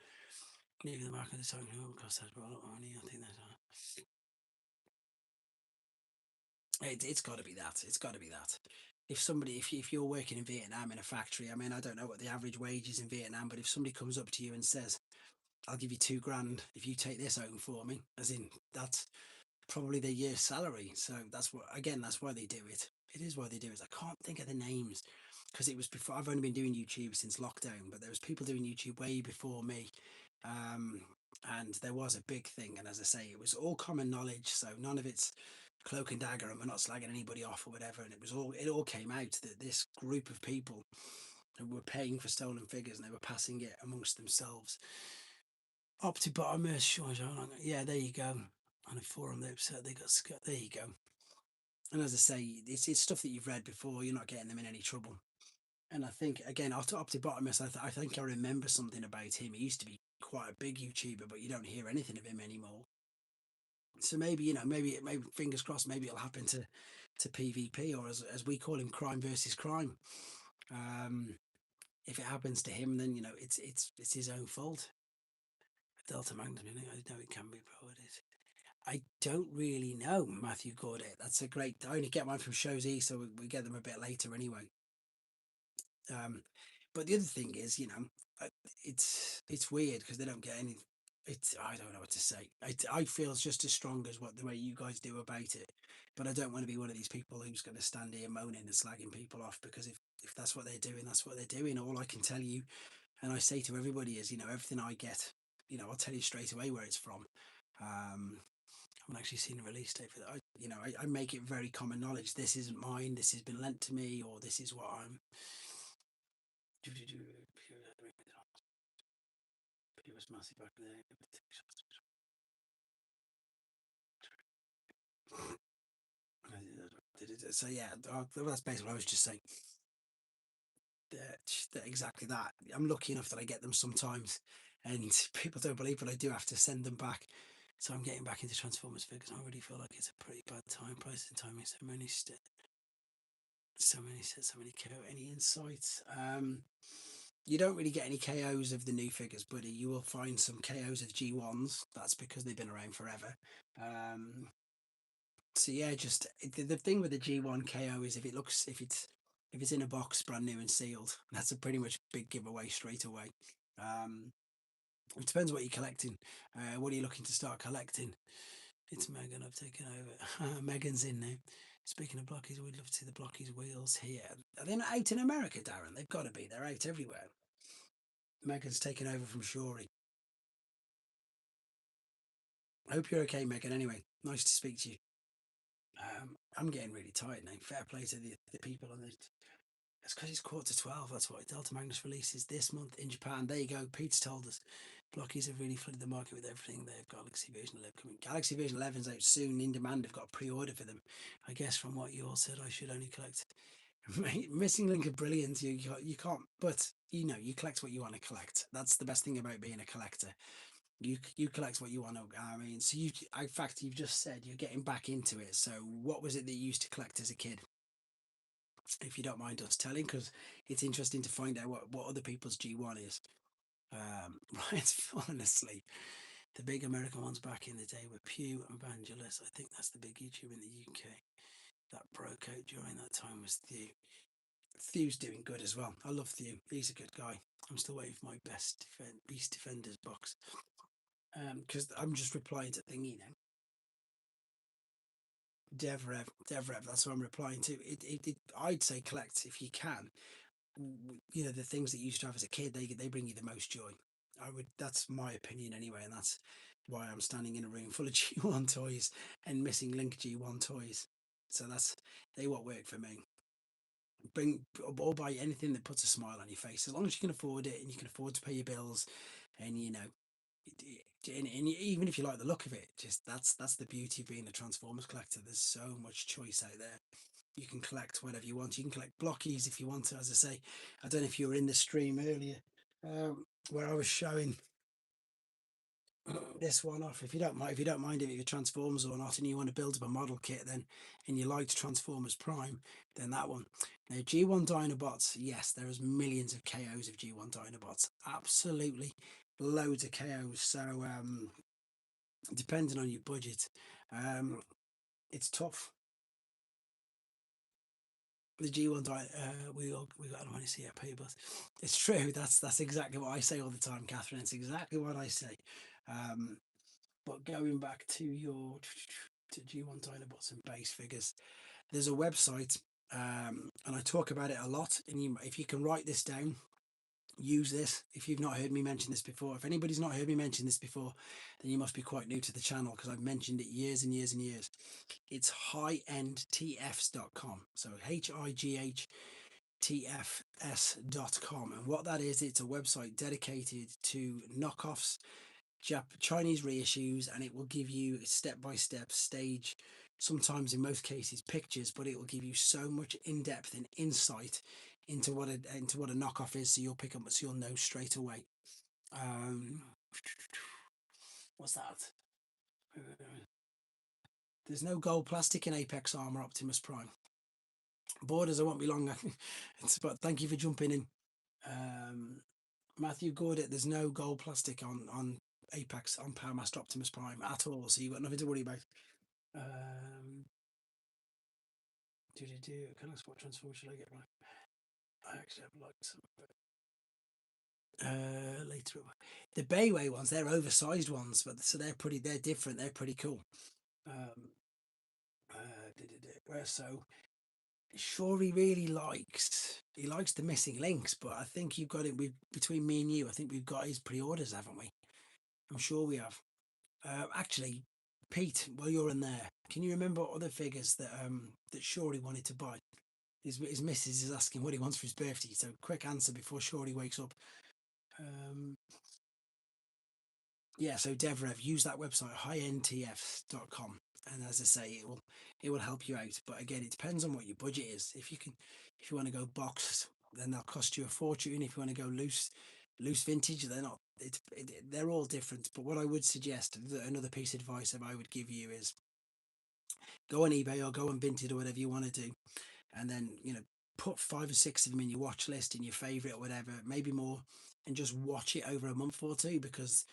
Leaving the mark of the song, cost us a lot of money. I think it's got to be that. It's got to be that. If you're working in Vietnam in a factory, I mean, I don't know what the average wage is in Vietnam, but if somebody comes up to you and says, "I'll give you 2 grand if you take this home for me," as in that's probably their year's salary. So that's why they do it. It is why they do it. I can't think of the names because it was before. I've only been doing YouTube since lockdown, but there was people doing YouTube way before me. Um, and there was a big thing. And as I say, it was all common knowledge. So none of it's cloak and dagger and we're not slagging anybody off or whatever. And it all came out that this group of people who were paying for stolen figures and they were passing it amongst themselves. Optibottomers, sure, yeah, there you go. On a forum, they got there you go. And as I say, it's stuff that you've read before. You're not getting them in any trouble. And I think again, after Optibottomist, I think I remember something about him. He used to be quite a big YouTuber, but you don't hear anything of him anymore. So maybe maybe fingers crossed, maybe it'll happen to PvP, or as we call him, crime versus crime. Um, if it happens to him, then it's his own fault. Delta Magnum, I know it can be provided. I don't really know Matthew Gaudet. That's a great. I only get mine from Shows E, so we get them a bit later anyway. Um, but the other thing is, uh, it's weird because they don't get any. It's I don't know what to say. I feel it's just as strong as what the way you guys do about it. But I don't want to be one of these people who's going to stand here moaning and slagging people off because if that's what they're doing, that's what they're doing. All I can tell you, and I say to everybody, is everything I get, I'll tell you straight away where it's from. I haven't actually seen a release date for that. I make it very common knowledge. This isn't mine. This has been lent to me, or this is what I'm. It was massive back there. So yeah, that's basically what I was just saying. Exactly that. I'm lucky enough that I get them sometimes, and people don't believe, but I do have to send them back. So I'm getting back into Transformers figures. I already feel like it's a pretty bad time. Price and timing. So many KO. Any insights? You don't really get any KOs of the new figures, buddy. You will find some KOs of G1s. That's because they've been around forever. Um, so yeah, just the thing with the G1 KO is if it's in a box, brand new and sealed, that's a pretty much big giveaway straight away. Um, it depends what you're collecting. What are you looking to start collecting? It's Megan. I've taken over. Megan's in now. Speaking of blockies, we'd love to see the blockies wheels here. Are they not out in America, Darren? They've got to be. They're out everywhere. Megan's taken over from Shorey. I hope you're okay, Megan. Anyway, nice to speak to you. I'm getting really tired now. Fair play to the people on the. It's because it's 11:45. That's why Delta Magnus releases this month in Japan. There you go. Pete's told us. Blockies have really flooded the market with everything. They've got Galaxy Version 11 coming. Galaxy Version 11's out soon in demand. They've got a pre-order for them. I guess from what you all said, I should only collect. Missing Link are brilliant. You can't, but you collect what you want to collect. That's the best thing about being a collector. You collect what you want to. I mean, so in fact, you've just said you're getting back into it. So, what was it that you used to collect as a kid? If you don't mind us telling, because it's interesting to find out what other people's G1 is. Ryan's fallen asleep. The big American ones back in the day were Pew and Vangelis. I think that's the big YouTube in the UK. That broke out during that time was Thew. Thew's doing good as well. I love Thew. He's a good guy. I'm still waiting for my Beast Defenders box. Because I'm just replying to thingy now. Devrev. That's what I'm replying to. I'd say collect if you can. The things that you used to have as a kid, they bring you the most joy. That's my opinion anyway, and that's why I'm standing in a room full of G1 toys and missing Link G1 toys. So they what work for me. Bring or buy anything that puts a smile on your face, as long as you can afford it and you can afford to pay your bills, and and even if you like the look of it, just that's the beauty of being a Transformers collector. There's so much choice out there. You can collect whatever you want. You can collect blockies if you want to. As I say, I don't know if you were in the stream earlier, where I was showing this one off. If you don't mind if it transforms or not, and you want to build up a model kit, then and you liked Transformers Prime, then that one. Now G1 Dinobots, yes, there is millions of KOs of G1 Dinobots, absolutely loads of KOs. So depending on your budget, it's tough. The G1 we got money to see a pay, but it's true. That's exactly what I say all the time, Catherine. It's exactly what I say. But going back to G1 Dinobots and base figures, there's a website, and I talk about it a lot. And if you can write this down, use this. If you've not heard me mention this before, if anybody's not heard me mention this before, then you must be quite new to the channel, because I've mentioned it years and years and years. It's highendtfs.com. So HIGHTFS.com. And what that is, it's a website dedicated to knockoffs, Chinese reissues, and it will give you step by step stage, sometimes in most cases pictures, but it will give you so much in-depth and insight into what a knockoff is, so you'll pick up, so you'll know straight away. What's that? There's no gold plastic in Apex Armor Optimus Prime. Borders, I won't be long. But thank you for jumping in. Matthew Gordon, there's no gold plastic on Apex, on Power Master Optimus Prime at all, so you've got nothing to worry about. Kind of what transform should I get right? I actually have liked some later. The Bayway ones, they're oversized ones, but so they're different, they're pretty cool. So sure, he really likes the missing links, but I think you've got it between me and you. I think we've got his pre-orders, haven't we? I'm sure we have. Actually, Pete, while you're in there, can you remember what other figures that Shorey wanted to buy? His missus is asking what he wants for his birthday. So quick answer before Shorey wakes up. Yeah, so DevRev, use that website, hightfs.com. And as I say, it will help you out. But again, it depends on what your budget is. If you want to go box, then they'll cost you a fortune. If you want to go loose vintage, they're not. They're all different. But what I would suggest, another piece of advice that I would give you is go on eBay or go on Vinted or whatever you want to do, and then put 5 or 6 of them in your watch list, in your favorite or whatever, maybe more, and just watch it over a month or two, because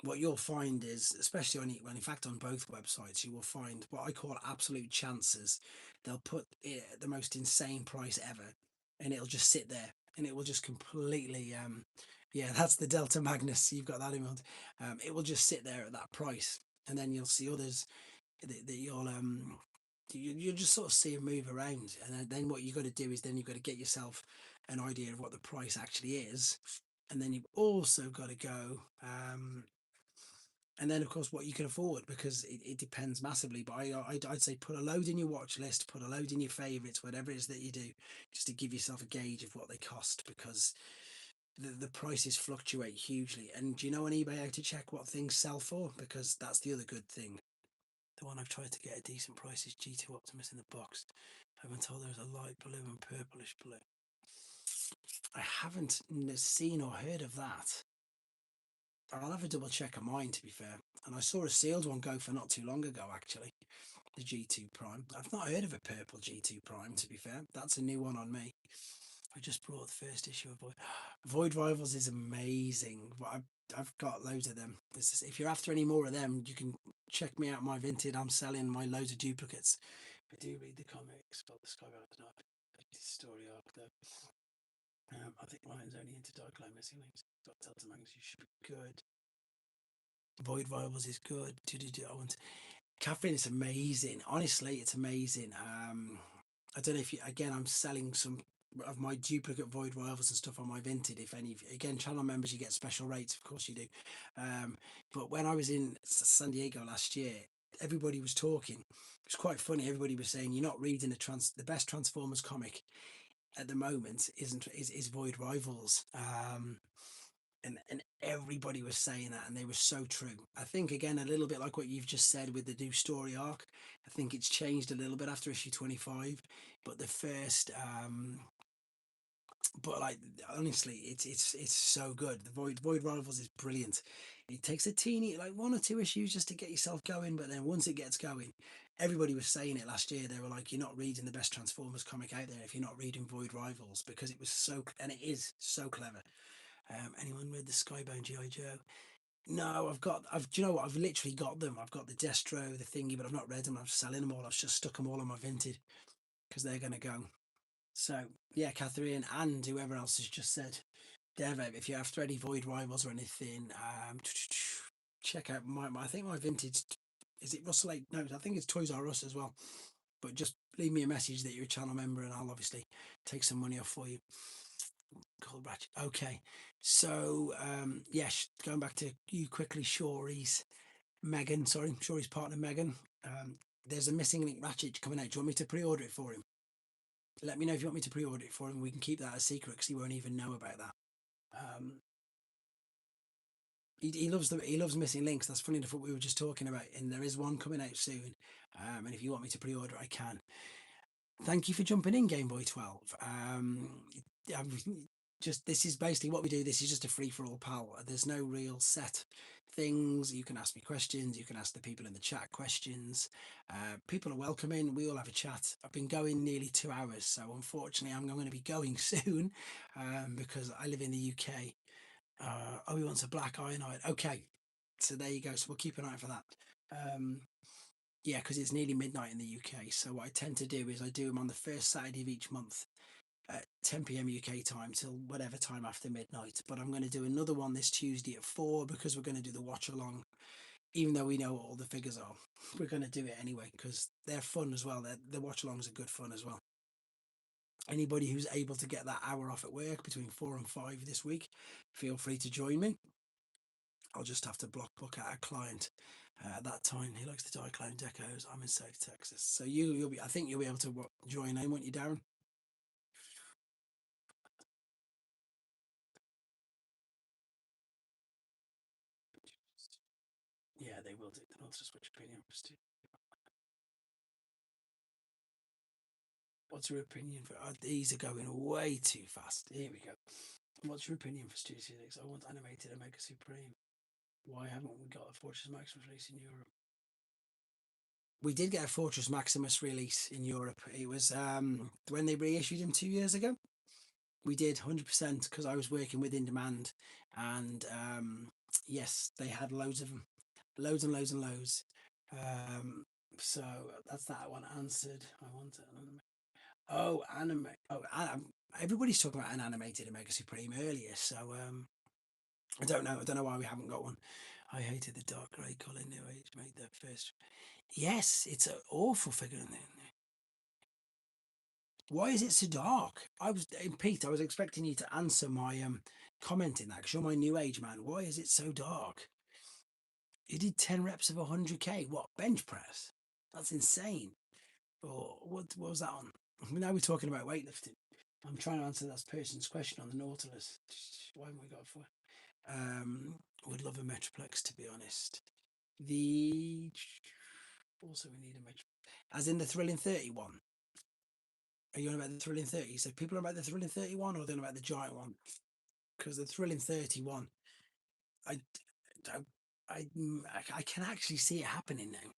what you'll find is, especially in fact on both websites, you will find what I call absolute chances. They'll put it at the most insane price ever, and it'll just sit there, and it will just completely yeah, that's the Delta Magnus, you've got that in mind. It will just sit there at that price, and then you'll see others that you'll just sort of see them move around, and then what you've got to do is then you've got to get yourself an idea of what the price actually is, and then you've also got to go and then of course what you can afford, because it depends massively. But I'd say put a load in your watch list, put a load in your favorites, whatever it is that you do, just to give yourself a gauge of what they cost, because the prices fluctuate hugely. And do you know on eBay how to check what things sell for? Because that's the other good thing. The one I've tried to get a decent price is G2 Optimus in the box. I've been told there's a light blue and purplish blue. I haven't seen or heard of that. I'll have a double check of mine, to be fair. And I saw a sealed one go for not too long ago, actually. The G2 Prime. I've not heard of a purple G2 Prime, to be fair. That's a new one on me. I just brought the first issue of Void Rivals is amazing. I've got loads of them. If you're after any more of them, you can check me out. My Vinted. I'm selling my loads of duplicates. I do read the comics, but the Skybound not. Story arc though. I think mine's only into Diaclone Missing Links. Got Delta Magnus, you should be good. Void Rivals is good. I want Catherine. It's amazing. Honestly, it's amazing. I don't know if you. Again, I'm selling some of my duplicate Void Rivals and stuff on my Vinted. If any, again, channel members, you get special rates. Of course, you do. But when I was in San Diego last year, everybody was talking. It was quite funny. Everybody was saying, "You're not reading the best Transformers comic at the moment is Void Rivals." And everybody was saying that, and they were so true. I think, again, a little bit like what you've just said with the new story arc, I think it's changed a little bit after issue 25, but the first but like, honestly, it's so good. The Void Rivals is brilliant. It takes a teeny, like 1 or 2 issues just to get yourself going, but then once it gets going, everybody was saying it last year. They were like, "You're not reading the best Transformers comic out there if you're not reading Void Rivals," because it was and it is so clever. Anyone read the Skybound GI Joe? No, do you know what? I've literally got them. I've got the Destro, the thingy, but I've not read them. I'm selling them all. I've just stuck them all on my Vinted because they're going to go. So, yeah, Catherine and whoever else has just said, Dev, if you're after any Void Rivals or anything, check out I think my Vintage, is it Russell 8? No, I think it's Toys R Us as well. But just leave me a message that you're a channel member, and I'll obviously take some money off for you. Cold Ratchet. Okay. So, yes, going back to you quickly, Shorey's partner Megan. There's a missing link Ratchet coming out. Do you want me to pre-order it for him? Let me know if you want me to pre-order it for him. We can keep that a secret because he won't even know about that. Um, he loves missing links. That's funny enough what we were just talking about. And there is one coming out soon. And if you want me to pre-order, I can. Thank you for jumping in, Game Boy 12. Just this is basically what we do. This is just a free for all, pal. There's no real set things. You can ask me questions. You can ask the people in the chat questions. People are welcoming. We all have a chat. I've been going nearly 2 hours, so unfortunately, I'm going to be going soon because I live in the UK. Oh, he wants a black ironite. Okay, so there you go. So we'll keep an eye for that. Yeah, because it's nearly midnight in the UK. So what I tend to do is I do them on the first Saturday of each month at 10 p.m. UK time till whatever time after midnight. But I'm going to do another one this Tuesday at 4 because we're going to do the watch along. Even though we know what all the figures are, we're going to do it anyway because they're fun as well. The watch alongs are good fun as well. Anybody who's able to get that hour off at work between 4 and 5 this week, feel free to join me. I'll just have to block book out a client at that time. He likes the Diaclone decos. I'm in South Texas, so you'll be. I think you'll be able to join in, won't you, Darren? What's your opinion? What's your opinion for? These are going way too fast. Here we go. What's your opinion for Studio 6? I want animated Omega Supreme. Why haven't we got a Fortress Maximus release in Europe? We did get a Fortress Maximus release in Europe. It was when they reissued him 2 years ago. We did 100% because I was working with In Demand, and yes, they had loads of them, loads and loads and loads. Um, so that's that one answered. I want an anime. Oh, anime. Oh, everybody's talking about an animated Omega Supreme earlier. So I don't know. I don't know why we haven't got one. I hated the dark grey colour. New Age made their first. Yes, it's an awful figure in there. Why is it so dark? Pete. I was expecting you to answer my comment in that because you're my New Age man. Why is it so dark? You did 10 reps of 100k. What, bench press? That's insane. Or what was that on? Now we're talking about weightlifting. I'm trying to answer that person's question on the Nautilus. Why haven't we got for? Would love a Metroplex, to be honest. The also we need a Metro, as in the Thrilling 31. Are you on about the Thrilling 30? So people are about the Thrilling 31 or they're about the giant one? Because the Thrilling 31, I, I, I can actually see it happening now.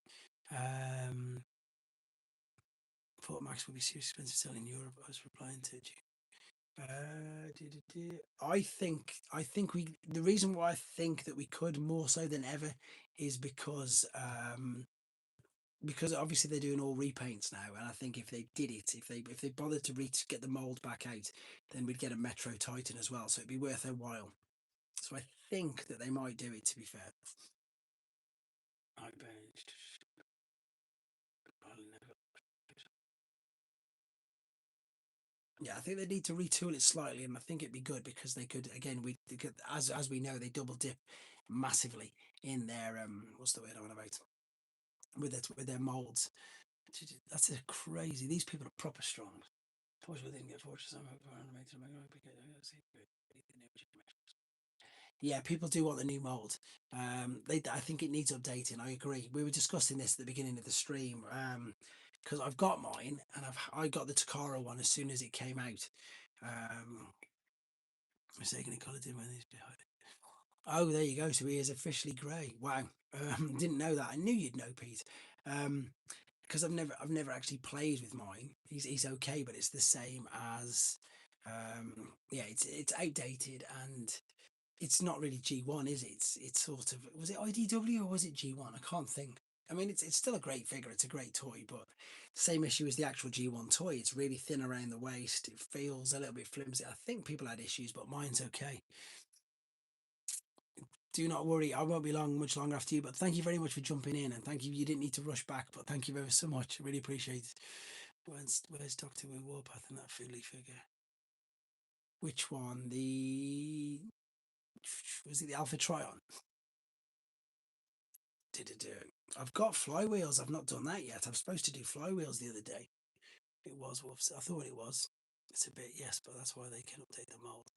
Thought Max would be seriously expensive selling in Europe. I was replying to you. I think the reason why I think that we could more so than ever is because obviously they're doing all repaints now, and I think if they did it, if they bothered to get the mold back out, then we'd get a Metro Titan as well, so it'd be worth their while. So I think that they might do it. To be fair, I benched. Yeah, I think they need to retool it slightly, and I think it'd be good because they could again. They could, as we know, they double dip massively in their what's the word I want about with their molds. That's a crazy. These people are proper strong. Fortunately, they didn't get Fortress. I'm animated. Yeah, people do want the new mold. I think it needs updating. I agree. We were discussing this at the beginning of the stream. Because I've got mine, and I got the Takara one as soon as it came out. Mistakenly coloured in when he's behind it. Oh, there you go. So he is officially grey. Wow. Didn't know that. I knew you'd know, Pete. Because I've never actually played with mine. He's okay, but it's the same as yeah, it's outdated and it's not really G1, is it? It's sort of, was it IDW or was it G1? I can't think. I mean, it's still a great figure. It's a great toy, but same issue as the actual G1 toy. It's really thin around the waist. It feels a little bit flimsy. I think people had issues, but mine's okay. Do not worry. I won't be much longer after you, but thank you very much for jumping in, and thank you. You didn't need to rush back, but thank you ever so much. I really appreciate it. Where's Doctor Warpath in that Fiddly figure? Which one? Was it the Alpha Trion? Did it do it? I've got flywheels. I've not done that yet. I'm supposed to do flywheels the other day. It was Wolves. I thought it was. It's a bit, yes, but that's why they can update the mold.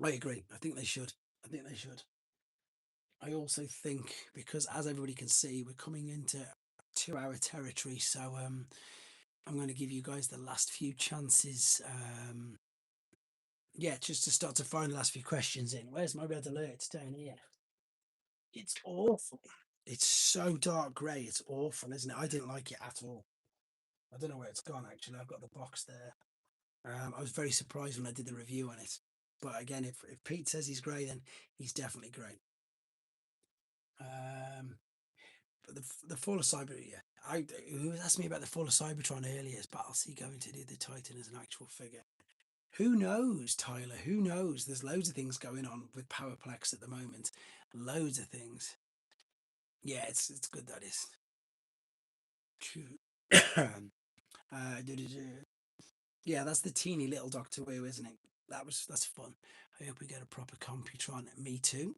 I agree. I think they should. I think they should. I also think because, as everybody can see, we're coming into 2 hour territory. So I'm going to give you guys the last few chances. Yeah, just to start to find the last few questions in. Where's my red alert? It's down here. It's awful. It's so dark grey. It's awful, isn't it? I didn't like it at all. I don't know where it's gone, actually. I've got the box there. I was very surprised when I did the review on it. But again, if Pete says he's grey, then he's definitely grey. But the Fall of Cyber, yeah. Who was asking me about the Fall of Cybertron earlier? Is Battlesea going to do the Titan as an actual figure? Who knows, Tyler? Who knows? There's loads of things going on with Powerplex at the moment. Loads of things. Yeah, it's good, that is. Yeah, that's the teeny little Doctor Who, isn't it? That's fun. I hope we get a proper Computron. Me too.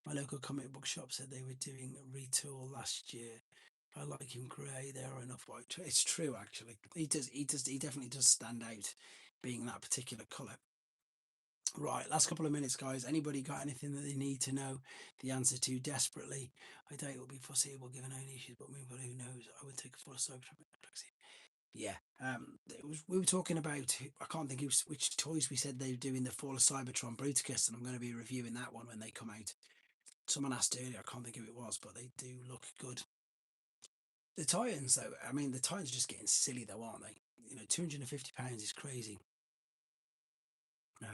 My local comic book shop said they were doing a retool last year. I like him grey. There are enough white. It's true, actually. He definitely does stand out, being that particular colour. Right, last couple of minutes, guys. Anybody got anything that they need to know the answer to desperately? I doubt it will be foreseeable given any issues, but maybe who knows? I would take a full cyber. Yeah, we were talking about. I can't think which toys we said they were doing the Fall of Cybertron Bruticus, and I'm going to be reviewing that one when they come out. Someone asked earlier, I can't think who it was, but they do look good. The Titans, though, I mean, the Titans are just getting silly, though, aren't they? You know, £250 is crazy. I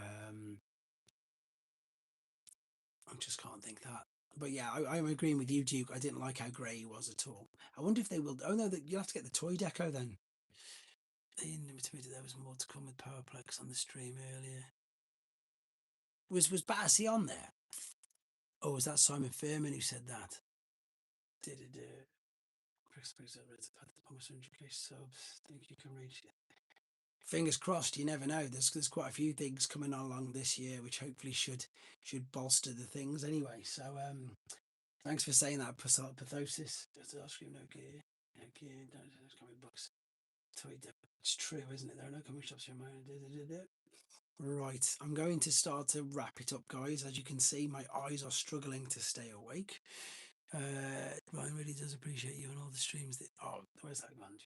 just can't think that. But yeah, I'm agreeing with you, Duke. I didn't like how grey he was at all. I wonder if they will. Oh no, you'll have to get the toy deco then. They intimated there was more to come with Powerplex on the stream earlier. Was Battersea on there? Oh, was that Simon Furman who said that? Did it? Subs. Think you can reach it. Fingers crossed. You never know. There's quite a few things coming along this year, which hopefully should bolster the things anyway. So thanks for saying that, Pathosis. No gear. No gear. Comic books. It's true, isn't it? There are no comic shops in my Right, I'm going to start to wrap it up, guys. As you can see, my eyes are struggling to stay awake. Ryan really does appreciate you and all the streams. Where's that gone?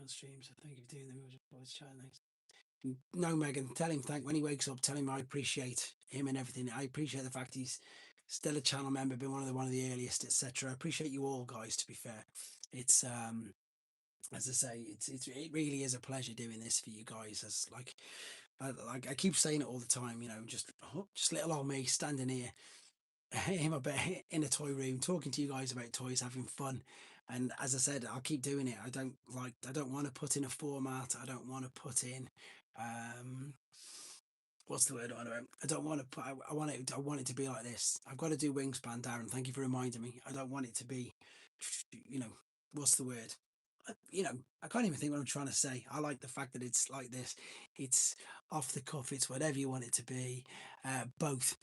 On streams. So thank you for doing them. Voice chat. Thanks. No, Megan, tell him when he wakes up. Tell him I appreciate him and everything. I appreciate the fact he's still a channel member, been one of the earliest, etc. I appreciate you all, guys. To be fair, it's as I say, it really is a pleasure doing this for you guys. As like I keep saying it all the time, you know, just little old me standing here in my bed in a toy room talking to you guys about toys, having fun. And as I said, I'll keep doing it. I don't want to put in a format. I don't want to put in what's the word I want. I don't want to put. I want it to be like this. I've got to do Wingspan, Darren. Thank you for reminding me. I don't want it to be, you know, what's the word? You know, I can't even think what I'm trying to say. I like the fact that it's like this. It's off the cuff. It's whatever you want it to be. Both.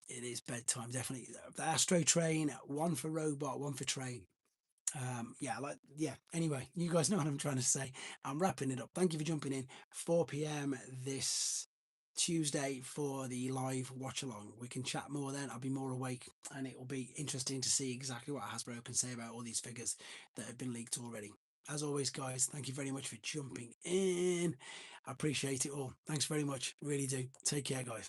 It is bedtime, definitely. The Astro Train, one for robot, one for train. Yeah. Anyway, you guys know what I'm trying to say. I'm wrapping it up. Thank you for jumping in. 4 p.m. this Tuesday for the live watch along. We can chat more then. I'll be more awake, and it will be interesting to see exactly what Hasbro can say about all these figures that have been leaked already. As always, guys, thank you very much for jumping in. I appreciate it all. Thanks very much. Really do. Take care, guys.